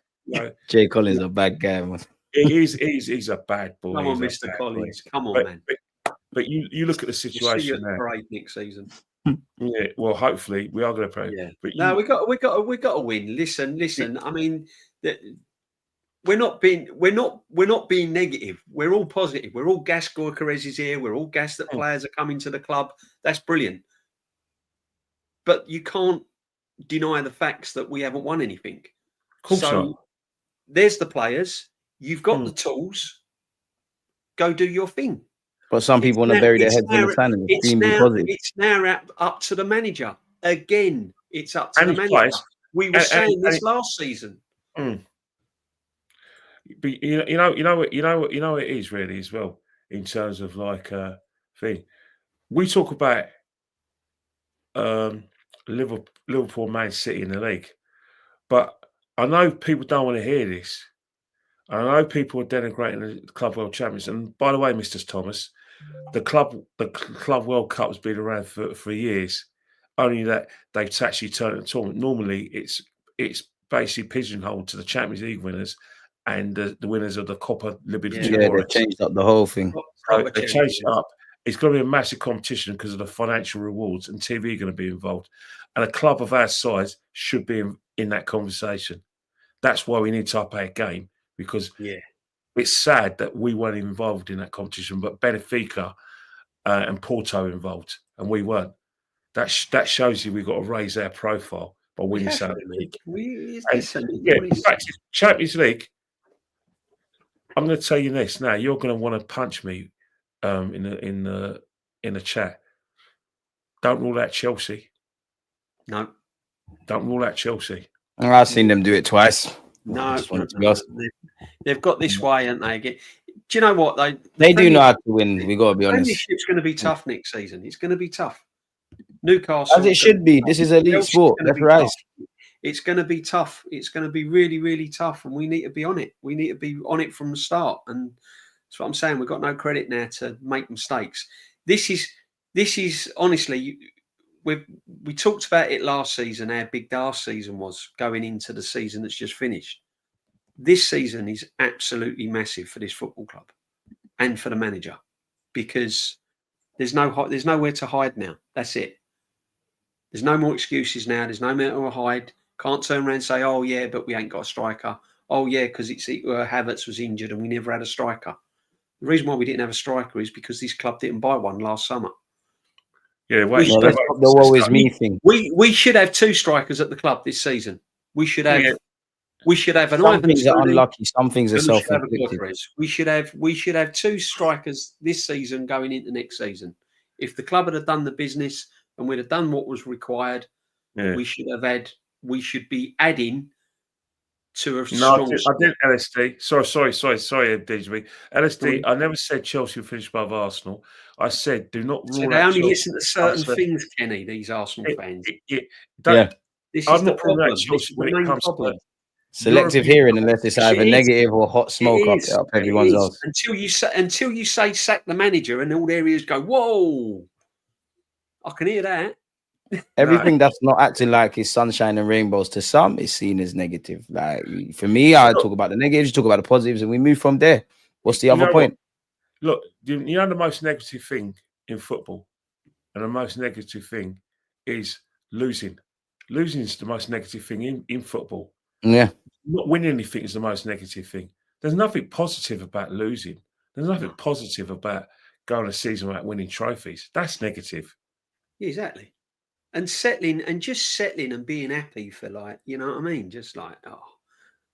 Jay Collins a bad guy, man. He's a bad boy. Come on, Mr. Collins. Come on, man. But you look at the situation now. Parade next season. Yeah, well, hopefully we are going to play. Yeah, but no, we got to win. Listen. I mean, we're not being negative. We're all positive. We're all gassed. Gyokeres is here. We're all gassed that players are coming to the club. That's brilliant. But you can't deny the facts that we haven't won anything. So there's the players. You've got the tools. Go do your thing. But some people want to bury their heads in the sand. It's now up to the manager. Again, it's up to the manager. We were saying this last season. But you know what it is really as well in terms of like thing. We talk about Liverpool, Man City in the league, but I know people don't want to hear this. I know people are denigrating the Club World Champions. And by the way, Mr. Thomas, the Club World Cup has been around for years. Only that they've actually turned it into a tournament. Normally, it's basically pigeonholed to the Champions League winners and the winners of the Copa Libertadores. Yeah, they changed up the whole thing. They changed it up. It's going to be a massive competition because of the financial rewards, and TV are going to be involved. And a club of our size should be in that conversation. That's why we need to up our game, because it's sad that we weren't involved in that competition, but Benfica and Porto were involved, and we weren't. That shows you we've got to raise our profile by winning Saudi League. In fact, Champions League, I'm going to tell you this now. You're going to want to punch me in the chat. Don't rule out Chelsea. No. Don't rule out Chelsea. I've seen them do it twice. No, they've got this way, haven't they? Do you know what? They do know how to win. We got to be honest. It's going to be tough next season. It's going to be tough. Newcastle, as it should be. This is elite sport. That's right. It's going to be tough. It's going to be really, really tough, and we need to be on it. We need to be on it from the start, and that's what I'm saying. We've got no credit now to make mistakes. This is honestly. We talked about it last season, how big our season was going into the season that's just finished. This season is absolutely massive for this football club and for the manager, because there's nowhere to hide now. That's it. There's no more excuses now. There's no more to hide. Can't turn around and say, oh, yeah, but we ain't got a striker. Oh, yeah, because Havertz was injured and we never had a striker. The reason why we didn't have a striker is because this club didn't buy one last summer. Yeah, the woe is me thing. We should have two strikers at the club this season. We should have. Yeah. We should have an. Some things are unlucky. Some things are self-inflicted. We should have two strikers this season going into next season. If the club had done the business and we'd have done what was required, we should have had. We should be adding to a strong. I didn't LSD. Sorry, DJB. LSD. I never said Chelsea would finish above Arsenal. I said do not rule out. They only listen to certain things, Kenny. These Arsenal fans. This is the problem. When it comes to selective hearing, unless it's either negative or hot smoke up everyone's else. Until you say sack the manager, and all areas go, whoa! I can hear that. Everything that's not acting like it's sunshine and rainbows to some is seen as negative. Like for me, I talk about the negatives, you talk about the positives, and we move from there. What's the other point? Look, you know the most negative thing in football, and the most negative thing is losing. Losing is the most negative thing in football. Yeah. Not winning anything is the most negative thing. There's nothing positive about losing. There's nothing positive about going a season without winning trophies. That's negative. Yeah, exactly. And settling and being happy for, like, you know what I mean? Just like,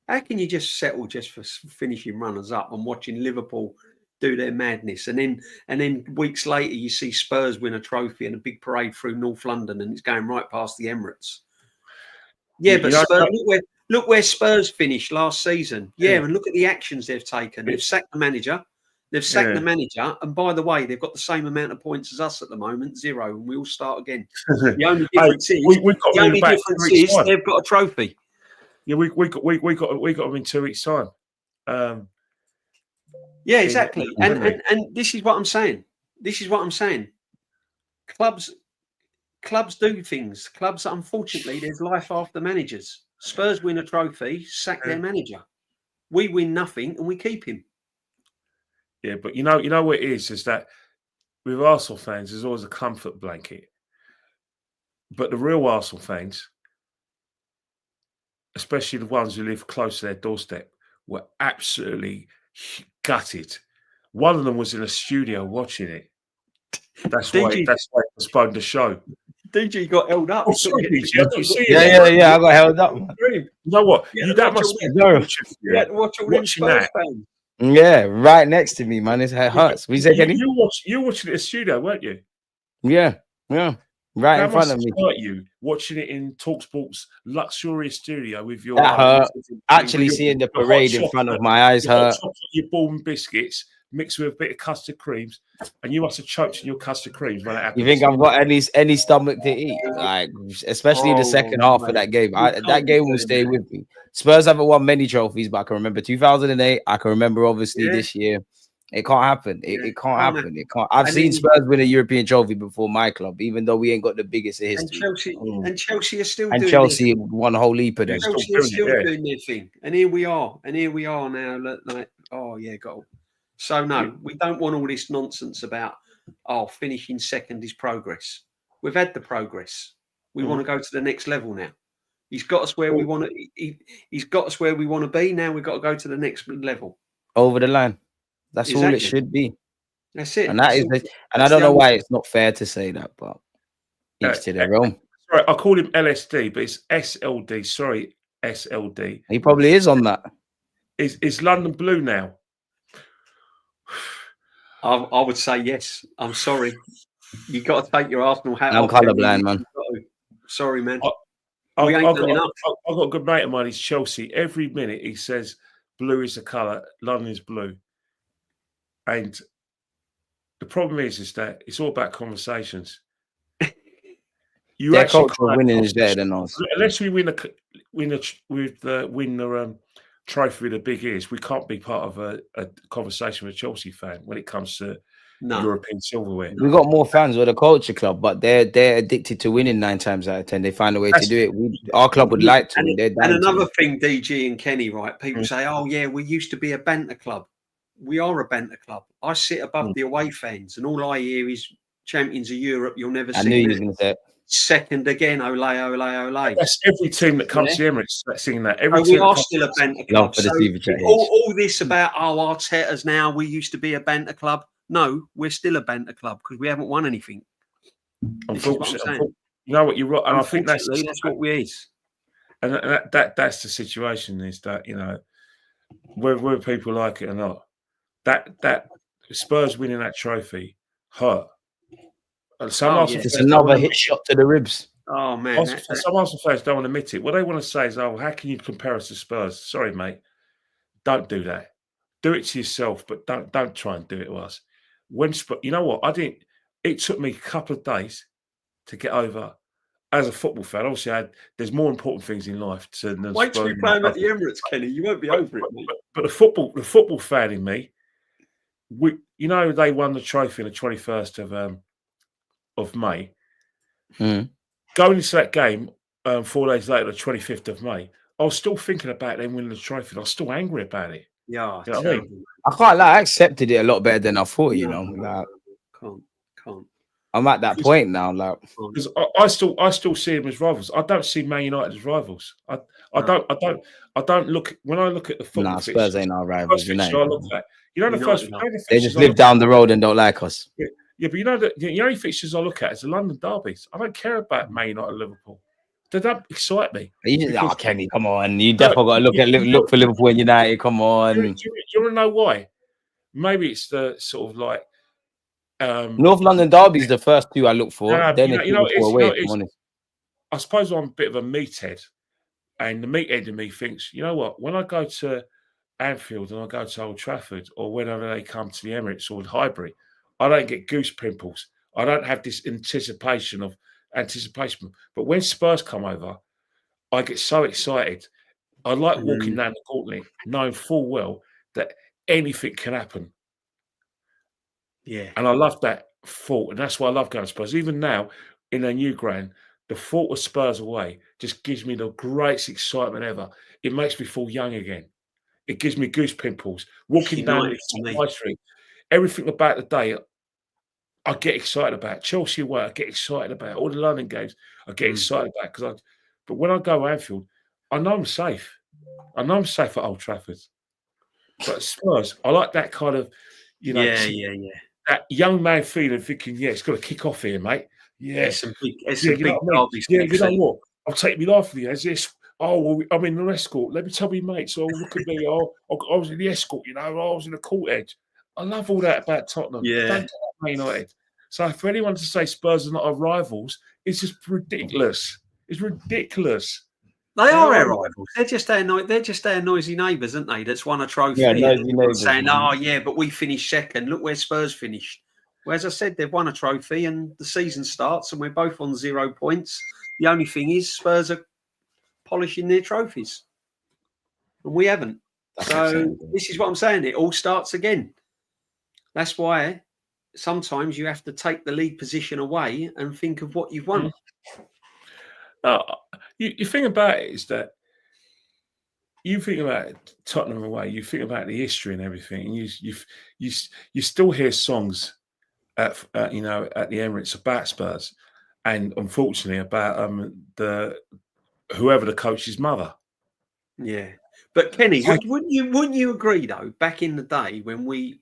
how can you just settle just for finishing runners up and watching Liverpool do their madness, and then weeks later you see Spurs win a trophy and a big parade through North London, and it's going right past the Emirates. Yeah, but Spurs, look where Spurs finished last season. Yeah, and look at the actions they've taken. They've sacked the manager. They've sacked the manager, and by the way, they've got the same amount of points as us at the moment, 0, and we all start again. The only difference is they've got a trophy. Yeah, we got them in 2 weeks' time. Yeah, exactly. And this is what I'm saying. Clubs do things. Clubs, unfortunately, there's life after managers. Spurs win a trophy, sack their manager. We win nothing, and we keep him. Yeah, but you know what it is that with Arsenal fans, there's always a comfort blanket. But the real Arsenal fans, especially the ones who live close to their doorstep, were absolutely gutted. One of them was in a studio watching it. That's why it postponed the show. DG got held up. Oh, sorry, DG. Yeah, I got held up. You know what? That must be watching that. Fans. Yeah, right next to me, man. It hurts. You watching it in the studio, weren't you? Yeah. Right in front of me. You watching it in TalkSport's luxurious studio with your actually seeing the parade in front of my eyes hurt. Your ball and biscuits mixed with a bit of custard creams, and you must have choked in your custard creams when it happened. You think I've got any stomach to eat? Like, especially in the second half of that game. That game will stay with me. Spurs haven't won many trophies, but I can remember 2008. I can remember obviously this year. It can't happen. It can't happen. It can't. I've seen Spurs win a European trophy before my club, even though we ain't got the biggest in history. And Chelsea are still doing Chelsea won a whole heap of them. Chelsea are still doing their thing. And here we are. Now. Like, goal. So no, we don't want all this nonsense about finishing second is progress. We've had the progress. We want to go to the next level now. He's got us where we want to. He's got us where we want to be. Now we've got to go to the next level. Over the line. That's all it should be. That's it. And I don't know why it's not fair to say that, but each to their own. Sorry, I call him LSD, but it's SLD. Sorry, SLD. He probably is on that. Is London blue now? I would say yes. I'm sorry. You got to take your Arsenal hat off. I'm colourblind, man. Sorry, man. I've got a good mate of mine. He's Chelsea. Every minute he says blue is the colour. London is blue. And the problem is that it's all about conversations. Their culture of winning is better than us. Unless we win the trophy with the big ears, we can't be part of a conversation with a Chelsea fan when it comes to European silverware. We got more fans with a culture club, but they're addicted to winning 9 times out of 10. They find a way to do it. Our club would like to. And another thing, DG and Kenny, right? People say, "Oh yeah, we used to be a banter club." We are a banter club. I sit above the away fans, and all I hear is champions of Europe. You'll never see. I knew you were going to say it. Second again, ole, ole, ole. That's every team that comes to the Emirates that's singing that. We are still a banter club. So all this about Arteta's now, we used to be a banter club. No, we're still a banter club because we haven't won anything. Unfortunately, you know what, you're right, and I think that's what we is. And that's the situation. Is that whether people like it or not, that Spurs winning that trophy hurt. It's another hit shot to the ribs. Oh man! Some Arsenal fans don't want to admit it. What they want to say is, "Oh, how can you compare us to Spurs?" Sorry, mate. Don't do that. Do it to yourself, but don't try and do it to us. You know what? It took me a couple of days to get over. As a football fan, obviously, there's more important things in life than wait till you play them at the Emirates, Kenny. You won't be over it, mate. But the football fan in me, they won the trophy on the 21st of May. Going into that game 4 days later, the 25th of May, I was still thinking about them winning the trophy. And I was still angry about it. Yeah, you know what I mean? I can't lie. I accepted it a lot better than I thought. Can't. I'm at that point now. Like, because I still see them as rivals. I don't see Man United as rivals. I don't look when I look at the football. Nah, Spurs ain't our rivals. I look at, they just live down the road and don't like us. Yeah, but the only fixtures I look at is the London derbies. I don't care about Man United and Liverpool. They don't excite me. Kenny, come on. You definitely got to look for Liverpool and United. Come on. You want to know why? Maybe it's the sort of like North London derbies. The first 2 I look for. Then I suppose I'm a bit of a meathead, and the meathead in me thinks, you know what? When I go to Anfield and I go to Old Trafford, or whenever they come to the Emirates or Highbury, I don't get goose pimples. I don't have this anticipation. But when Spurs come over, I get so excited. I like walking down the courtney, knowing full well that anything can happen. Yeah. And I love that thought. And that's why I love going to Spurs. Even now, in a new ground, the thought of Spurs away just gives me the greatest excitement ever. It makes me feel young again. It gives me goose pimples. Walking down the high street, everything about the day, I get excited about. Chelsea away, I get excited about. All the London games, I get excited about. But when I go to Anfield, I know I'm safe. I know I'm safe at Old Trafford. But Spurs, I like that kind of, that young man feeling, thinking, it's got to kick off here, mate. Yeah, some big derbies. Yeah, you know what? I'll take me life for you as this. Oh, well, I'm in the escort. Let me tell me, mates. Oh, look at me. Oh, I was in the escort, I was in the court edge. I love all that about Tottenham. Yeah. I don't get that United. So for anyone to say Spurs are not our rivals, it's just ridiculous. It's ridiculous. They are our rivals. They're just our noisy neighbours, aren't they? That's won a trophy. Yeah, noisy neighbours. Saying, but we finished second. Look where Spurs finished. Well, as I said, they've won a trophy and the season starts and we're both on 0 points. The only thing is Spurs are polishing their trophies and we haven't. So this is what I'm saying. It all starts again. That's why sometimes you have to take the lead position away and think of what you've won. You think about it is that you think about Tottenham away, you think about the history and everything, and you still hear songs at the Emirates about Spurs, and unfortunately about whoever the coach's mother. Yeah, but Kenny, wouldn't you agree though? Back in the day when we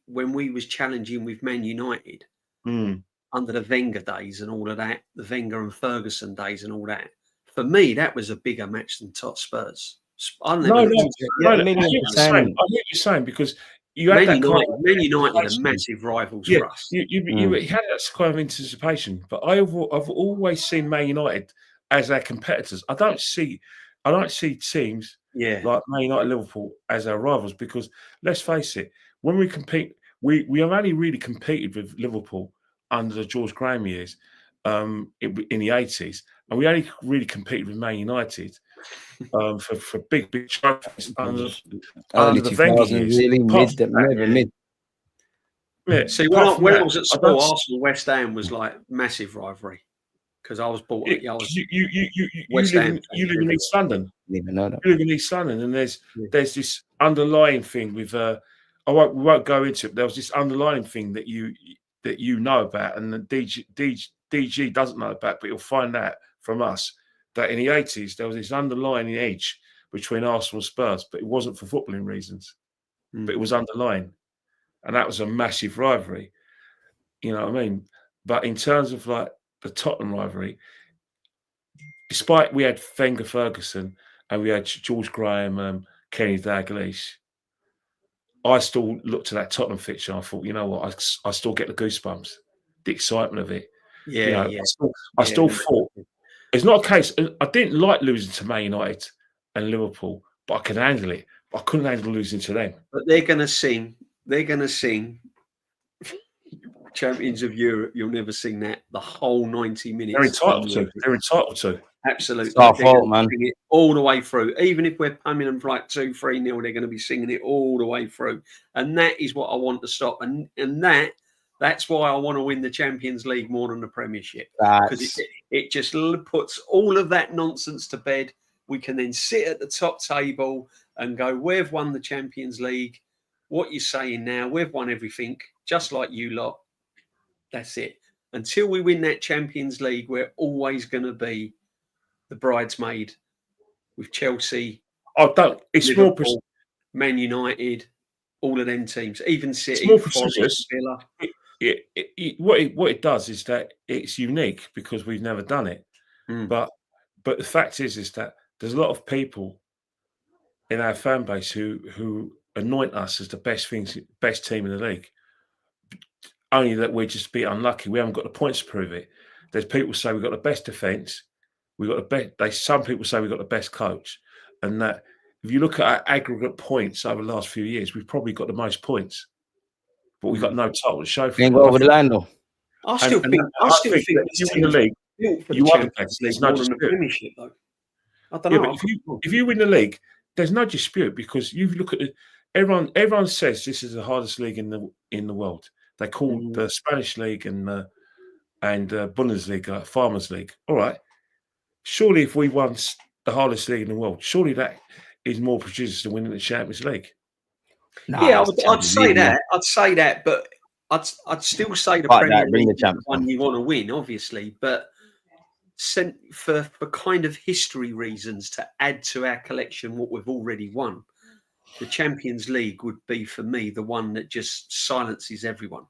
was challenging with Man United under the Wenger days and all of that, the Wenger and Ferguson days and all that. For me, that was a bigger match than Spurs. I hear what you're saying because you had Man United are massive rivals for us. You had that kind of anticipation, but I've always seen Man United as our competitors. I don't see teams like Man United, Liverpool as our rivals because let's face it, when we compete, we have only really competed with Liverpool under the George Graham years in the 80s. And we only really competed with Man United for big trophies under the Wenger years. Really mid. Yeah. See, when I was at school, Arsenal West Ham was like massive rivalry because I was bought. You live in East London. You live in East London, and there's this underlying thing with. We won't go into it. There was this underlying thing that you know about, and the DG doesn't know about, but you'll find out from us that in the 80s there was this underlying edge between Arsenal and Spurs, but it wasn't for footballing reasons, but it was underlying, and that was a massive rivalry. You know what I mean? But in terms of like the Tottenham rivalry, despite we had Wenger, Ferguson, and we had George Graham, Kenny Dalglish, I still looked at that Tottenham fixture and I thought, you know what, I still get the goosebumps, the excitement of it. I still thought it's not a case. I didn't like losing to Man United and Liverpool, but I could handle it. But I couldn't handle losing to them. But they're going to sing. Champions of Europe. You'll never sing that the whole 90 minutes. They're entitled to. Absolutely. It's our fault, man. Sing it all the way through. Even if we're pumming them for like 2-3-0, they're going to be singing it all the way through. And that is what I want to stop. And that's why I want to win the Champions League more than the Premiership. Because it just puts all of that nonsense to bed. We can then sit at the top table and go, we've won the Champions League. What you're saying now, we've won everything, just like you lot. That's it. Until we win that Champions League, we're always going to be the bridesmaid with Chelsea. It's Liverpool, more Man United, all of them teams, even City. It's more prestigious. What it does is that it's unique because we've never done it. But the fact is that there's a lot of people in our fan base who anoint us as the best team in the league. Only that we're just a bit unlucky. We haven't got the points to prove it. There's people say we've got the best defence. Some people say we've got the best coach, and that if you look at our aggregate points over the last few years, we've probably got the most points, but we've got no title to show for it. Ain't go over the line though. I still think that if you win the league, you are the best. There's no dispute. Though. I don't know. But if you win the league, there's no dispute because you look at everyone says this is the hardest league in the world. They call the Spanish league and Bundesliga Farmers League. All right. Surely if we won the hardest league in the world, surely that is more prestigious than winning the Champions League. Nah, yeah, I'd say that. I'd say that, but I'd still say the Premier League is the one you want to win, obviously. But for kind of history reasons to add to our collection what we've already won, the Champions League would be for me the one that just silences everyone.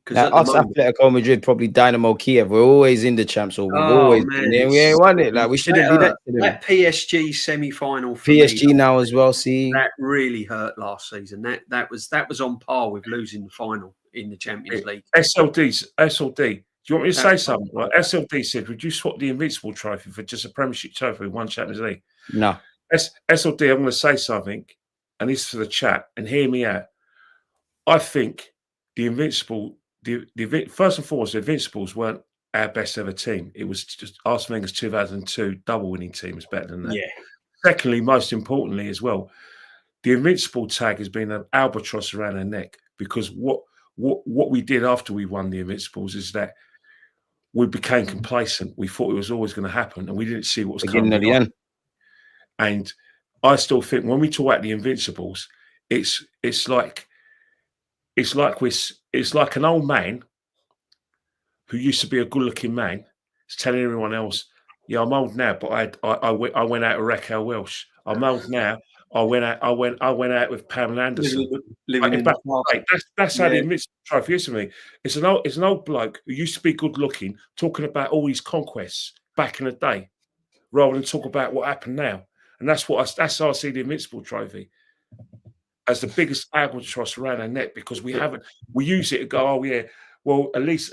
Now, us Atletico Madrid, probably Dynamo Kiev, we're always in the champs, or we've always been there. We ain't won it. Like we shouldn't do that. That PSG semi-final, for PSG me, now as well. See, that really hurt last season. That was on par with losing the final in the Champions League. SLD. Do you want me to say something? Right? SLD said, "Would you swap the Invincible Trophy for just a Premiership trophy with one Champions League?" No. SLD, I'm going to say something, and this is for the chat, and hear me out. I think the Invincible. First and foremost, the Invincibles weren't our best ever team. It was just Arsene Wenger's 2002 double winning team is better than that. Yeah. Secondly, most importantly as well, the Invincible tag has been an albatross around our neck because what we did after we won the Invincibles is that we became complacent. We thought it was always going to happen, and we didn't see what was coming at the end. And I still think when we talk about the Invincibles, it's like an old man who used to be a good-looking man is telling everyone else, "Yeah, I'm old now, but I went out with Raquel Welch. I'm old now. I went out with Pamela Anderson." That's how the Invincible Trophy is to me. It's an old bloke who used to be good-looking, talking about all his conquests back in the day, rather than talk about what happened now. And that's how I see the Invincible Trophy. As the biggest albatross around our neck because we use it to go, oh yeah, well at least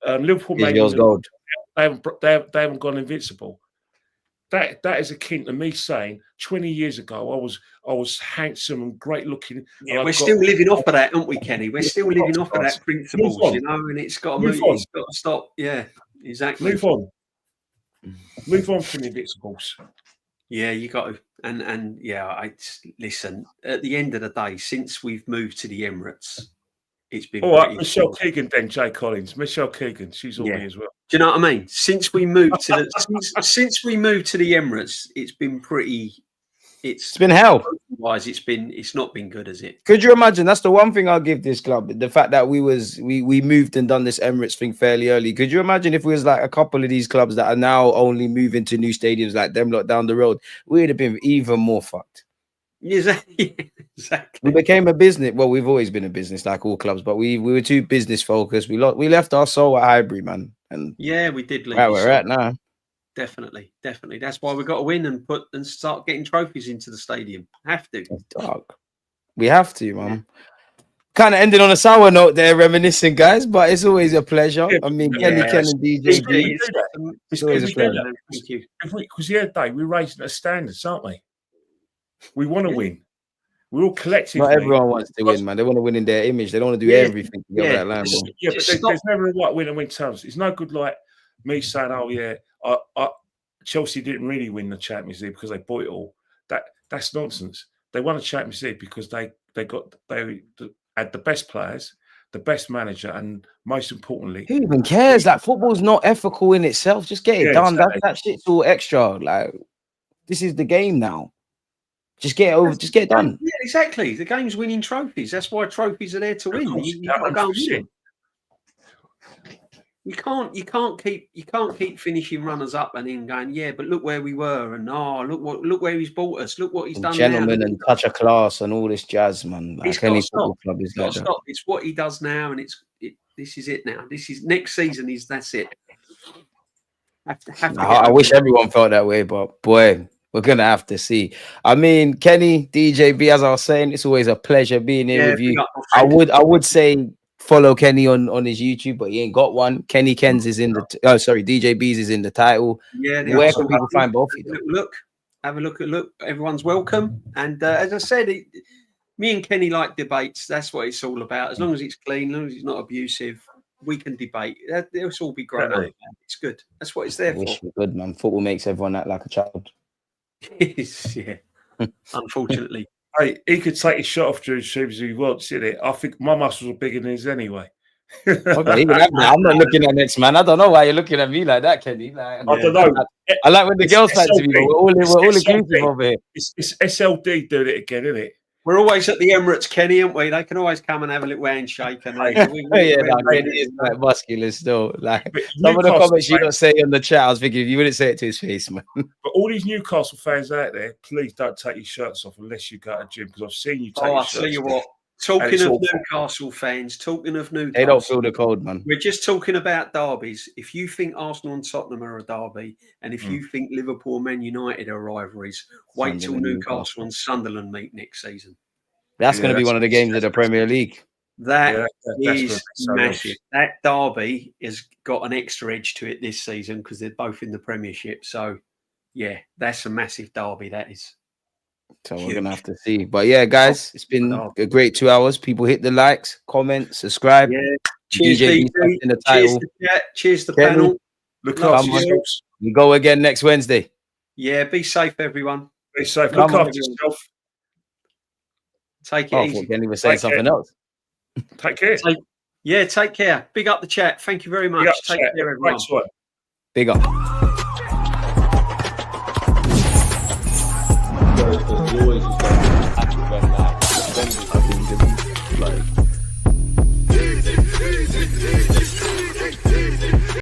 Liverpool made gold. They haven't gone invincible. That is akin to me saying 20 years ago I was handsome and great looking. Yeah, we're still living off of that, aren't we, Kenny? We're still living off of that principles, you know, and it's got to move on. It's got to stop. Yeah, exactly. Move on from the Invincibles. Yeah, you got to, and yeah, listen. At the end of the day, since we've moved to the Emirates, it's been all right. Michelle Keegan, then Jay Collins. Michelle Keegan, she's all me as well. Do you know what I mean? Since we moved to the since we moved to the Emirates, it's been pretty. It's been hell. Wise, it's not been good, has it? Could you imagine? That's the one thing I'll give this club: the fact that we moved and done this Emirates thing fairly early. Could you imagine if we was like a couple of these clubs that are now only moving to new stadiums like them, lot down the road? We'd have been even more fucked. Exactly. We became a business. Well, we've always been a business like all clubs, but we were too business focused. We left our soul at Highbury, man. And yeah, we did leave. Where we're at now. Definitely. That's why we've got to win and start getting trophies into the stadium. Have to. Dark. We have to, man. Kind of ending on a sour note there, reminiscing, guys, but it's always a pleasure. I mean, Ken and DJB. It's always a pleasure. Thank you. Because the other day, we're raising the standards, aren't we? We want to win. We're all collectively. Not everyone wants to win, man. They want to win in their image. They don't want to do everything to get that line. But there's never a right win and win terms. It's no good like me saying, "Oh yeah, Chelsea didn't really win the Champions League because they bought it all." That's nonsense. They won the Champions League because they had the best players, the best manager, and most importantly, who even cares? Like football's not ethical in itself. Just get it done. Exactly. That shit's all extra. Like this is the game now. Just get it over. Just get it done. Yeah, exactly. The game's winning trophies. That's why trophies are there to win. You can't keep finishing runners up and then going, yeah, but look where we were, and look where he's brought us. Look what he's done. Gentlemen and touch of class and all this jazz, man. Like any football club is like that. It's what he does now, and this is it now. This is next season. That's it. I wish everyone felt that way, but boy. We're going to have to see. I mean, Kenny, DJB, as I was saying, it's always a pleasure being here with you. I would say follow Kenny on his YouTube, but he ain't got one. Kenny Ken's is in the... DJB's is in the title. Yeah. Where can people find both of you? Look. have a look. Everyone's welcome. And as I said, me and Kenny like debates. That's what it's all about. As long as it's clean, as long as it's not abusive, we can debate. Let's all be grown up. It's good. That's what it's there for. Good, man. Football makes everyone act like a child. Yeah. Unfortunately. Hey, he could take his shot off during streams if he wants, innit? I think my muscles are bigger than his anyway. Okay, I'm not looking at next man. I don't know why you're looking at me like that, Kenny. Like, I don't know. I like when the girls fancy me, but we're all inclusive over here. It's SLD doing it again, isn't it? We're always at the Emirates, Kenny, aren't we? They can always come and have a little handshake. And Kenny is like muscular still. Like some of the comments you don't say on the chat, I was thinking you wouldn't say it to his face, man. But all these Newcastle fans out there, please don't take your shirts off unless you go to the gym, because I've seen you take your shirts off. I'll tell you what. Talking of Newcastle fans, talking of Newcastle, they don't feel the cold, man. We're just talking about derbies. If you think Arsenal and Tottenham are a derby, and if you think Liverpool and Man United are rivalries, wait till Newcastle and Sunderland meet next season. That's going to be one of the games of the Premier League. That is massive. That derby has got an extra edge to it this season because they're both in the Premiership. So, yeah, that's a massive derby. That is. So we're gonna have to see. But yeah, guys, it's been a great 2 hours. People hit the likes, comment, subscribe. Yeah. Cheers, DJB in the title. Cheers, the panel. Look after yourselves. We go again next Wednesday. Yeah, be safe, everyone. Be safe. Look after yourself. Take it easy. Kenny was saying something else. Take care. Take care. Big up the chat. Thank you very much. Take care, everyone. Big up. You always just go